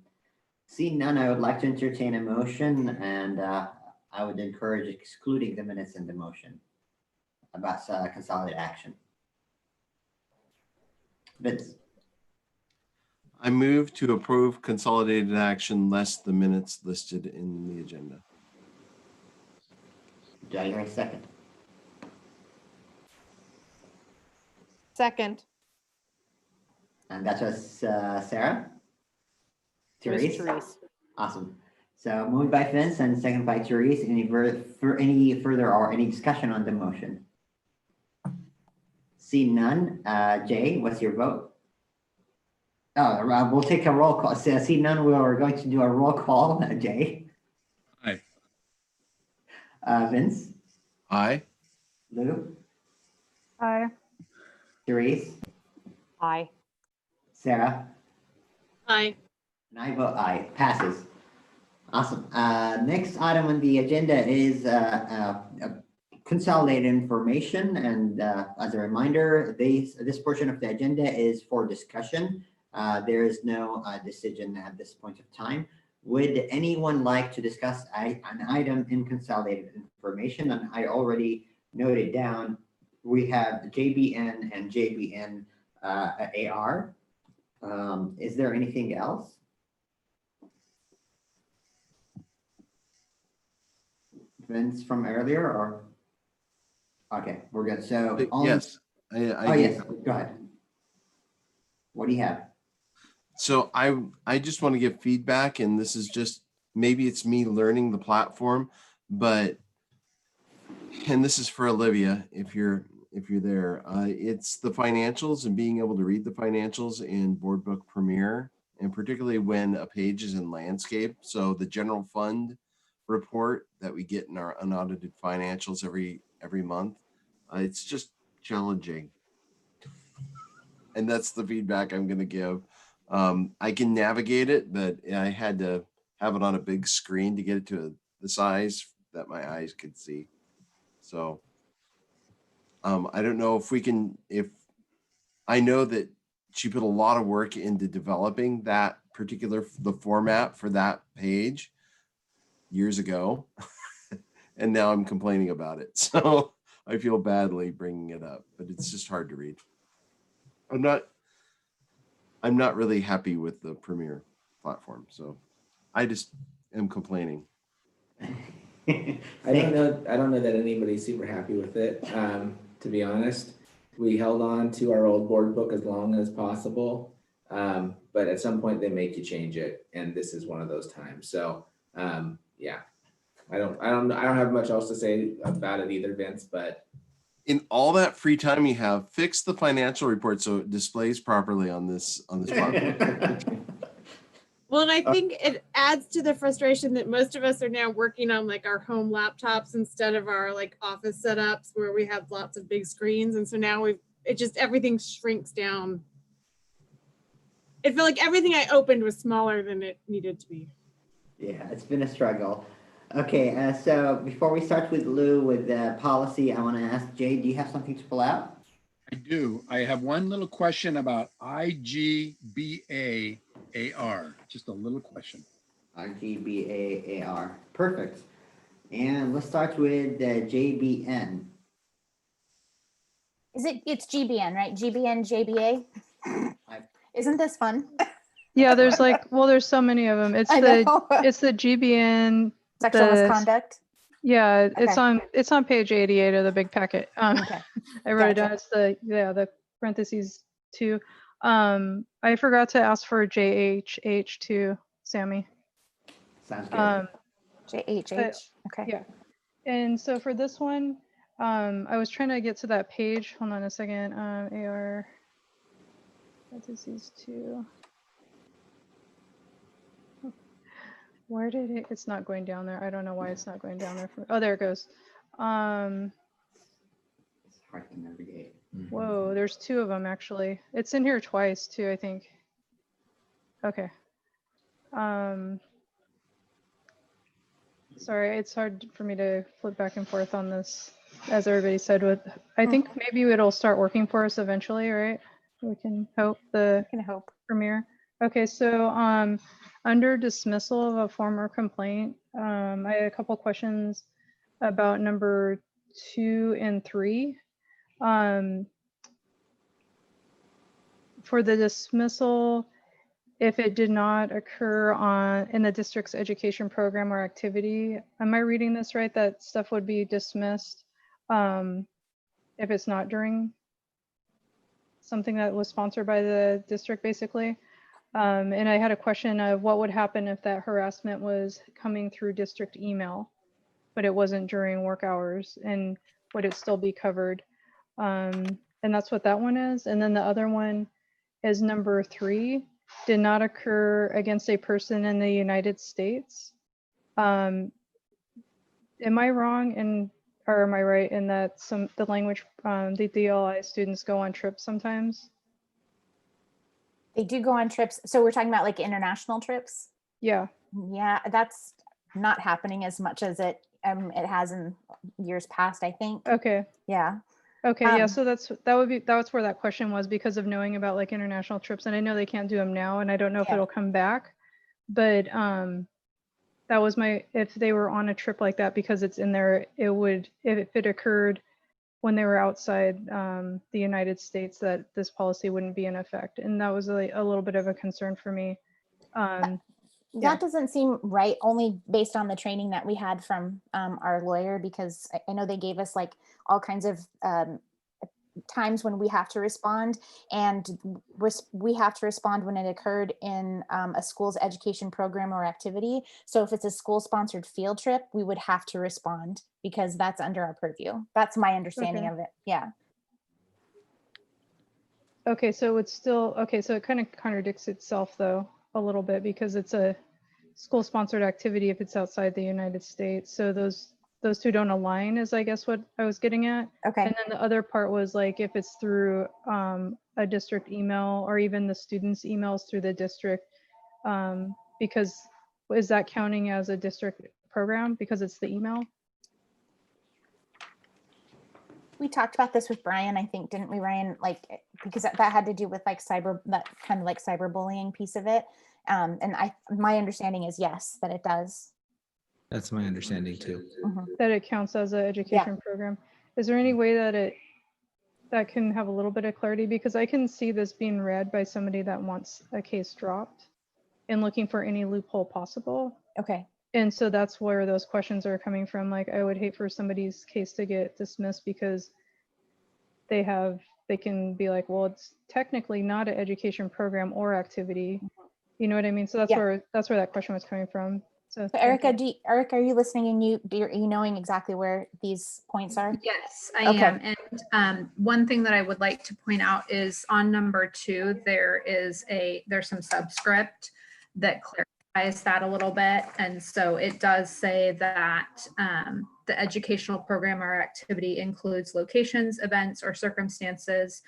Seeing none, I would like to entertain a motion, and I would encourage excluding the minutes in the motion about consolidated action. Vince. I move to approve consolidated action less the minutes listed in the agenda. Do I hear a second? Second. And that was Sarah? It was Therese? Therese. Awesome. So moved by Vince and second by Therese. Any further or any discussion on the motion? See none. Jay, what's your vote? Oh, we'll take a roll call. See none, we're going to do a roll call. Jay? Aye. Vince? Aye. Lou? Aye. Therese? Aye. Sarah? Aye. And I vote aye. Passes. Awesome. Next item on the agenda is consolidated information. And as a reminder, this portion of the agenda is for discussion. There is no decision at this point of time. Would anyone like to discuss an item in consolidated information? And I already noted down, we have JBN and JBN AR. Is there anything else? Vince from earlier or? Okay, we're good. So. Yes. Oh, yes, go ahead. What do you have? So I just want to give feedback, and this is just, maybe it's me learning the platform, but, and this is for Olivia, if you're there, it's the financials and being able to read the financials in Board Book Premier, and particularly when a page is in landscape. So the general fund report that we get in our unaudited financials every month, it's just challenging. And that's the feedback I'm going to give. I can navigate it, but I had to have it on a big screen to get it to the size that my eyes could see. So I don't know if I know that she put a lot of work into developing that the format for that page years ago. And now I'm complaining about it. So I feel badly bringing it up, but it's just hard to read. I'm not really happy with the Premiere platform, so I just am complaining. I don't know that anybody's super happy with it. To be honest, we held on to our old board book as long as possible, but at some point they make you change it, and this is one of those times. So yeah, I don't have much else to say about it either, Vince. But in all that free time you have, fix the financial report so it displays properly on this platform. Well, and I think it adds to the frustration that most of us are now working on like our home laptops instead of our like office setups where we have lots of big screens. And so now everything shrinks down. It felt like everything I opened was smaller than it needed to be. Yeah, it's been a struggle. Okay, so before we start with Lou with policy, I want to ask Jay, do you have something to pull out? I do. I have one little question about IGBA AR. Just a little question. RGBA AR. Perfect. And let's start with JBN. It's GBN, right? GBN, JBA. Isn't this fun? Yeah, there's there's so many of them. It's the GBN Sexual misconduct. Yeah, Okay. it's on page 88 of the big packet. Okay. I wrote it Gotcha. down. It's the parentheses 2. I forgot to ask for JHH too, Sammy. Sounds good. JHH. Okay. Yeah. And so for this one, I was trying to get to that page. Hold on a second. AR parentheses 2. Where did it's not going down there. I don't know why it's not going down there. Oh, there it goes. It's hard to navigate. Whoa, there's 2 of them actually. It's in here twice too, I think. Okay. Sorry, it's hard for me to flip back and forth on this. As everybody said, I think maybe it'll start working for us eventually, right? We can hope Premiere. Okay, so under dismissal of a former complaint, I had a couple questions about number 2 and 3. For the dismissal, if it did not occur in the district's education program or activity, am I reading this right? That stuff would be dismissed if it's not during something that was sponsored by the district, basically. And I had a question of what would happen if that harassment was coming through district email, but it wasn't during work hours, and would it still be covered? And that's what that one is. And then the other one is number 3, did not occur against a person in the United States. Am I wrong or am I right in that the language, the DLI students go on trips sometimes? They do go on trips. So we're talking about like international trips. Yeah. Yeah, that's not happening as much as it has in years past, I think. Okay. Yeah. Okay, yeah, so that's where that question was, because of knowing about like international trips, and I know they can't do them now, and I don't know if Yeah. it'll come back, but that was if they were on a trip like that, because it's in there, it would, if it occurred when they were outside the United States, that this policy wouldn't be in effect, and that was a little bit of a concern for me. Yeah. That doesn't seem right, only based on the training that we had from our lawyer, because I know they gave us like all kinds of times when we have to respond, and we have to respond when it occurred in a school's education program or activity. So if it's a school sponsored field trip, we would have to respond because that's under our purview. That's my understanding of it. Yeah. Okay, so it's still, okay, so it kind of contradicts itself though a little bit, because it's a school-sponsored activity if it's outside the United States. So those two don't align, is I guess what I was getting at. Okay. And then the other part was like if it's through a district email, or even the students' emails through the district, because is that counting as a district program because it's the email? We talked about this with Brian, I think, didn't we, Ryan? Like, because that had to do with like that kind of like cyberbullying piece of it. And my understanding is yes, that it does. That's my understanding too. Mhm. That it counts as an education program. Is there any way that can have a little bit of clarity? Because I can see this being read by somebody that wants a case dropped and looking for any loophole possible. Okay. And so that's where those questions are coming from. Like, I would hate for somebody's case to get dismissed because they can be like, well, it's technically not an education program or activity. You know what I mean? So that's where that question was coming from. So Erica, Erica, are you listening, and you knowing exactly where these points are? Yes, I am. And one thing that I would like to point out is on number 2, there's some subscript that clarifies that a little bit. And so it does say that the educational program or activity includes locations, events, or circumstances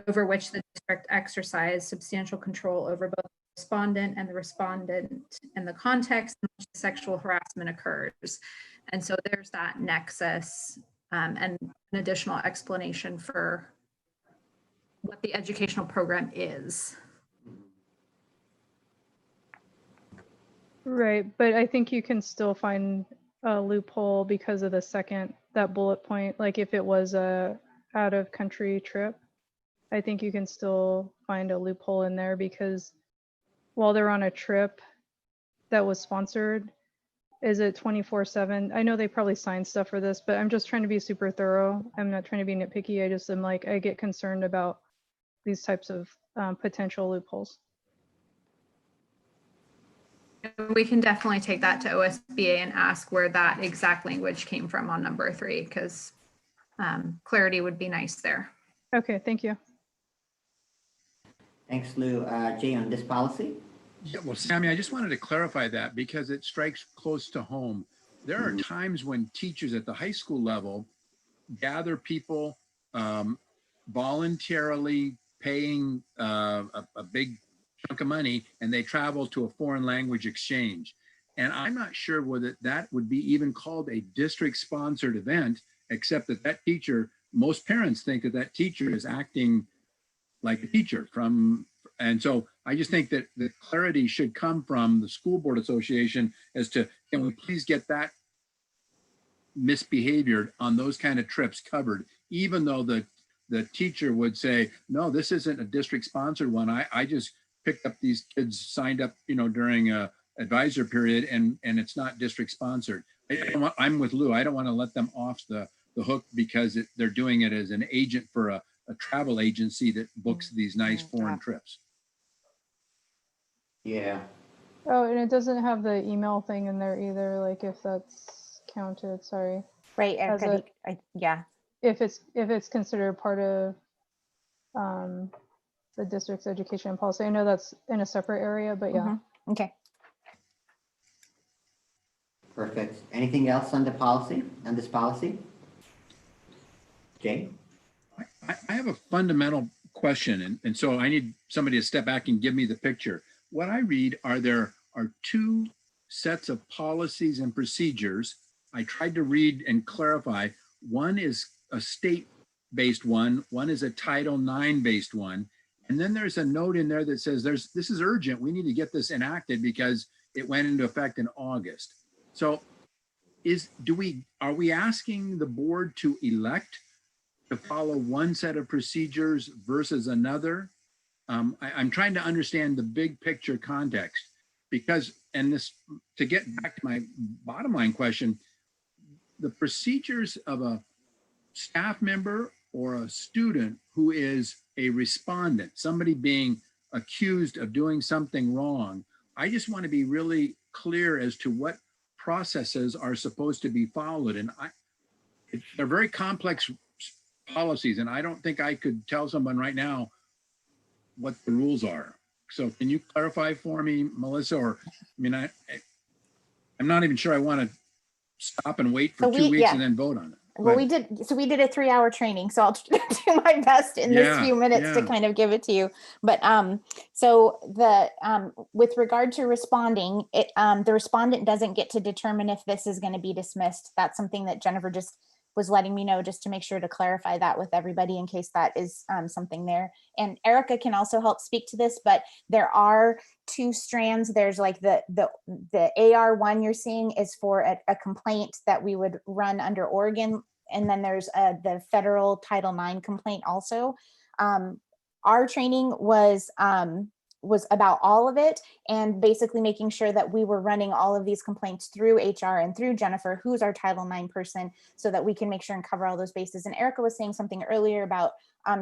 over which the district exercise substantial control over both respondent and the respondent and the context in which sexual harassment occurs. And so there's that nexus and an additional explanation for what the educational program is. Right, but I think you can still find a loophole because of that bullet point. Like if it was a out of country trip, I think you can still find a loophole in there, because while they're on a trip that was sponsored, is it 24/7? I know they probably signed stuff for this, but I'm just trying to be super thorough. I'm not trying to be nitpicky. I just am like, I get concerned about these types of potential loopholes. We can definitely take that to OSBA and ask where that exact language came from on number 3, because clarity would be nice there. Okay, thank you. Thanks, Lou. Jay, on this policy? Yeah, well, Sammy, I just wanted to clarify that because it strikes close to home. There are times when teachers at the high school level gather people voluntarily paying a big chunk of money, and they travel to a foreign language exchange. And I'm not sure whether that would be even called a district sponsored event, except that teacher, most parents think that teacher is acting like a teacher and so I just think that the clarity should come from the school board association as to, can we please get that misbehavior on those kind of trips covered, even though the teacher would say, no, this isn't a district sponsored one. I just picked up these kids, signed up, during a advisor period, and it's not district sponsored. I'm with Lou. I don't want to let them off the hook because they're doing it as an agent for a travel agency that books these nice foreign trips. Yeah. Oh, and it doesn't have the email thing in there either, like if that's counted, sorry. Right, As Erica, yeah. If it's considered part of the district's education policy. I know that's in a separate area, but yeah. Okay. Perfect. Anything else on the policy, on this policy? Jay? I have a fundamental question, and so I need somebody to step back and give me the picture. What I read there are two sets of policies and procedures. I tried to read and clarify. One is a state-based one is a Title IX based one. And then there's a note in there that says this is urgent. We need to get this enacted because it went into effect in August. So are we asking the board to elect to follow one set of procedures versus another? I'm trying to understand the big picture context because, to get back to my bottom line question, the procedures of a staff member or a student who is a respondent, somebody being accused of doing something wrong, I just want to be really clear as to what processes are supposed to be followed. And they're very complex policies, and I don't think I could tell someone right now what the rules are. So can you clarify for me, Melissa? Or, I'm not even sure I want to stop and wait for 2 weeks and then vote on it. Well, we did a 3-hour training, so I'll do my best in this few minutes to kind of give it to you. But so with regard to responding, the respondent doesn't get to determine if this is going to be dismissed. That's something that Jennifer just was letting me know, just to make sure to clarify that with everybody in case that is something there. And Erica can also help speak to this, but there are two strands. There's like the AR1 you're seeing is for a complaint that we would run under Oregon. And then there's the federal Title IX complaint also. Our training was about all of it, and basically making sure that we were running all of these complaints through HR and through Jennifer, who's our Title IX person, so that we can make sure and cover all those bases. And Erica was saying something earlier about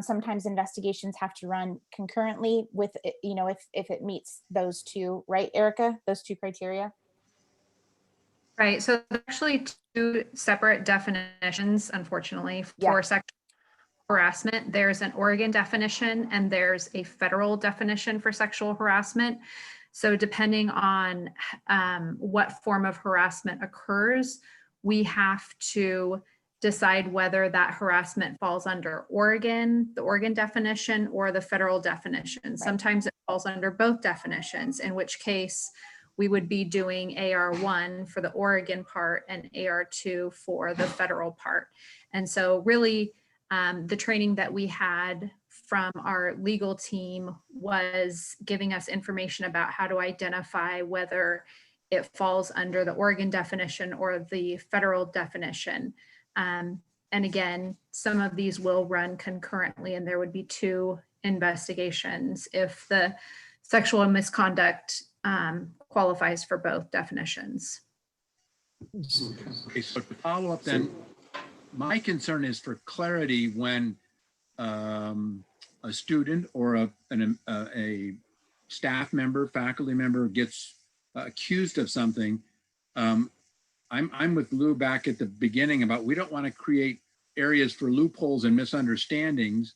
sometimes investigations have to run concurrently with, if it meets those two, right, Erica, those two criteria? Right, so there's actually two separate definitions, unfortunately, for sexual harassment. There's an Oregon definition and there's a federal definition for sexual harassment. So depending on what form of harassment occurs, we have to decide whether that harassment falls under the Oregon definition, or the federal definition. Right. Sometimes it falls under both definitions, in which case we would be doing AR1 for the Oregon part and AR2 for the federal part. And so really, the training that we had from our legal team was giving us information about how to identify whether it falls under the Oregon definition or the federal definition. And again, some of these will run concurrently, and there would be two investigations if the sexual misconduct qualifies for both definitions. Okay, so to follow up then, my concern is for clarity when a student or a staff member, faculty member gets accused of something. I'm with Lou back at the beginning about we don't want to create areas for loopholes and misunderstandings.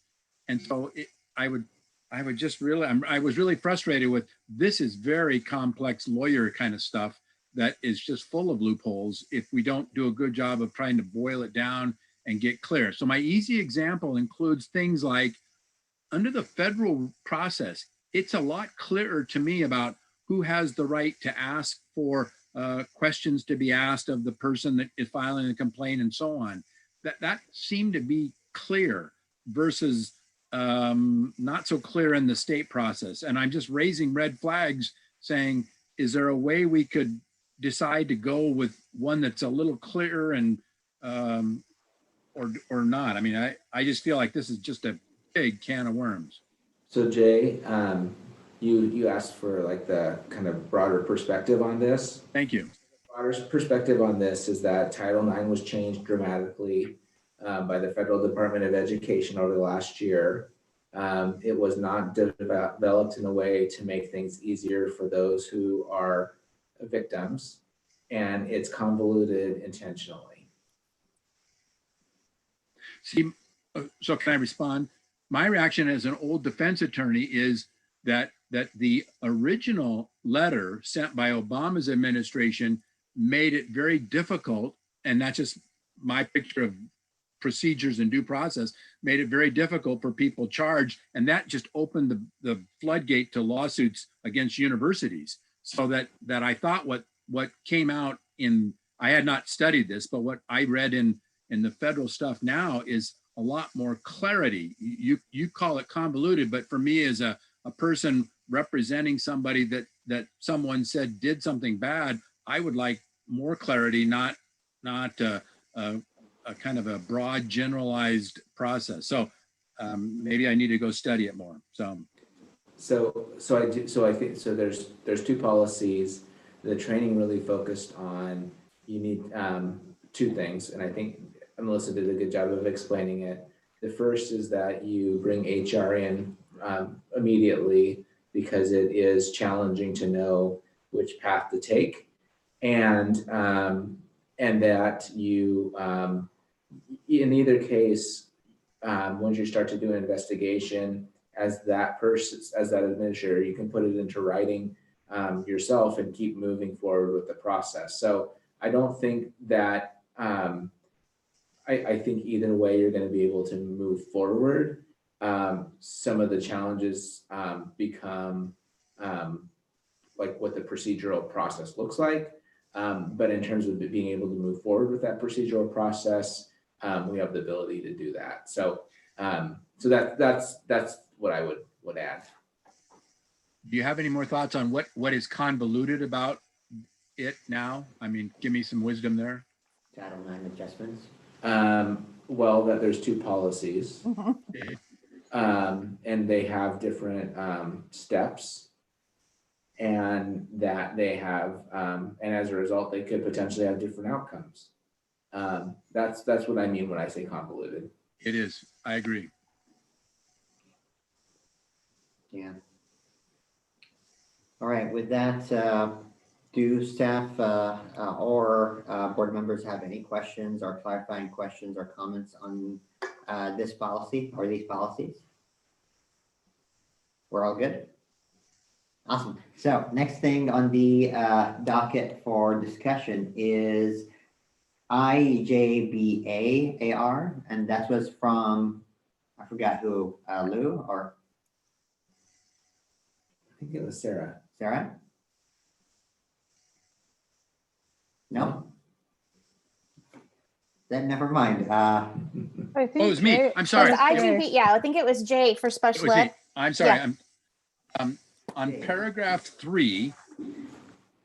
And so I was really frustrated with, this is very complex lawyer kind of stuff that is just full of loopholes if we don't do a good job of trying to boil it down and get clear. So my easy example includes things like, under the federal process, it's a lot clearer to me about who has the right to ask for questions to be asked of the person that is filing a complaint and so on. That seemed to be clear versus not so clear in the state process. And I'm just raising red flags saying, is there a way we could decide to go with one that's a little clearer and or not? I mean, I just feel like this is just a big can of worms. So Jay, you asked for like the kind of broader perspective on this. Thank you. Broader perspective on this is that Title IX was changed dramatically by the Federal Department of Education over the last year. It was not developed in a way to make things easier for those who are victims, and it's convoluted intentionally. See, so can I respond? My reaction as an old defense attorney is that the original letter sent by Obama's administration made it very difficult, and that's just my picture of procedures and due process, made it very difficult for people charged, and that just opened the floodgate to lawsuits against universities. So that I thought what came out in, I had not studied this, but what I read in the federal stuff now is a lot more clarity. You call it convoluted, but for me as a person representing somebody that someone said did something bad, I would like more clarity, not a kind of a broad generalized process. So maybe I need to go study it more. So I think there's two policies. The training really focused on, you need two things, and I think Melissa did a good job of explaining it. The first is that you bring HR in immediately because it is challenging to know which path to take, and that you in either case, once you start to do an investigation, as that administrator, you can put it into writing yourself and keep moving forward with the process. So I don't think that, I think either way you're going to be able to move forward. Some of the challenges become like what the procedural process looks like. But in terms of being able to move forward with that procedural process, we have the ability to do that. So that's what I would add. do you have any more thoughts on what is convoluted about it now? I mean, give me some wisdom there. Title IX adjustments. Well, that there's two policies, and they have different steps, and that they have, and as a result, they could potentially have different outcomes. That's what I mean when I say convoluted. It is. I agree. Yeah. All right, with that, do staff or board members have any questions or clarifying questions or comments on this policy or these policies? We're all good? Awesome. So next thing on the docket for discussion is IJBA-AR, and that was from, I forgot who, Lou or? I think it was Sarah. Sarah? No? Then never mind. I think Oh, it was me. Jay- I'm sorry. Was IGB, yeah, I think it was Jay for It special was ed. me. I'm sorry. Yeah. I'm on paragraph 3.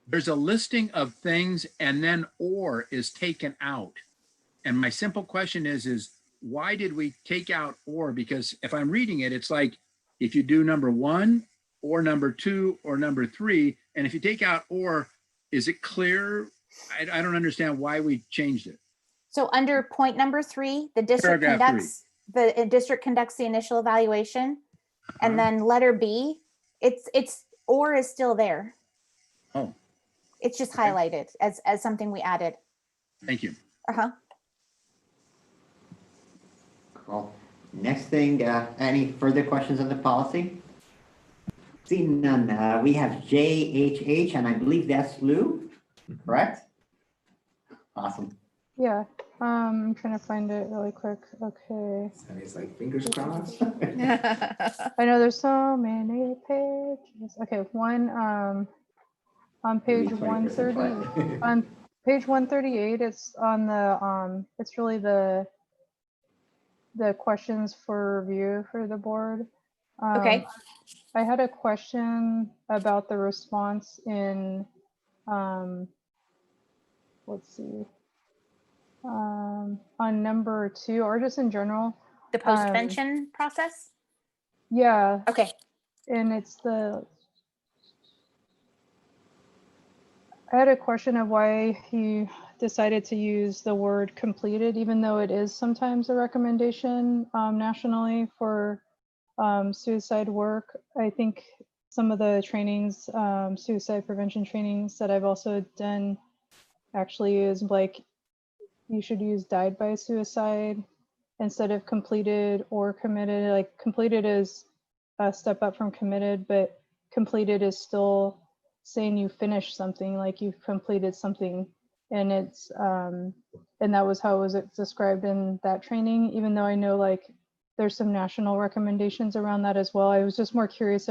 There's a listing of things and then or is taken out. And my simple question is why did we take out or? Because if I'm reading it, it's like if you do number 1 or number 2 or number 3, and if you take out or, is it clear? I don't understand why we changed it. So under point number 3, the district Paragraph conducts, the district conducts the initial evaluation. And Uh-huh. then letter B, it's or is still there. Oh, It's just Okay. highlighted as something we added. thank you. Uh-huh. Cool. Next thing, any further questions on the policy? Seeing none, we have JHH, and I believe that's Lou, correct? Awesome. Yeah, I'm trying to find it really quick. Okay. And he's like, fingers crossed. I know there's so many pages. Okay, on page Maybe 130, 20% on page 138, it's on the, it's really the questions for review for the board. Okay. I had a question about the response in, let's see, on number 2, or just in general. The post-pension process? Yeah, Okay. and it's the, I had a question of why he decided to use the word completed, even though it is sometimes a recommendation nationally for suicide work. I think some of the trainings, suicide prevention trainings that I've also done actually is like, you should use died by suicide instead of completed or committed. Like completed is a step up from committed, but completed is still saying you finished something, like you've completed something. And it's, and that was how it was described in that training, even though I know like there's some national recommendations around that as well. I was just more curious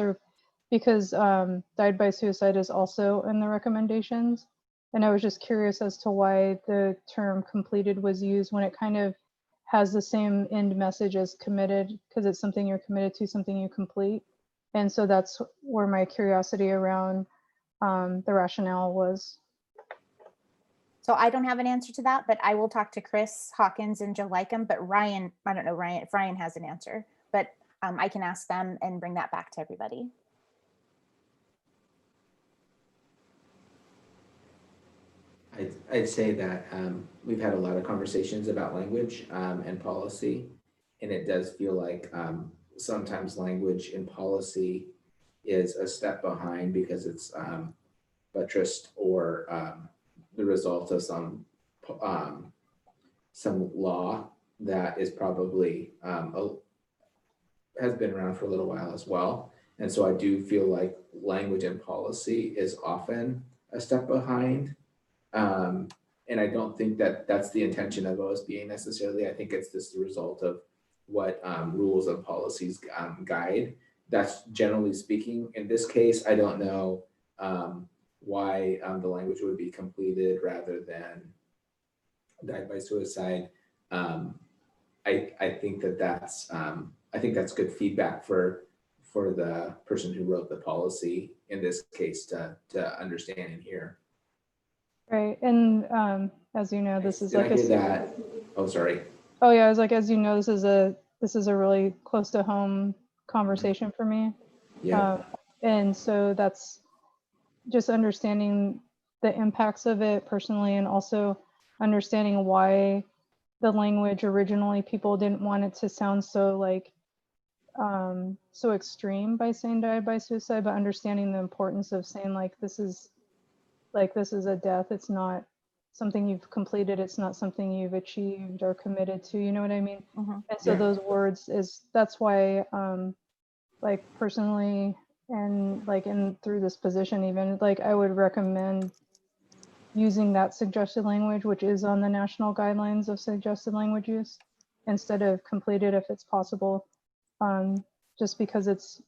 because died by suicide is also in the recommendations. And I was just curious as to why the term completed was used when it kind of has the same end message as committed, because it's something you're committed to, something you complete. And so that's where my curiosity around the rationale was. So I don't have an answer to that, but I will talk to Chris Hawkins and Joe Lycum. But Ryan, I don't know Ryan, if Ryan has an answer, but I can ask them and bring that back to everybody. I'd say that we've had a lot of conversations about language and policy, and it does feel like sometimes language in policy is a step behind because it's buttressed or the result of some law that is probably has been around for a little while as well. And so I do feel like language and policy is often a step behind. And I don't think that that's the intention of OSBA necessarily. I think it's just the result of what rules and policies guide. That's generally speaking. In this case, I don't know why the language would be completed rather than died by suicide. I think that's I think that's good feedback for the person who wrote the policy in this case to understand and hear. Right, and as you know, this is like that. Oh, sorry. Oh yeah, I was like, as you know, this is a really close to home conversation for me. Yeah. And so that's just understanding the impacts of it personally, and also understanding why the language originally people didn't want it to sound so like so extreme by saying died by suicide, but understanding the importance of saying like this is a death. It's not something you've completed. It's not something you've achieved or committed to. You know what I mean? Mm-hmm. And so those words that's why like personally and like through this position even, like I would recommend using that suggested language, which is on the national guidelines of suggested language use, instead of completed if it's possible, just because it's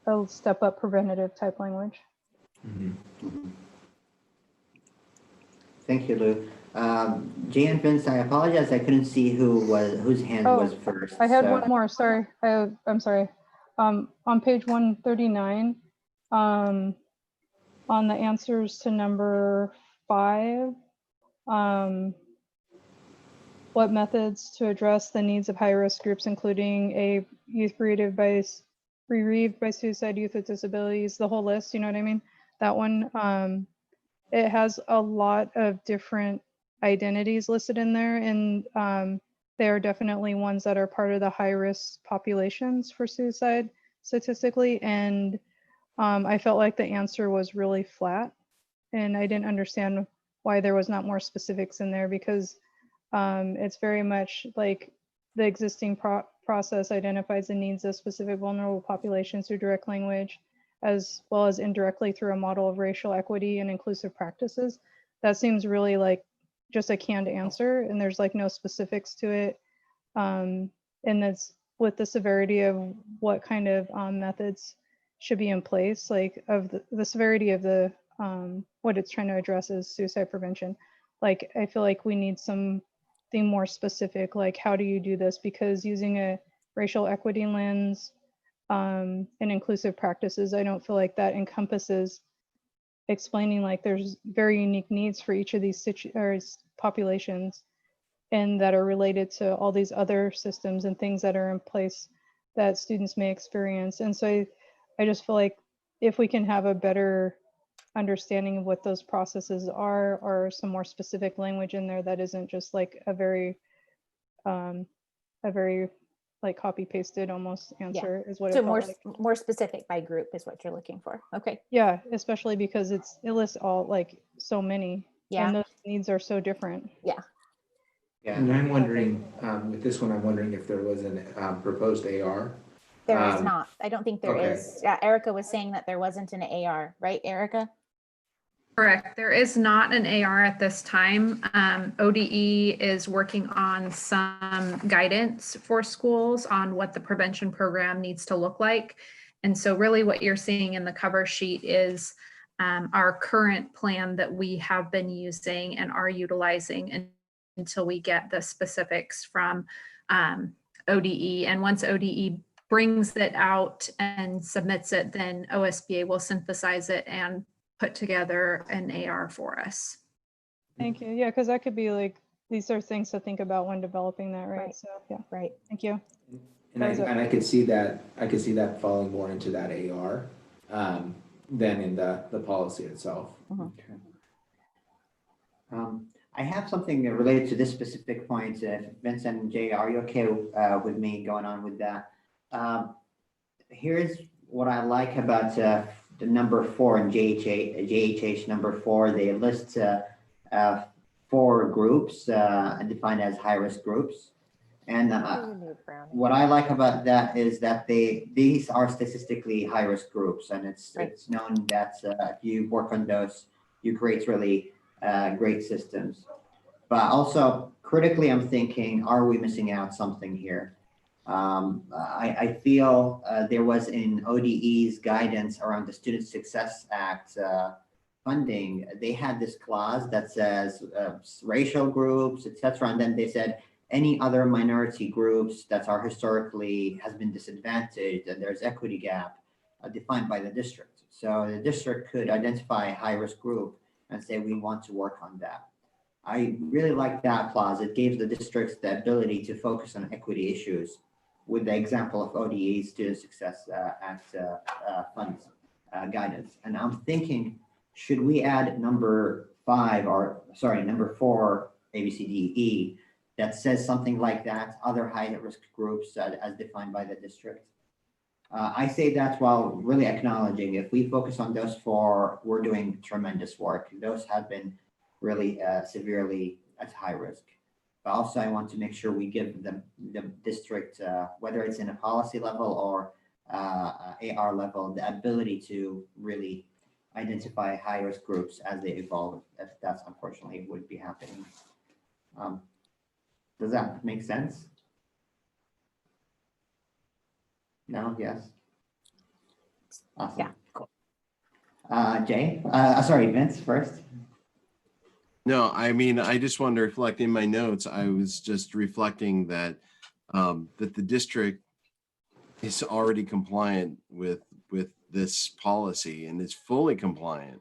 a step up preventative type language. Mm-hmm. Thank you, Lou. Jay and Vince, I apologize. I couldn't see whose hand was first. I had one more. Sorry. I'm sorry. On page 139, on the answers to number 5, what methods to address the needs of high-risk groups, including a youth bereaved by suicide, youth with disabilities, the whole list, you know what I mean? That one, it has a lot of different identities listed in there, and there are definitely ones that are part of the high-risk populations for suicide statistically, and I felt like the answer was really flat, and I didn't understand why there was not more specifics in there, because it's very much like the existing process identifies the needs of specific vulnerable populations through direct language, as well as indirectly through a model of racial equity and inclusive practices. That seems really like just a canned answer, and there's like no specifics to it. And that's with the severity of what kind of methods should be in place, like of the severity of the what it's trying to address is suicide prevention. Like I feel like we need something more specific, like how do you do this? Because using a racial equity lens and inclusive practices, I don't feel like that encompasses explaining like there's very unique needs for each of these populations, and that are related to all these other systems and things that are in place that students may experience. And so I just feel like if we can have a better understanding of what those processes are, or some more specific language in there that isn't just like a very like copy pasted almost answer is what it So felt like. more specific by group is what you're looking for. Okay. Yeah, especially because it lists all like so many, Yeah. and those needs are so different. Yeah. And I'm wondering, with this one, I'm wondering if there was an proposed AR. There is not. I don't think there okay. is. Yeah, Erica was saying that there wasn't an AR, right, Erica? Correct. There is not an AR at this time. ODE is working on some guidance for schools on what the prevention program needs to look like. And so really what you're seeing in the cover sheet is our current plan that we have been using and are utilizing until we get the specifics from ODE. And once ODE brings it out and submits it, then OSBA will synthesize it and put together an AR for us. Thank you. Yeah, because that could be like, these are things to think about when developing that, right? Right. So yeah, Right. thank you. And I could see that, falling more into that AR than in the policy itself. Okay. I have something related to this specific point. Vincent and Jay, are you okay with me going on with that? Here's what I like about the number 4 in JHH number 4. They list 4 groups defined as high-risk groups. And what I like about that is that these are statistically high-risk groups, and it's known that if you work on those, you create really great systems. But also critically, I'm thinking, are we missing out something here? I feel there was in ODE's guidance around the Student Success Act funding, they had this clause that says racial groups, etc. And then they said any other minority groups that are historically has been disadvantaged, and there's equity gap defined by the district. So the district could identify a high-risk group and say, we want to work on that. I really like that clause. It gives the districts the ability to focus on equity issues with the example of ODE's Student Success Act funds guidance. And I'm thinking, should we add number 4, ABCDE, that says something like that, other high-risk groups as defined by the district? I say that while really acknowledging if we focus on those 4, we're doing tremendous work. Those have been really severely at high risk. But also I want to make sure we give the district, whether it's in a policy level or AR level, the ability to really identify high risk groups as they evolve, if that's unfortunately would be happening. Does that make sense? No, yes. Awesome. Yeah, cool. Jay, sorry, Vince first. No, I mean, I just want to reflect in my notes. I was just reflecting that that the district is already compliant with this policy and is fully compliant.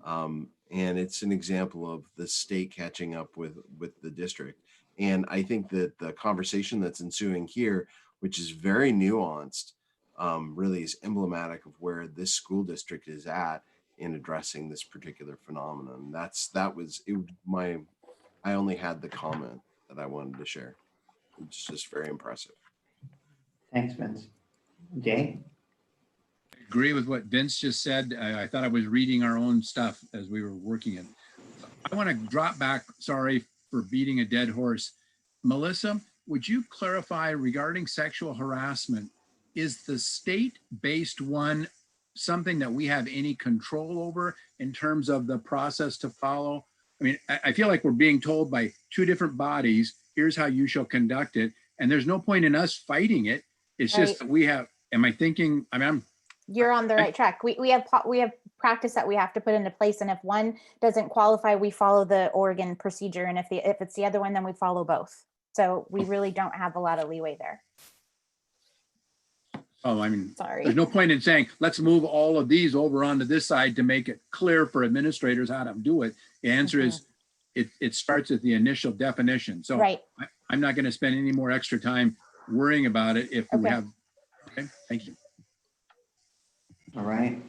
And it's an example of the state catching up with the district. And I think that the conversation that's ensuing here, which is very nuanced, really is emblematic of where this school district is at in addressing this particular phenomenon. I only had the comment that I wanted to share. It's just very impressive. Thanks, Vince. Jay? I agree with what Vince just said. I thought I was reading our own stuff as we were working it. I want to drop back, sorry for beating a dead horse. Melissa, would you clarify regarding sexual harassment, is the state-based one something that we have any control over in terms of the process to follow? I mean, I feel like we're being told by 2 different bodies, here's how you shall conduct it. And there's no point in us fighting it. It's just that we have, am I thinking, I mean, you're on the right track. We have practice that we have to put into place. And if one doesn't qualify, we follow the Oregon procedure. And if it's the other one, then we follow both. So we really don't have a lot of leeway there. oh, I mean, Sorry. there's no point in saying, let's move all of these over onto this side to make it clear for administrators how to do it. The answer is it starts at the initial definition. So Right. I'm not going to spend any more extra time worrying about it if we Okay. have. Okay, thank you. All right.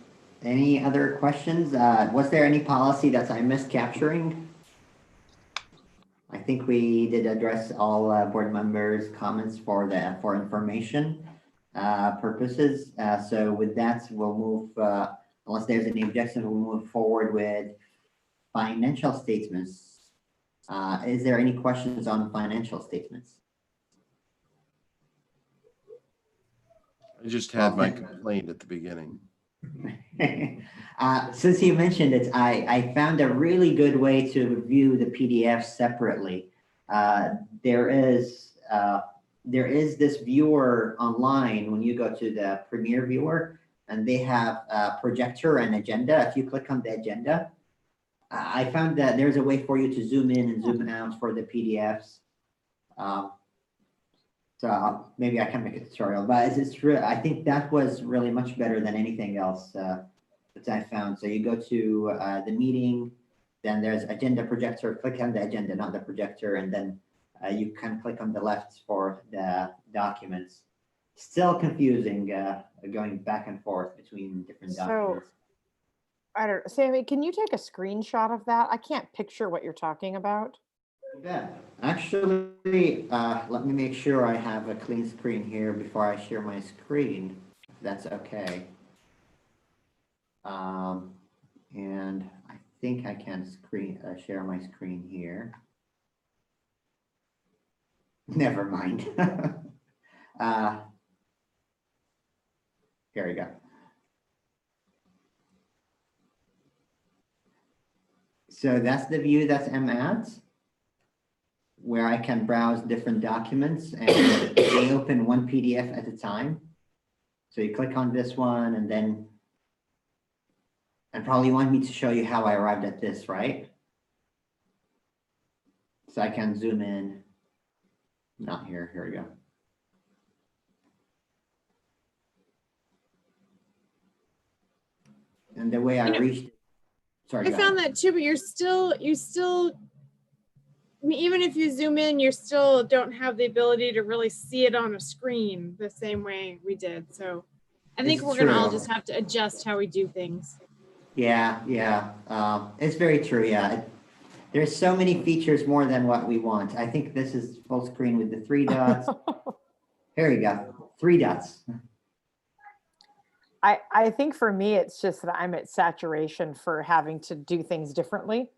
Any other questions? Was there any policy that I missed capturing? I think we did address all board members' comments for information purposes. So with that, we'll move, unless there's any objections, we'll move forward with financial statements. Is there any questions on financial statements? I just had my complaint at the beginning. Since you mentioned it, I found a really good way to view the PDF separately. There is this viewer online when you go to the Premiere viewer, and they have a projector and agenda. If you click on the agenda, I found that there's a way for you to zoom in and zoom out for the PDFs. So maybe I can make a tutorial, but it's true. I think that was really much better than anything else that I found. So you go to the meeting, then there's agenda projector, click on the agenda, not the projector, and then you can click on the left for the documents. Still confusing, going back and forth between different documents. I don't, Sammy, can you take a screenshot of that? I can't picture what you're talking about. Yeah, actually, let me make sure I have a clean screen here before I share my screen, if that's okay. And I think I can share my screen here. Never mind. Here we go. So that's the view that I'm at, where I can browse different documents and they open one PDF at a time. So you click on this one and then, and probably want me to show you how I arrived at this, right? So I can zoom in, not here, here we go. And the way I reached, sorry. I found that too, but you still, I mean, even if you zoom in, you still don't have the ability to really see it on a screen the same way we did. So I think we're gonna all just have to adjust how we do things. Yeah, it's very true. Yeah, there's so many features more than what we want. I think this is full screen with the 3 dots. Here we go, 3 dots. I think for me, it's just that I'm at saturation for having to do things differently.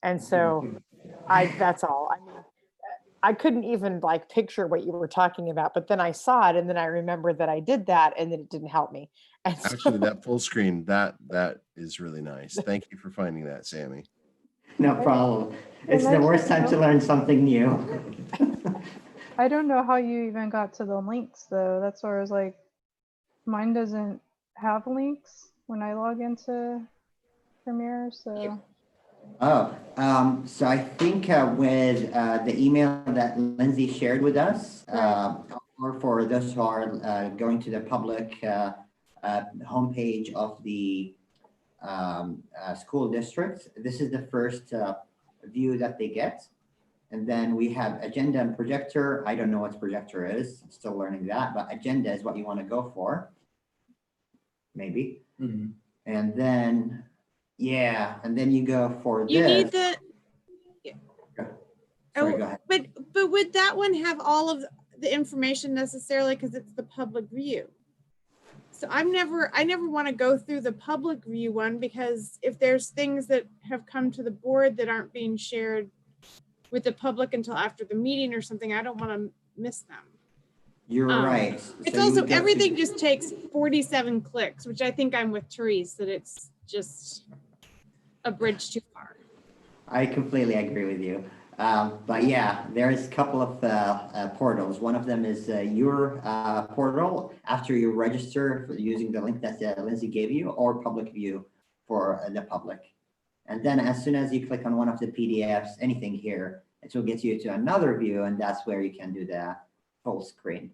And so that's all. I mean, I couldn't even like picture what you were talking about, but then I saw it and then I remembered that I did that and then it didn't help me. And so, Actually, that full screen, that is really nice. Thank you for finding that, Sammy. No problem. It's the worst time to learn something new. I don't know how you even got to the links though. That's where I was like, mine doesn't have links when I log into Premiere, so. Oh, so I think with the email that Lindsay shared with us, or for those who are going to the public homepage of the school district, this is the first view that they get. And then we have agenda and projector. I don't know what projector is. I'm still learning that, but agenda is what you want to go for. Maybe. Mm-hmm. And then, yeah, and then you go for You this. need the, Sorry, go ahead. but would that one have all of the information necessarily because it's the public view? So I never want to go through the public view one because if there's things that have come to the board that aren't being shared with the public until after the meeting or something, I don't want to miss them. You're right. It's So you also, would go everything to- just takes 47 clicks, which I think I'm with Therese, that it's just a bridge too far. I completely agree with you. But yeah, there's a couple of portals. One of them is your portal after you register for using the link that Lindsay gave you, or public view for the public. And then as soon as you click on one of the PDFs, anything here, it will get you to another view, and that's where you can do the full screen.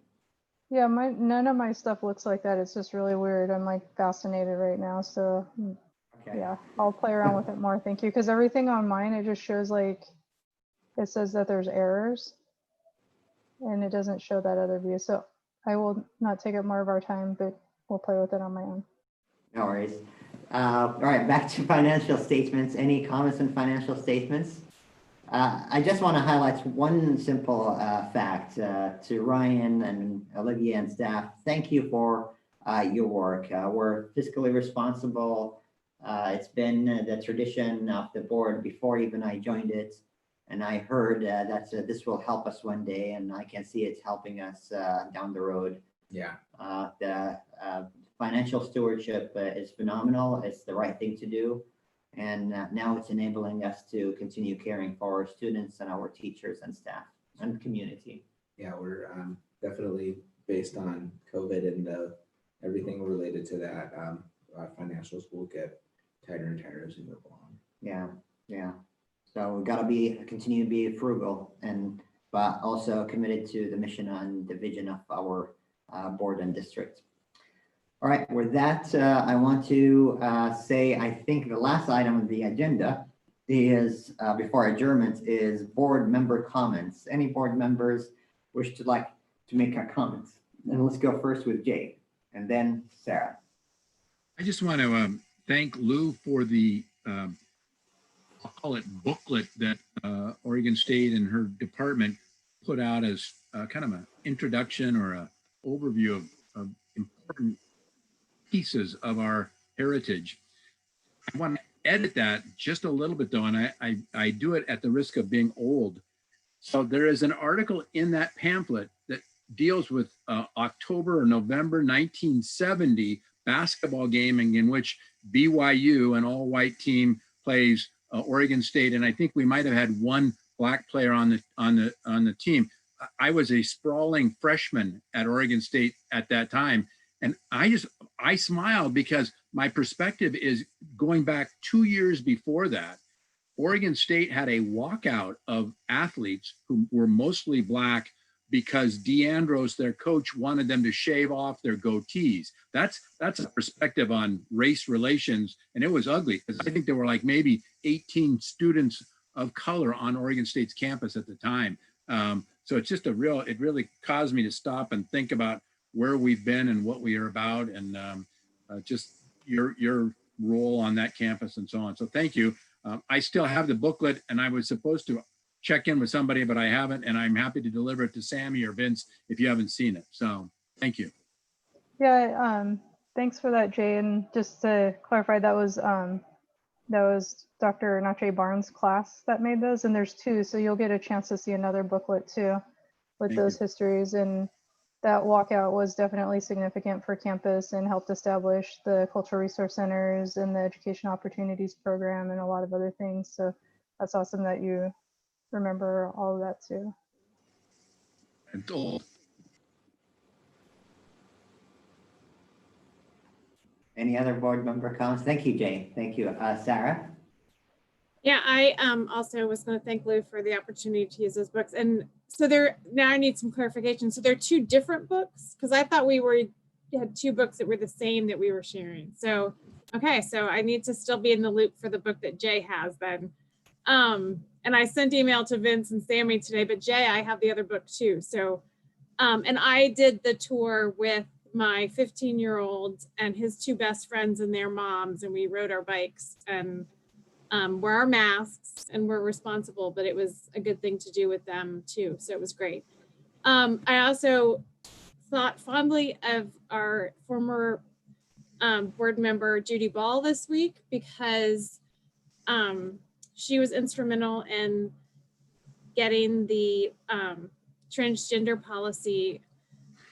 Yeah, none of my stuff looks like that. It's just really weird. I'm like fascinated right now. So Okay. yeah, I'll play around with it more. Thank you. Because everything on mine, it just shows like, it says that there's errors and it doesn't show that other view. So I will not take up more of our time, but we'll play with it on my own. No worries. All right, back to financial statements. Any comments on financial statements? I just want to highlight one simple fact to Ryan and Olivia and staff. Thank you for your work. We're fiscally responsible. It's been the tradition of the board before even I joined it. And I heard that this will help us one day, and I can see it's helping us down the road. Yeah. The financial stewardship is phenomenal. It's the right thing to do. And now it's enabling us to continue caring for our students and our teachers and staff and community. Yeah, we're definitely based on COVID and everything related to that. Our financials will get tighter and tighter as we move along. Yeah, yeah. So we gotta continue to be frugal but also committed to the mission and the vision of our board and district. All right, with that, I want to say, I think the last item on the agenda is, before adjournment, is board member comments. Any board members wish to make a comment? And let's go first with Jay and then Sarah. I just want to thank Lou for the, I'll call it booklet that Oregon State and her department put out as kind of an introduction or an overview of important pieces of our heritage. I want to edit that just a little bit though, and I do it at the risk of being old. So there is an article in that pamphlet that deals with October or November 1970 basketball game in which BYU, an all-white team, plays Oregon State, and I think we might have had one black player on the team. I was a sprawling freshman at Oregon State at that time. And I smiled because my perspective is going back 2 years before that. Oregon State had a walkout of athletes who were mostly black because DeAndros, their coach, wanted them to shave off their goatees. That's a perspective on race relations, and it was ugly because I think there were like maybe 18 students of color on Oregon State's campus at the time. So it's just it really caused me to stop and think about where we've been and what we are about, and just your role on that campus and so on. So thank you. I still have the booklet, and I was supposed to check in with somebody, but I haven't, and I'm happy to deliver it to Sammy or Vince if you haven't seen it. So thank you. Yeah, thanks for that, Jay. And just to clarify, that was Dr. Nache Barnes' class that made those, and there's two, so you'll get a chance to see another booklet too with Thank those you. histories. And that walkout was definitely significant for campus and helped establish the cultural resource centers and the education opportunities program and a lot of other things. So that's awesome that you remember all of that too. And all. Any other board member comments? Thank you, Jay. Thank you. Sarah? Yeah, I also was going to thank Lou for the opportunity to use those books. And so now I need some clarification. So they're two different books, because I thought we had two books that were the same that we were sharing. So, okay, so I need to still be in the loop for the book that Jay has then. And I sent email to Vince and Sammy today, but Jay, I have the other book too. So, and I did the tour with my 15-year-old and his two best friends and their moms, and we rode our bikes and wear our masks and we're responsible, but it was a good thing to do with them too. So it was great. I also thought fondly of our former board member, Judy Ball, this week, because she was instrumental in getting the transgender policy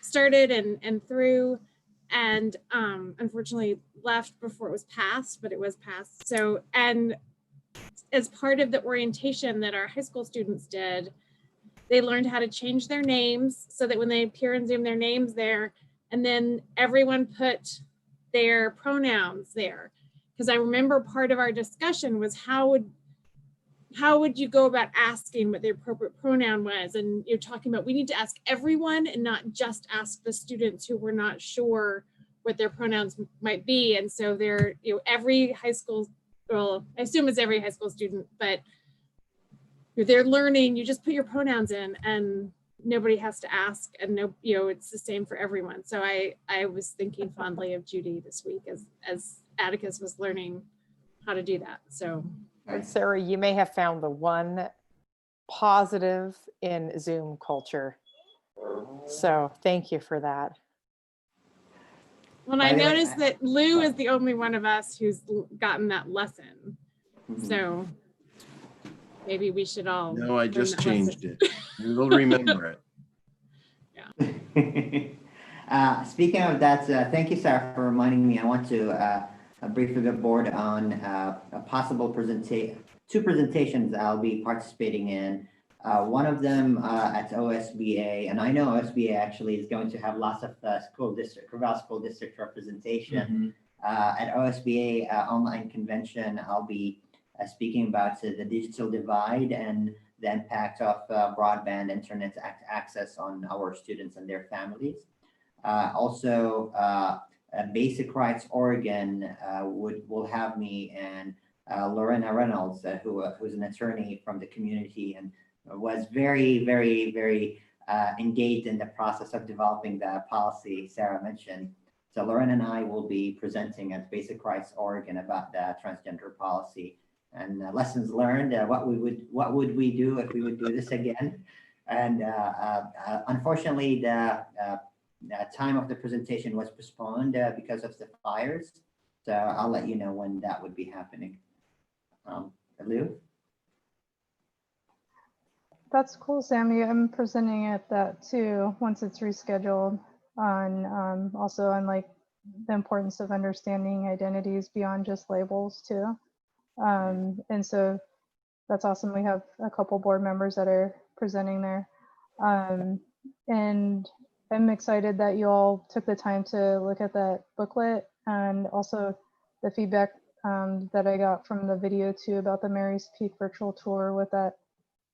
started and through, and unfortunately left before it was passed, but it was passed. So, and as part of the orientation that our high school students did, they learned how to change their names so that when they appear in Zoom, their name's there, and then everyone put their pronouns there. Because I remember part of our discussion was how would you go about asking what the appropriate pronoun was? And you're talking about, we need to ask everyone and not just ask the students who were not sure what their pronouns might be. And so they're, every high school, well, I assume it's every high school student, but they're learning, you just put your pronouns in and nobody has to ask, and it's the same for everyone. So I was thinking fondly of Judy this week as Atticus was learning how to do that. So And Sarah, you may have found the one positive in Zoom culture. So thank you for that. when By I the way, noticed that Lou is the only one of us who's gotten that lesson. Mhm. So maybe we should all. No, I learn just that lesson. changed it. We'll remember it. Speaking of that, thank you, Sarah, for reminding me. I want to brief the board on a possible two presentations I'll be participating in. One of them at OSBA, and I know OSBA actually is going to have lots of Corvallis School District representation. At OSBA online convention, I'll be speaking about the digital divide and the impact of broadband internet access on our students and their families. Also, Basic Rights Oregon will have me and Lorena Reynolds, who's an attorney from the community and was very, very, very engaged in the process of developing the policy Sarah mentioned. So Lorena and I will be presenting at Basic Rights Oregon about the transgender policy and lessons learned. What would we do if we would do this again? And unfortunately, the time of the presentation was postponed because of the fires. So I'll let you know when that would be happening. Lou? That's cool, Sammy. I'm presenting at that too, once it's rescheduled, on also on like the importance of understanding identities beyond just labels too. And so that's awesome. We have a couple board members that are presenting there. And I'm excited that you all took the time to look at that booklet and also the feedback that I got from the video too about the Mary's Peak virtual tour with that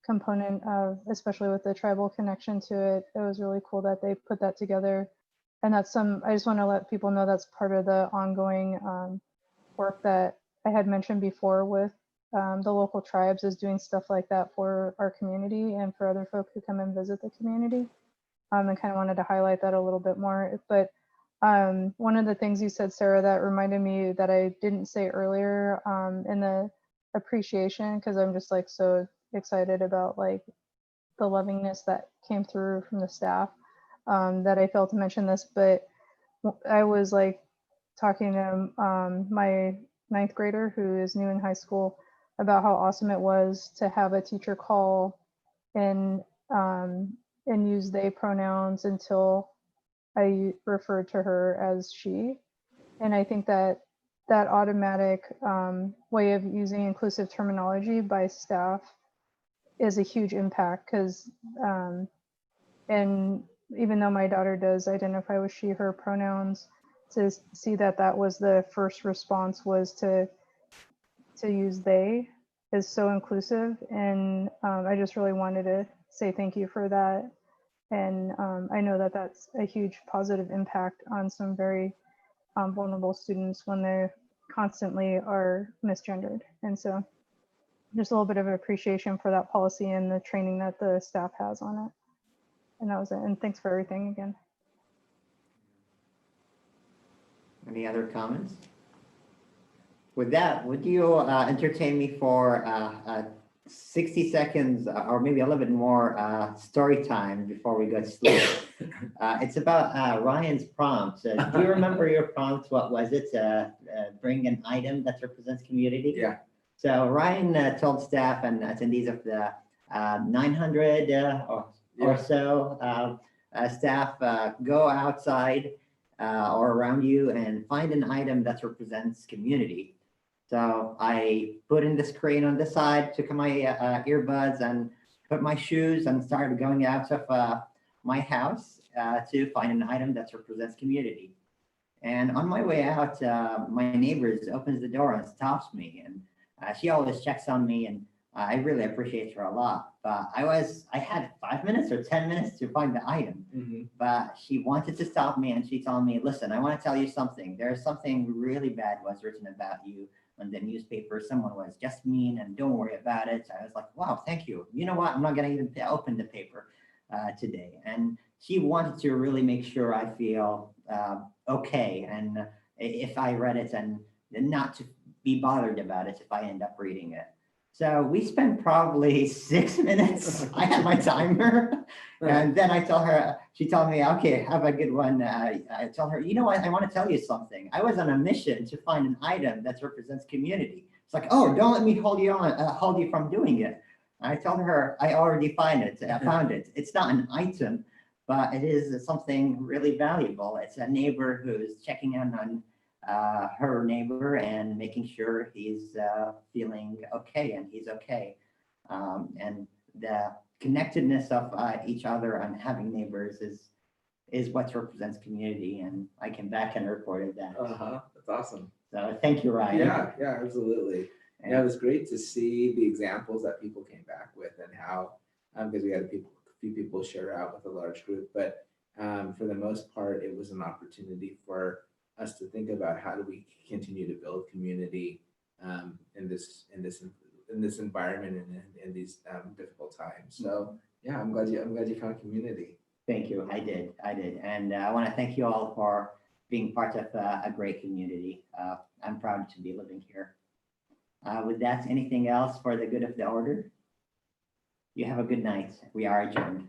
component of, especially with the tribal connection to it. It was really cool that they put that together. And that's I just want to let people know that's part of the ongoing work that I had mentioned before with the local tribes, is doing stuff like that for our community and for other folk who come and visit the community. And kind of wanted to highlight that a little bit more. But one of the things you said, Sarah, that reminded me that I didn't say earlier in the appreciation, because I'm just like so excited about like the lovingness that came through from the staff, that I failed to mention this, but I was like talking to my 9th grader who is new in high school about how awesome it was to have a teacher call and use they pronouns until I referred to her as she. And I think that that automatic way of using inclusive terminology by staff is a huge impact, because and even though my daughter does identify with she, her pronouns, to see that that was the first response was to use they is so inclusive. And I just really wanted to say thank you for that. And I know that that's a huge positive impact on some very vulnerable students when they constantly are misgendered. And so just a little bit of appreciation for that policy and the training that the staff has on it. And that was it. And thanks for everything again. Any other comments? With that, would you entertain me for 60 seconds or maybe a little bit more story time before we go to sleep? It's about Ryan's prompt. Do you remember your prompt? What was it? Bring an item that represents community? Yeah. So Ryan told staff and attendees of the 900 or so staff, go outside or around you and find an item that represents community. So I put in the screen on the side, took my earbuds and put my shoes and started going out of my house to find an item that represents community. And on my way out, my neighbors opens the door and stops me. And she always checks on me, and I really appreciate her a lot. But I had 5 minutes or 10 minutes to find the item, but she wanted to stop me and she told me, listen, I want to tell you something. There's something really bad was written about you on the newspaper. Someone was just mean and don't worry about it. I was like, wow, thank you. You know what? I'm not going to even open the paper today. And she wanted to really make sure I feel okay. And if I read it and not to be bothered about it if I end up reading it. So we spent probably 6 minutes. I had my timer. And then I told her, she told me, okay, have a good one. I told her, you know what, I want to tell you something. I was on a mission to find an item that represents community. It's like, oh, don't let me hold you from doing it. I told her, I already found it. It's not an item, but it is something really valuable. It's a neighbor who's checking in on her neighbor and making sure he's feeling okay and he's okay. And the connectedness of each other and having neighbors is what represents community. And I came back and reported that. That's awesome. So thank you, Ryan. Yeah, absolutely. Yeah, it was great to see the examples that people came back with and how, because we had a few people share out with a large group, but for the most part, it was an opportunity for us to think about how do we continue to build community in this environment and in these difficult times. So yeah, I'm glad you found community. Thank you. I did. And I want to thank you all for being part of a great community. I'm proud to be living here. With that, anything else for the good of the order? You have a good night. We are adjourned.